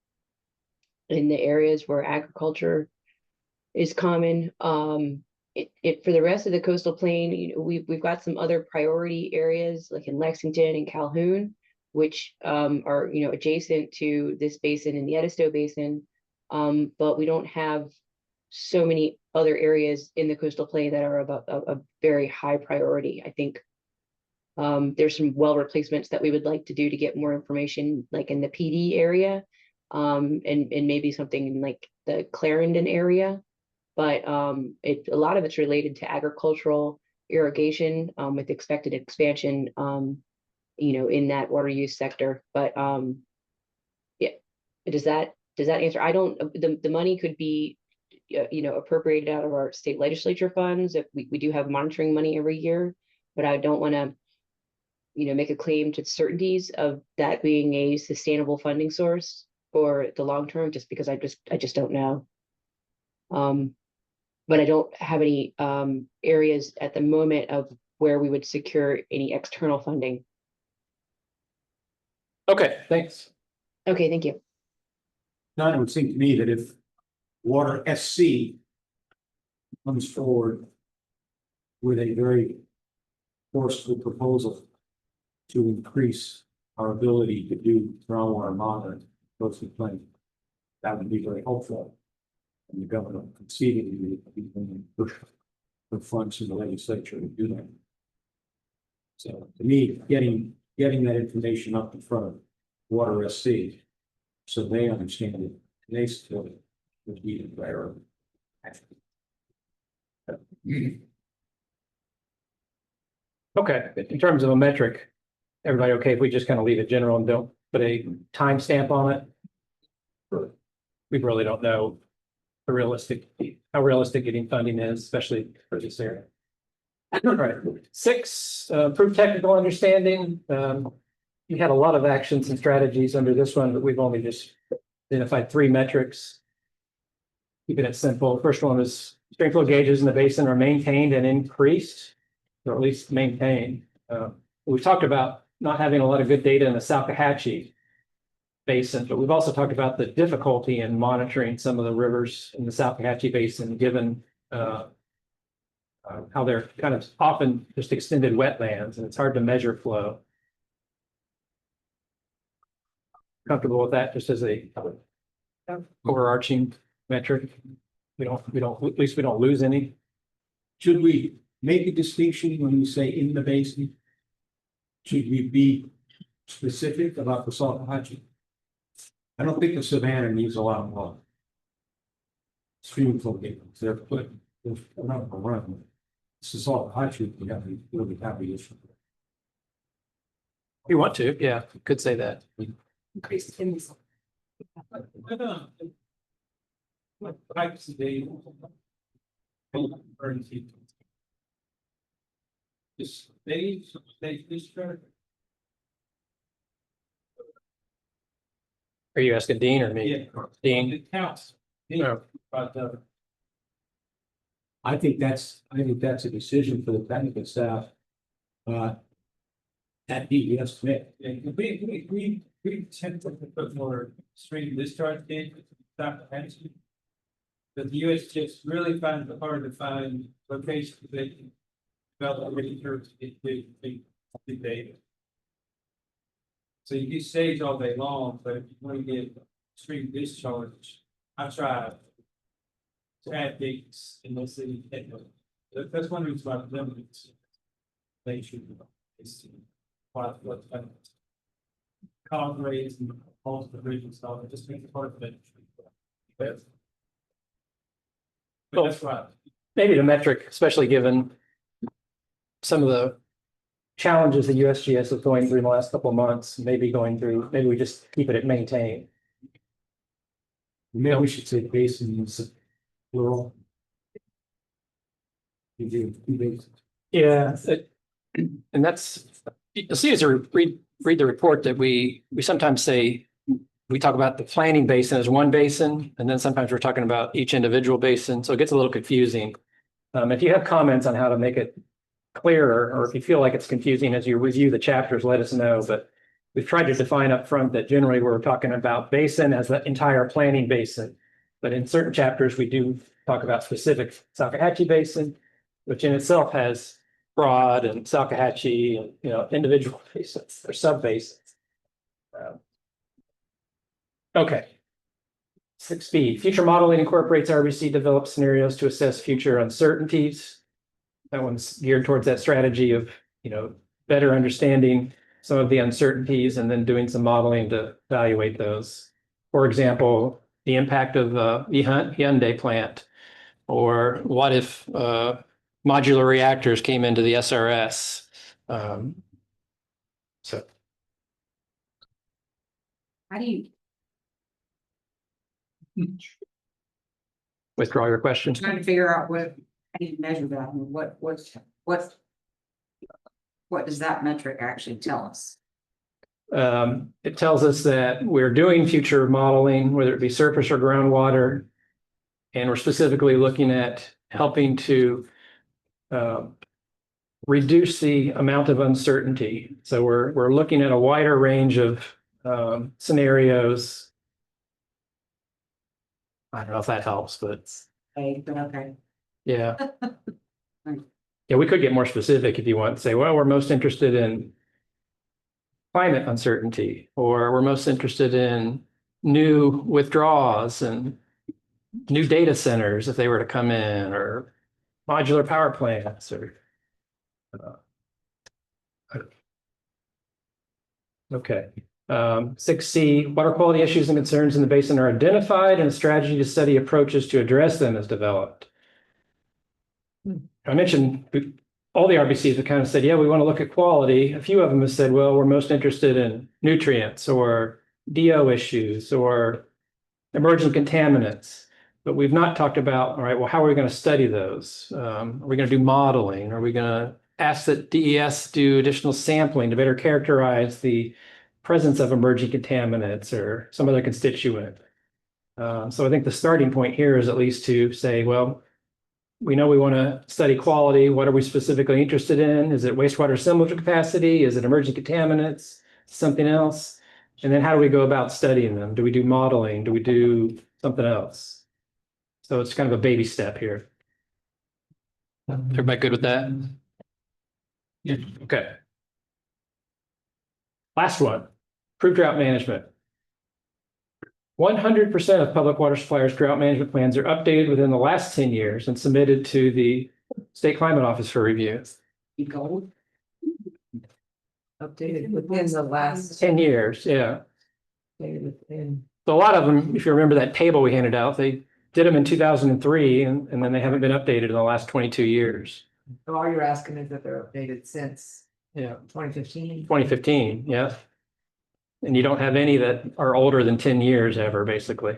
in the areas where agriculture is common. For the rest of the coastal plain, we've got some other priority areas like in Lexington and Calhoun, which are adjacent to this basin in the Edisto Basin. But we don't have so many other areas in the coastal plain that are about a very high priority. I think there's some well replacements that we would like to do to get more information, like in the PD area, and maybe something in like the Clarendon area. But a lot of it's related to agricultural irrigation with expected expansion, in that water use sector. But yeah, does that answer? I don't. The money could be appropriated out of our state legislature funds if we do have monitoring money every year, but I don't want to make a claim to certainties of that being a sustainable funding source for the long term, just because I just don't know. But I don't have any areas at the moment of where we would secure any external funding. Okay, thanks. Okay, thank you. Now, it would seem to me that if Water SC comes forward with a very forceful proposal to increase our ability to do groundwater monitoring, coastal plain, that would be very helpful. And the governor conceding the push for funds in the legislature to do that. So to me, getting that information up in front of Water SC, so they understand it, they still would be the priority. Okay, in terms of a metric, everybody okay if we just kind of leave it general and don't put a timestamp on it? We really don't know how realistic getting funding is, especially for this area. All right, 6, improve technical understanding. We had a lot of actions and strategies under this one, but we've only just identified 3 metrics. Keeping it simple. First one is stream flow gauges in the basin are maintained and increased, or at least maintained. We've talked about not having a lot of good data in the Salkehatchie Basin, but we've also talked about the difficulty in monitoring some of the rivers in the Salkehatchie Basin, given how they're kind of often just extended wetlands, and it's hard to measure flow. Comfortable with that, just as a overarching metric. We don't, at least we don't lose any. Should we make a distinction when we say in the basin? Should we be specific about the Salkehatchie? I don't think the Savannah needs a lot more stream flow gates. They're not around. It's the Salkehatchie we have the issue. If you want to, yeah, could say that. Increased in these. Are you asking Dean or me? Yeah. Dean. It counts. No. But, I think that's a decision for the technical staff. At DES Smith. we tend to put more stream discharge gauges. But the USGS really finds it hard to find locations they can develop really big data. So you do stage all day long, but if you want to get stream discharge, I tried to add dates in those city. That's one reason why them they should is what cause rates and all the bridge and stuff. It just makes it hard to but that's right. Maybe the metric, especially given some of the challenges the USGS is going through in the last couple of months, maybe we just keep it at maintain. Maybe we should say basins plural. Yeah, and that's, you'll see as you read the report that we sometimes say, we talk about the planning basin as one basin, and then sometimes we're talking about each individual basin, so it gets a little confusing. If you have comments on how to make it clearer, or if you feel like it's confusing as you review the chapters, let us know, but we've tried to define up front that generally we're talking about basin as the entire planning basin. But in certain chapters, we do talk about specific Salkehatchie Basin, which in itself has Broad and Salkehatchie and, individual basins or sub basins. Okay. 6B, future modeling incorporates RBC developed scenarios to assess future uncertainties. That one's geared towards that strategy of, better understanding some of the uncertainties and then doing some modeling to evaluate those. For example, the impact of the Hyundai plant, or what if modular reactors came into the SRS? So How do you, withdraw your question. trying to figure out how do you measure that? I mean, what does that metric actually tell us? It tells us that we're doing future modeling, whether it be surface or groundwater. And we're specifically looking at helping to reduce the amount of uncertainty. So we're looking at a wider range of scenarios. I don't know if that helps, but Okay. yeah. Yeah, we could get more specific if you want to say, well, we're most interested in climate uncertainty, or we're most interested in new withdrawals and new data centers if they were to come in, or modular power plants, or okay. 6C, water quality issues and concerns in the basin are identified and a strategy to study approaches to address them is developed. I mentioned all the RBCs have kind of said, yeah, we want to look at quality. A few of them have said, well, we're most interested in nutrients or DO issues or emerging contaminants. But we've not talked about, all right, well, how are we going to study those? Are we going to do modeling? Are we going to ask that DES do additional sampling to better characterize the presence of emerging contaminants or some other constituent? So I think the starting point here is at least to say, well, we know we want to study quality. What are we specifically interested in? Is it wastewater assimilation capacity? Is it emerging contaminants? Something else? And then how do we go about studying them? Do we do modeling? Do we do something else? So it's kind of a baby step here. Everybody good with that? Yeah. Okay. Last one, improved drought management. 100% of public water suppliers' drought management plans are updated within the last 10 years and submitted to the State Climate Office for review. Updated within the last. 10 years, yeah. Within. So a lot of them, if you remember that table we handed out, they did them in 2003 and then they haven't been updated in the last 22 years. So all you're asking is that they're updated since. Yeah. 2015. 2015, yeah. And you don't have any that are older than 10 years ever, basically.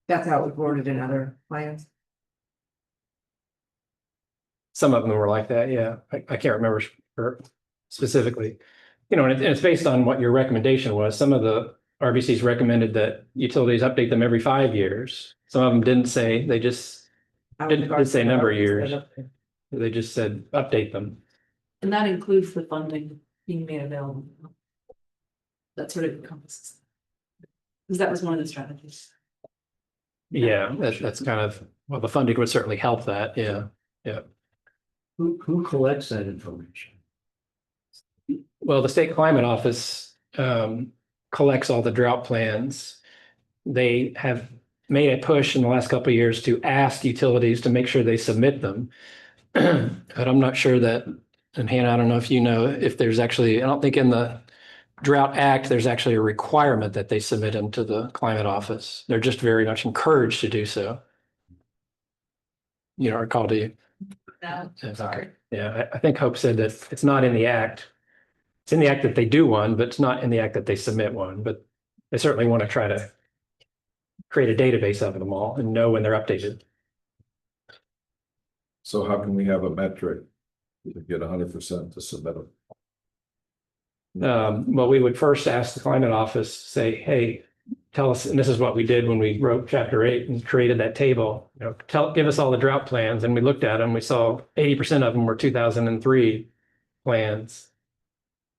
That's how it was worded in other plans. Some of them were like that, yeah. I can't remember specifically. And it's based on what your recommendation was. Some of the RBCs recommended that utilities update them every 5 years. Some of them didn't say, they just didn't say number of years. They just said update them. And that includes the funding being made available. That's what it encompasses. Because that was one of the strategies. Yeah, that's kind of, well, the funding would certainly help that, yeah, yeah. Who collects that information? Well, the State Climate Office collects all the drought plans. They have made a push in the last couple of years to ask utilities to make sure they submit them. But I'm not sure that, and Hannah, I don't know if you know, if there's actually, I don't think in the Drought Act, there's actually a requirement that they submit them to the Climate Office. They're just very much encouraged to do so. You know, recall, do you? No, Okay. Yeah, I think Hope said that it's not in the act. It's in the act that they do one, but it's not in the act that they submit one. But they certainly want to try to create a database of them all and know when they're updated. So how can we have a metric to get 100% to submit them? Well, we would first ask the Climate Office, say, hey, tell us, and this is what we did when we wrote Chapter 8 and created that table. Give us all the drought plans, and we looked at them. We saw 80% of them were 2003 plans.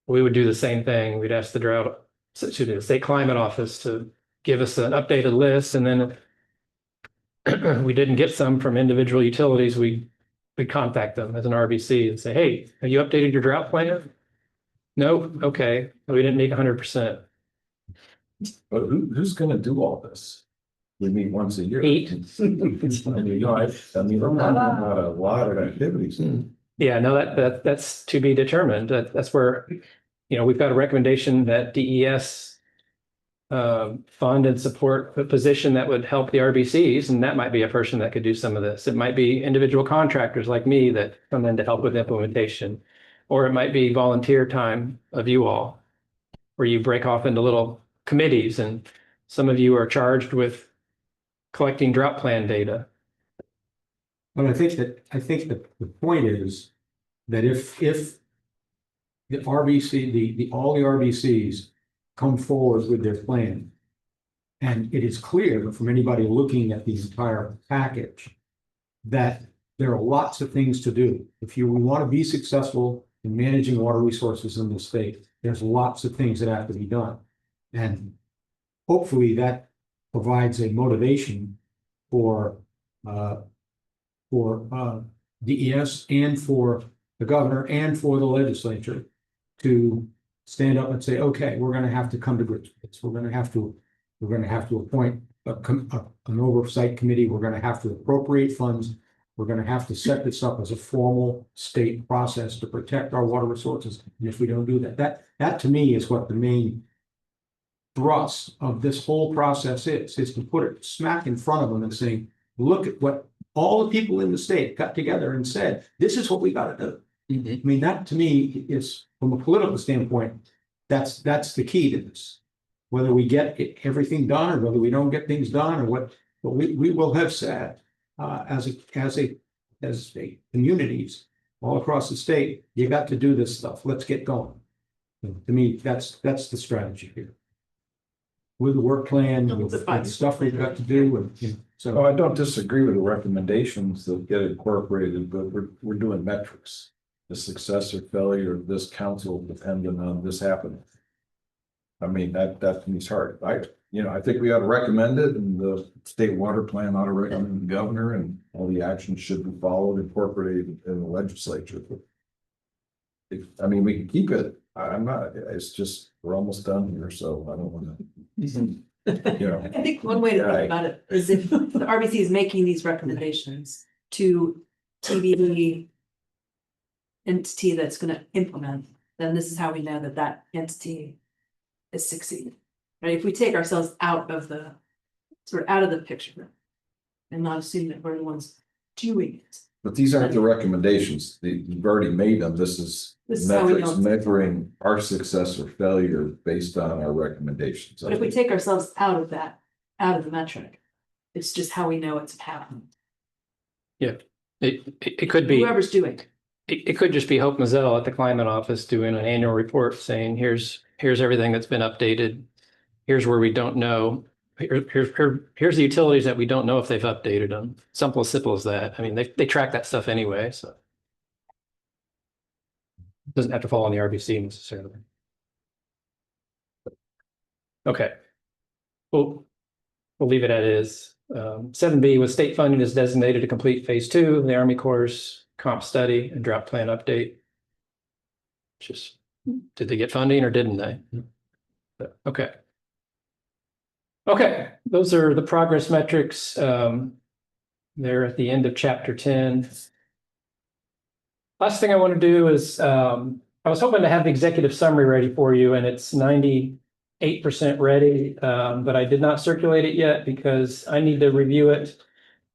We would do the same thing. We'd ask the State Climate Office to give us an updated list, and then if we didn't get some from individual utilities, we'd contact them as an RBC and say, hey, have you updated your drought plan? No, okay, we didn't meet 100%. But who's gonna do all this? We meet once a year. Eight. I mean, we're talking about a lot of activities. Yeah, no, that's to be determined. That's where, we've got a recommendation that DES fund and support a position that would help the RBCs, and that might be a person that could do some of this. It might be individual contractors like me that come in to help with implementation, or it might be volunteer time of you all, where you break off into little committees, and some of you are charged with collecting drought plan data. But I think that the point is that if the RBC, all the RBCs come forward with their plan, and it is clear from anybody looking at the entire package that there are lots of things to do. If you want to be successful in managing water resources in the state, there's lots of things that have to be done. And hopefully that provides a motivation for DES and for the governor and for the legislature to stand up and say, okay, we're going to have to come to grips with this. We're going to have to appoint an oversight committee. We're going to have to appropriate funds. We're going to have to set this up as a formal state process to protect our water resources. And if we don't do that, that to me is what the main thrust of this whole process is to put it smack in front of them and saying, look at what all the people in the state got together and said, this is what we got to do. I mean, that to me is, from a political standpoint, that's the key to this. Whether we get everything done or whether we don't get things done or what, but we will have said as communities all across the state, you got to do this stuff. Let's get going. To me, that's the strategy here. With the work plan, with the stuff we've got to do, and so. Oh, I don't disagree with the recommendations that get incorporated, but we're doing metrics. The success or failure of this council dependent on this happening. I mean, that to me is hard. I think we ought to recommend it, and the state water plan ought to recommend the governor, and all the actions should be followed, incorporated in the legislature. We can keep it. I'm not, it's just, we're almost done here, so I don't want to, I think one way to think about it is if the RBC is making these recommendations to TBD entity that's going to implement, then this is how we know that that entity is succeeding. Right? If we take ourselves out of the picture and not assume that we're the ones doing it. but these aren't the recommendations. You've already made them. This is how we metrics know. measuring our success or failure based on our recommendations. But if we take ourselves out of the metric, it's just how we know it's happening. Yeah, it could be. Whoever's doing it. It could just be Hope Mazzell at the climate office doing an annual report saying, here's everything that's been updated. Here's where we don't know. Here's the utilities that we don't know if they've updated them. Simple as that. I mean, they track that stuff anyway, so. It doesn't have to fall on the RBC necessarily. Okay. We'll leave it as is. 7B was state funding is designated to complete phase 2 of the Army Corps comp study and drought plan update. Just, did they get funding or didn't they? Okay. Okay, those are the progress metrics. They're at the end of chapter 10. Last thing I want to do is, I was hoping to have the executive summary ready for you, and it's 98% ready, but I did not circulate it yet because I need to review it.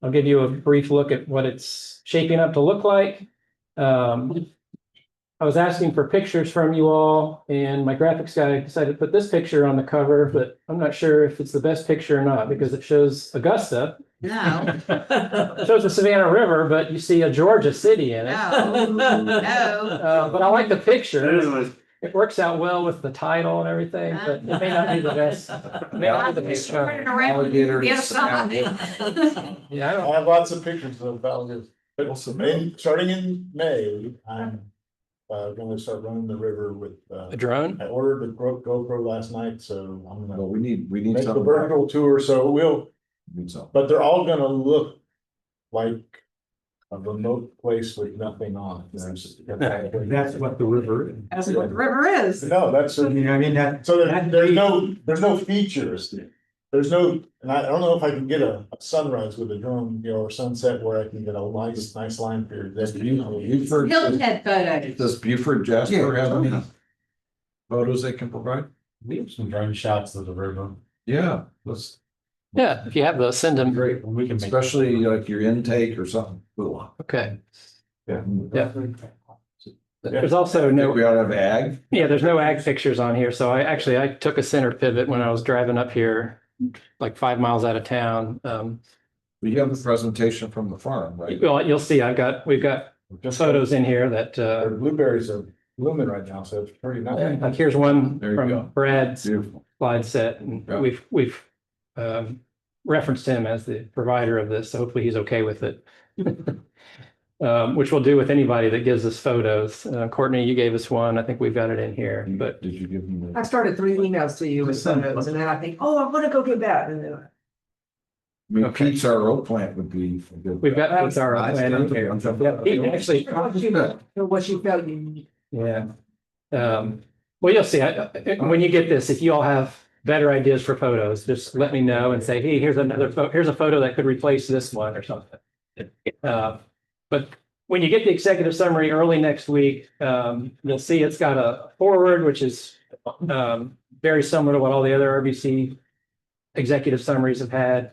I'll give you a brief look at what it's shaping up to look like. I was asking for pictures from you all, and my graphics guy decided to put this picture on the cover, but I'm not sure if it's the best picture or not because it shows Augusta. No. It shows the Savannah River, but you see a Georgia city in it. No. But I like the picture. It works out well with the title and everything, but it may not be the best. It may not be the best. Yeah, I I have lots of pictures of alligators. But starting in May, I'm gonna start running the river with a drone. I ordered the GoPro last night, so I'm gonna we need make the something. virtual tour, so Need something. but they're all gonna look like a remote place with nothing on it. That's what the river is. That's what the river is. No, that's, I mean, that, so there's no features. There's no, and I don't know if I can get a sunrise with a drone, or sunset where I can get a nice line period. That's Buford, Hilton Head photos. does Buford Jasper have any photos they can provide? We have some drone shots of the river. Yeah, let's, Yeah, if you have those, send them. great, We can make. especially like your intake or something. Cool. Okay. Yeah. There's also We no, ought to have ag. yeah, there's no ag pictures on here. So I took a center pivot when I was driving up here, like 5 miles out of town. We have the presentation from the farm, right? Well, you'll see, we've got Just photos in here that, Our blueberries are blooming right now, so it's pretty nice. like here's one There you go. from Brad's Beautiful. slide set. And Yeah. we've referenced him as the provider of this, so hopefully he's okay with it. Which we'll do with anybody that gives us photos. Courtney, you gave us one. I think we've got it in here, but Did you give them? I started 3 emails to you with photos, and then I think, oh, I'm gonna go get that, and then. I mean, Okay. Pete's RO plant would be. a good- we've got what's our Nice. plan in here. Yeah, Pete, actually, What you felt you need. yeah. Well, you'll see, when you get this, if you all have better ideas for photos, just let me know and say, hey, here's here's a photo that could replace this one or something. But when you get the executive summary early next week, you'll see it's got a forward, which is very similar to what all the other RBC executive summaries have had.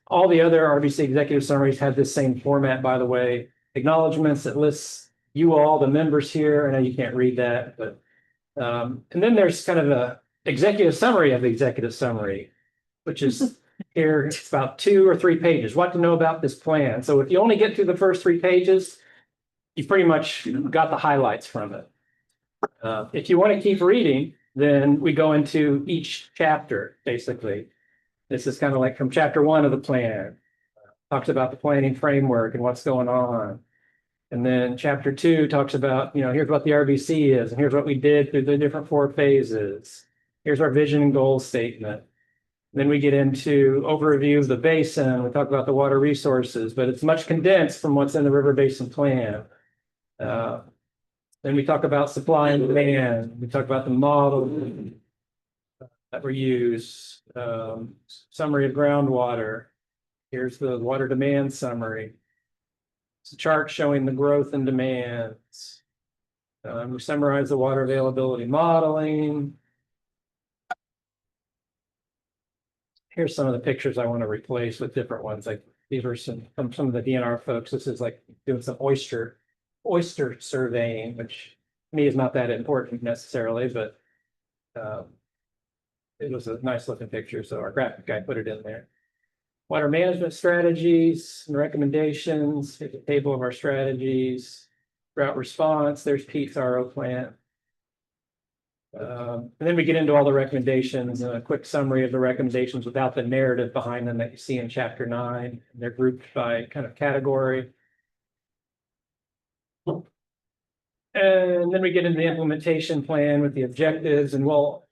All the other RBC executive summaries had this same format, by the way. Acknowledgements that lists you all, the members here. I know you can't read that, but and then there's kind of a executive summary of the executive summary, which is here. It's about 2 or 3 pages. What to know about this plan. So if you only get through the first 3 pages, you pretty much got the highlights from it. If you want to keep reading, then we go into each chapter, basically. This is kind of like from chapter 1 of the plan. Talks about the planning framework and what's going on. And then chapter 2 talks about, here's what the RBC is, and here's what we did through the different 4 phases. Here's our vision and goal statement. Then we get into overview of the basin. We talk about the water resources, but it's much condensed from what's in the River Basin Plan. Then we talk about supply and demand. We talk about the model that we use, summary of groundwater. Here's the water demand summary. It's a chart showing the growth and demands. We summarize the water availability modeling. Here's some of the pictures I want to replace with different ones. Like these are some from some of the DNR folks. This is like doing some oyster surveying, which to me is not that important necessarily, but it was a nice looking picture. So our graphic guy put it in there. Water management strategies and recommendations. Here's a table of our strategies. Drought response. There's Pete's RO plant. And then we get into all the recommendations and a quick summary of the recommendations without the narrative behind them that you see in chapter 9. They're grouped by kind of category. And then we get into the implementation plan with the objectives, and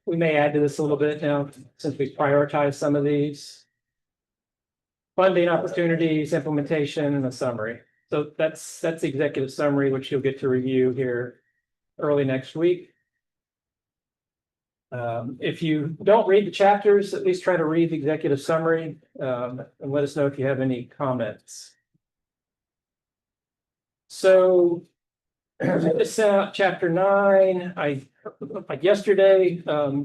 we may add to this a little bit now since we prioritize some of these. Funding opportunities, implementation, and a summary. So that's the executive summary, which you'll get to review here early next week. If you don't read the chapters, at least try to read the executive summary, and let us know if you have any comments. So I just sent out chapter 9. Like yesterday,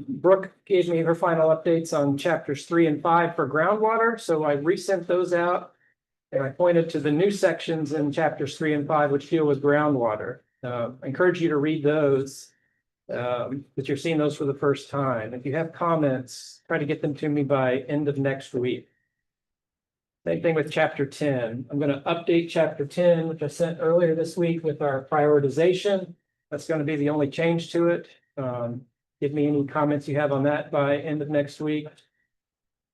Brooke gave me her final updates on chapters 3 and 5 for groundwater. So I resent those out, and I pointed to the new sections in chapters 3 and 5, which deal with groundwater. I encourage you to read those. That you're seeing those for the first time. If you have comments, try to get them to me by end of next week. Same thing with chapter 10. I'm going to update chapter 10, which I sent earlier this week with our prioritization. That's going to be the only change to it. Give me any comments you have on that by end of next week.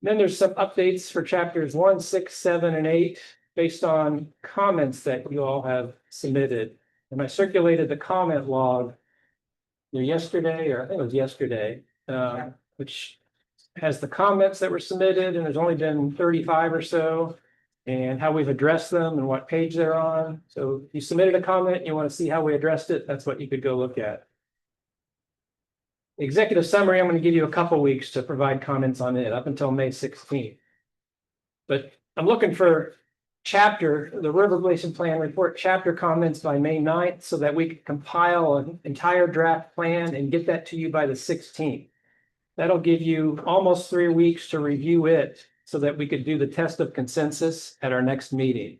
Then there's some updates for chapters 1, 6, 7, and 8 based on comments that you all have submitted. And I circulated the comment log yesterday, or I think it was yesterday, which has the comments that were submitted, and there's only been 35 or so. and how we've addressed them and what page they're on. So if you submitted a comment, you want to see how we addressed it, that's what you could go look at. Executive summary, I'm going to give you a couple weeks to provide comments on it up until May 16th. But I'm looking for the River Basin Plan Report chapter comments by May 9th so that we can compile an entire draft plan and get that to you by the 16th. That'll give you almost 3 weeks to review it so that we could do the test of consensus at our next meeting.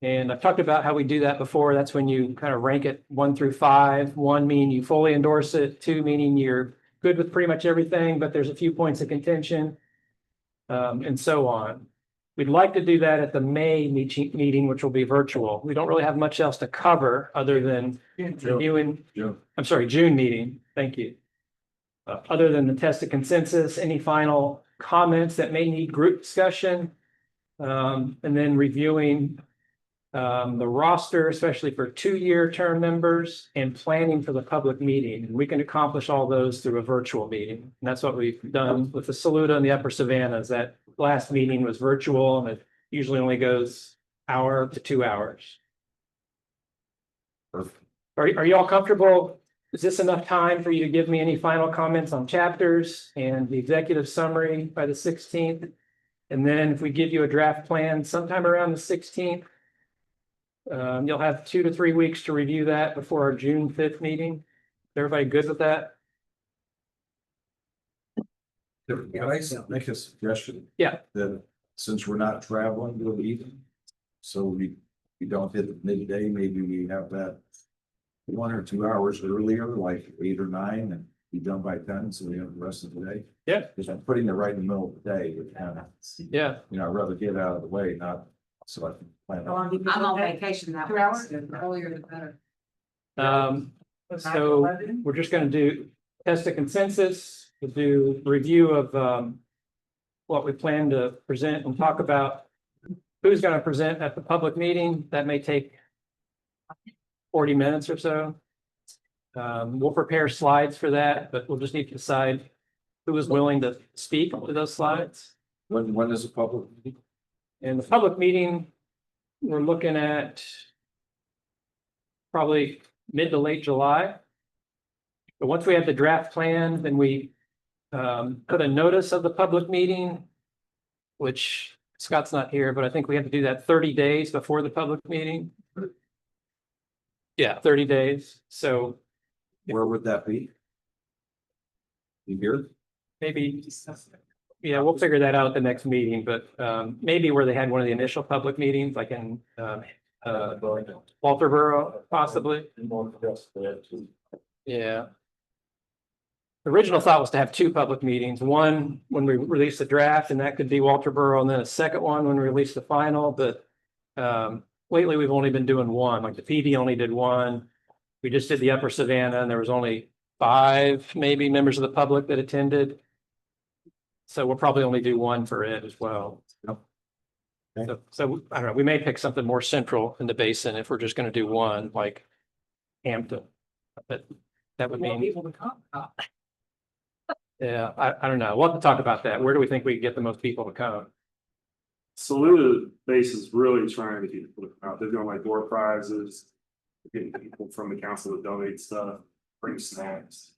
And I've talked about how we do that before. That's when you kind of rank it 1 through 5. 1 meaning you fully endorse it. 2 meaning you're good with pretty much everything, but there's a few points of contention, and so on. We'd like to do that at the May meeting, which will be virtual. We don't really have much else to cover other than reviewing. June meeting. Thank you. Other than the test of consensus, any final comments that may need group discussion, and then reviewing the roster, especially for 2-year term members, and planning for the public meeting. And we can accomplish all those through a virtual meeting. And that's what we've done with the Saluda and the Upper Savannahs. That last meeting was virtual, and it usually only goes hour to 2 hours. Are you all comfortable? Is this enough time for you to give me any final comments on chapters and the executive summary by the 16th? And then if we give you a draft plan sometime around the 16th, you'll have 2 to 3 weeks to review that before our June 5th meeting. Is everybody good with that? Can I make a suggestion? Yeah. That since we're not traveling to the evening, so we don't hit the midday, maybe we have that 1 or 2 hours earlier, like 8 or 9, and be done by 10, so we have the rest of the day. Yeah. Because I'm putting it right in the middle of the day, but kind of, Yeah. I'd rather get out of the way, not so I can plan. I'm on vacation that 2 week, hours? so earlier the better. So we're just going to do test of consensus, we'll do review of what we plan to present and talk about. Who's going to present at the public meeting? That may take 40 minutes or so. We'll prepare slides for that, but we'll just need to decide who is willing to speak to those slides. When is the public meeting? And the public meeting, we're looking at probably mid to late July. But once we have the draft plan, then we put a notice of the public meeting, which Scott's not here, but I think we have to do that 30 days before the public meeting. Yeah, 30 days. So Where would that be? You here? maybe, yeah, we'll figure that out at the next meeting, but maybe where they had one of the initial public meetings, like in Walterboro, possibly. Yeah. The original thought was to have 2 public meetings, one when we release the draft, and that could be Walterboro, and then a second one when we release the final, but lately we've only been doing one, like the PD only did one. We just did the Upper Savannah, and there was only 5 maybe members of the public that attended. So we'll probably only do one for it as well. So I don't know, we may pick something more central in the basin if we're just going to do one, like Hampton. But that would mean. People to come. Yeah, I don't know. We'll have to talk about that. Where do we think we can get the most people to come? Saluda base is really trying to get people to come out. They're doing like door prizes, getting people from the council to donate stuff, bring snacks.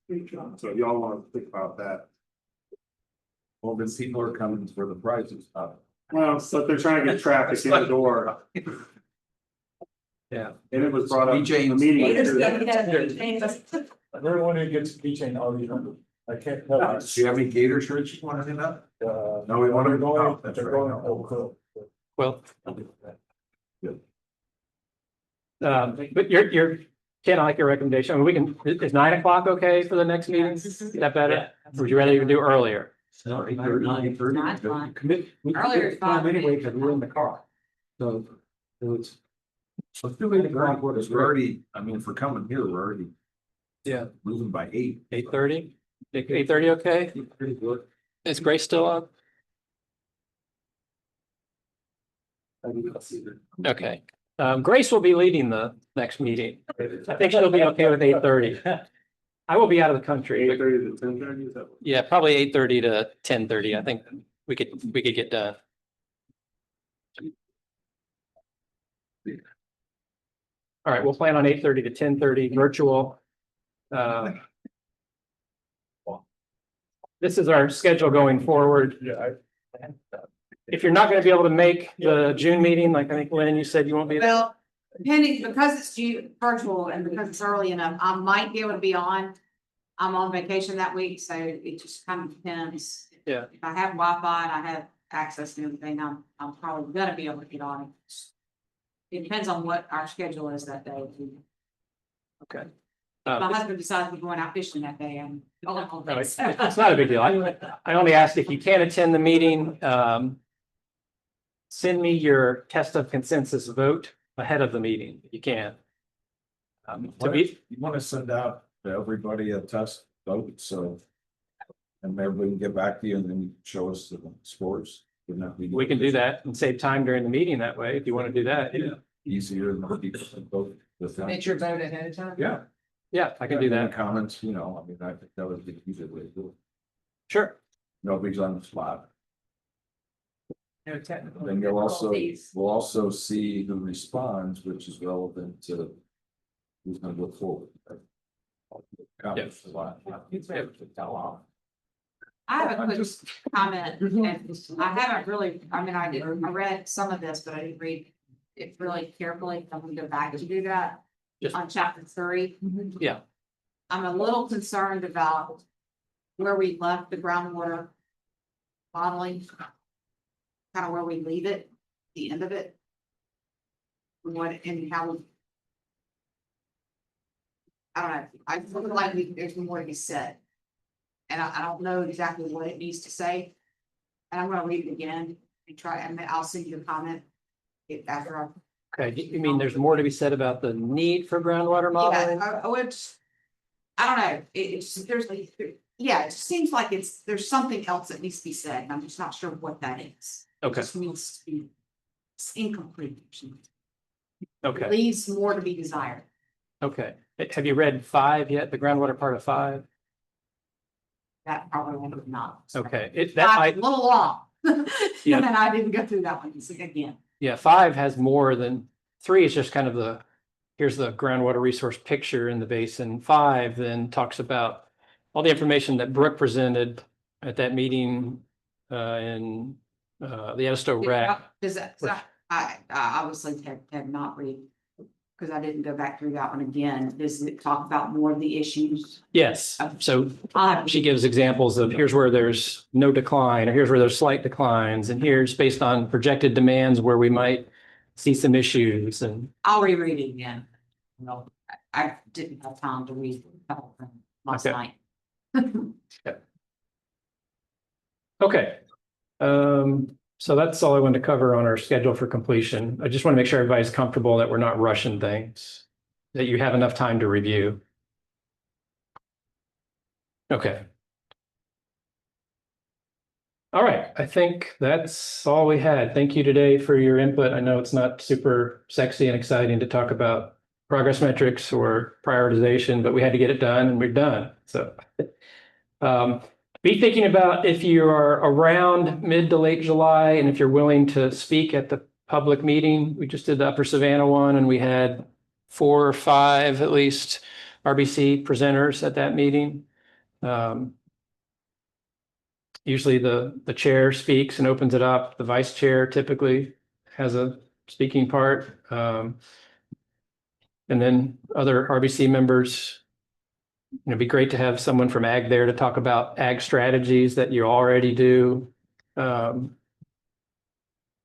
So if y'all want to think about that. Well, then people are coming for the prizes. Well, so they're trying to get traffic in the door. Yeah. And it was brought up in the BJ's. meeting. Everyone who gets keychain already remember. I can't tell. Do you have any gator shirts you want to hit up? No, we want to go. Oh, that's They're right. going, oh, cool. Well. Good. But you're, Ken, I like your recommendation. I mean, we can, is 9 o'clock okay for the next meeting? Is that better? Or would you rather even do earlier? So 9:30. Not fine. We Earlier is time fine. anyway, because we're in the car. So it's. Let's do 8 o'clock. Because we're already, I mean, if we're coming here, we're already. Yeah. Moving by 8. 8:30? 8:30 okay? Pretty good. Is Grace still on? Okay. Grace will be leading the next meeting. I think she'll be okay with 8:30. I will be out of the country. 8:30 to 10:30, is that? Yeah, probably 8:30 to 10:30. I think we could get done. All right, we'll plan on 8:30 to 10:30 virtual. This is our schedule going forward. If you're not going to be able to make the June meeting, like I think Lynn, you said you won't be. Well, depending, because it's virtual and because it's early enough, I might be able to be on. I'm on vacation that week, so it just kind of depends. Yeah. If I have Wi-Fi and I have access to everything, I'm probably gonna be able to get on. It depends on what our schedule is that day. Okay. My husband decides we're going out fishing that day and. No, it's not a big deal. I only asked if you can't attend the meeting, send me your test of consensus vote ahead of the meeting. If you can. You want to send out to everybody a test vote, so. And everybody can get back to you and then show us the scores. Wouldn't that be We can do that and save time during the meeting that way, if you want to do that. Yeah. easier than people to vote with them? Make your vote ahead of time. Yeah. Yeah, I can do Any that. comments, you know, I mean, I think that would be easy way to do it. Sure. Nobody's on the spot. No technical. Then difficulties. we'll also see who responds, which is relevant to who's gonna go forward. Comments a lot. I have a quick comment, and I haven't really, I mean, I read some of this, but I didn't read it really carefully. I'm gonna go back to do that Just- on chapter 3. Yeah. I'm a little concerned about where we left the groundwater modeling. Kind of where we leave it, the end of it. What and how we. I don't know, I feel like there's more to be said. And I don't know exactly what it needs to say. And I'm gonna read it again and try, and I'll send you a comment. After I. Okay, you mean there's more to be said about the need for groundwater modeling? Yeah, I don't know, there's like, yeah, it just seems like there's something else that needs to be said, and I'm just not sure what that is. It Okay. just needs to be, it's incomplete. Okay, Leaves more to be desired. okay. Have you read 5 yet? The groundwater part of 5? That probably would not. Okay, that might, A little long. And Yeah. then I didn't go through that one again. yeah, 5 has more than 3 is just kind of here's the groundwater resource picture in the basin. 5 then talks about all the information that Brooke presented at that meeting in the Edisto rec. Does that, I obviously have not read, because I didn't go back through that one again. Does it talk about more of the issues? Yes, so I'll have to- she gives examples of here's where there's no decline, or here's where there's slight declines, and here's based on projected demands where we might see some issues and. I'll reread it again. No, I didn't have time to read the whole thing last Okay. night. Okay. So that's all I wanted to cover on our schedule for completion. I just want to make sure everybody's comfortable that we're not rushing things, that you have enough time to review. Okay. All right, I think that's all we had. Thank you today for your input. I know it's not super sexy and exciting to talk about progress metrics or prioritization, but we had to get it done and we're done. So be thinking about if you are around mid to late July and if you're willing to speak at the public meeting. We just did the Upper Savannah one and we had 4 or 5 at least RBC presenters at that meeting. Usually the chair speaks and opens it up. The vice chair typically has a speaking part. And then other RBC members. It'd be great to have someone from ag there to talk about ag strategies that you already do.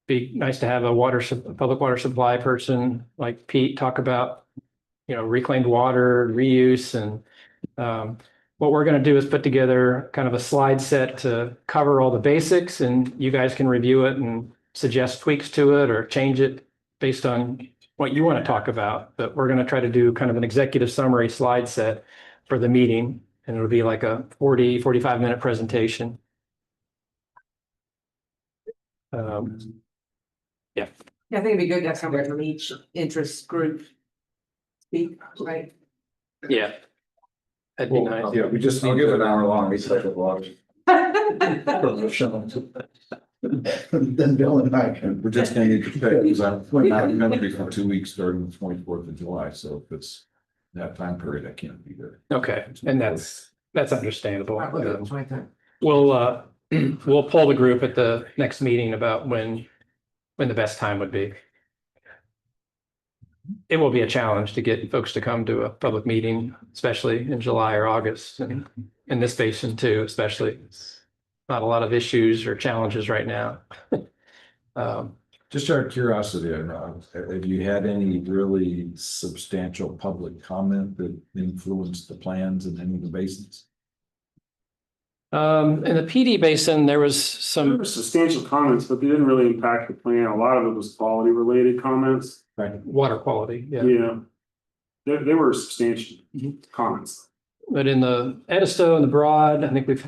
Be nice to have a public water supply person like Pete talk about, reclaimed water, reuse, and what we're going to do is put together kind of a slide set to cover all the basics, and you guys can review it and suggest tweaks to it or change it based on what you want to talk about. But we're going to try to do kind of an executive summary slide set for the meeting, and it'll be like a 45-minute presentation. Yeah, I think it'd be good to have somebody from each interest group speak, right? Yeah. That'd be nice. Yeah, we just need an hour long recycle water. Then Bill and I can. We're just gonna need to pay, because I'm out of country for 2 weeks starting the 24th of July, so if it's that time period, I can't be there. Okay, and that's understandable. We'll we'll poll the group at the next meeting about when the best time would be. It will be a challenge to get folks to come to a public meeting, especially in July or August, and in this basin too, especially. Not a lot of issues or challenges right now. Just out of curiosity, have you had any really substantial public comment that influenced the plans in any of the basins? In the PD basin, there was There some were substantial comments, but they didn't really impact the plan. A lot of it was quality related comments. water quality, yeah. Yeah. They were substantial comments. But in the Edisto and the Broad, I think we've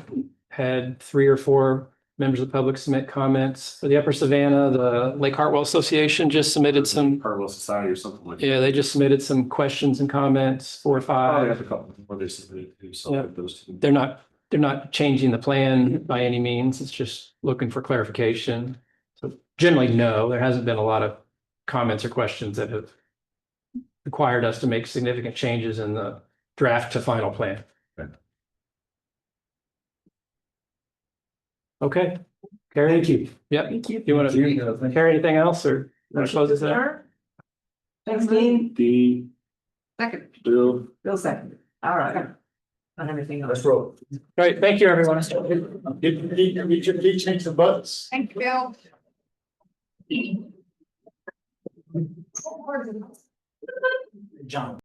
had 3 or 4 members of the public submit comments. For the Upper Savannah, the Lake Hartwell Association just submitted some, Hartwell Society or something like that. yeah, they just submitted some questions and comments, 4 or Probably 5. have a couple more they submitted to, so Yeah. those two. They're not changing the plan by any means. It's just looking for clarification. So generally, no, there hasn't been a lot of comments or questions that have required us to make significant changes in the draft to final plan. Okay, Carrie? Thank you. Yep. Thank you. You want to carry anything else or want to close this out? Sure. Thanks, Dean. Dean, Second. Bill. Bill second. All right. Not anything else. Let's roll. Great, thank you, everyone. Get your key change the buttons. Thank you, Bill. John.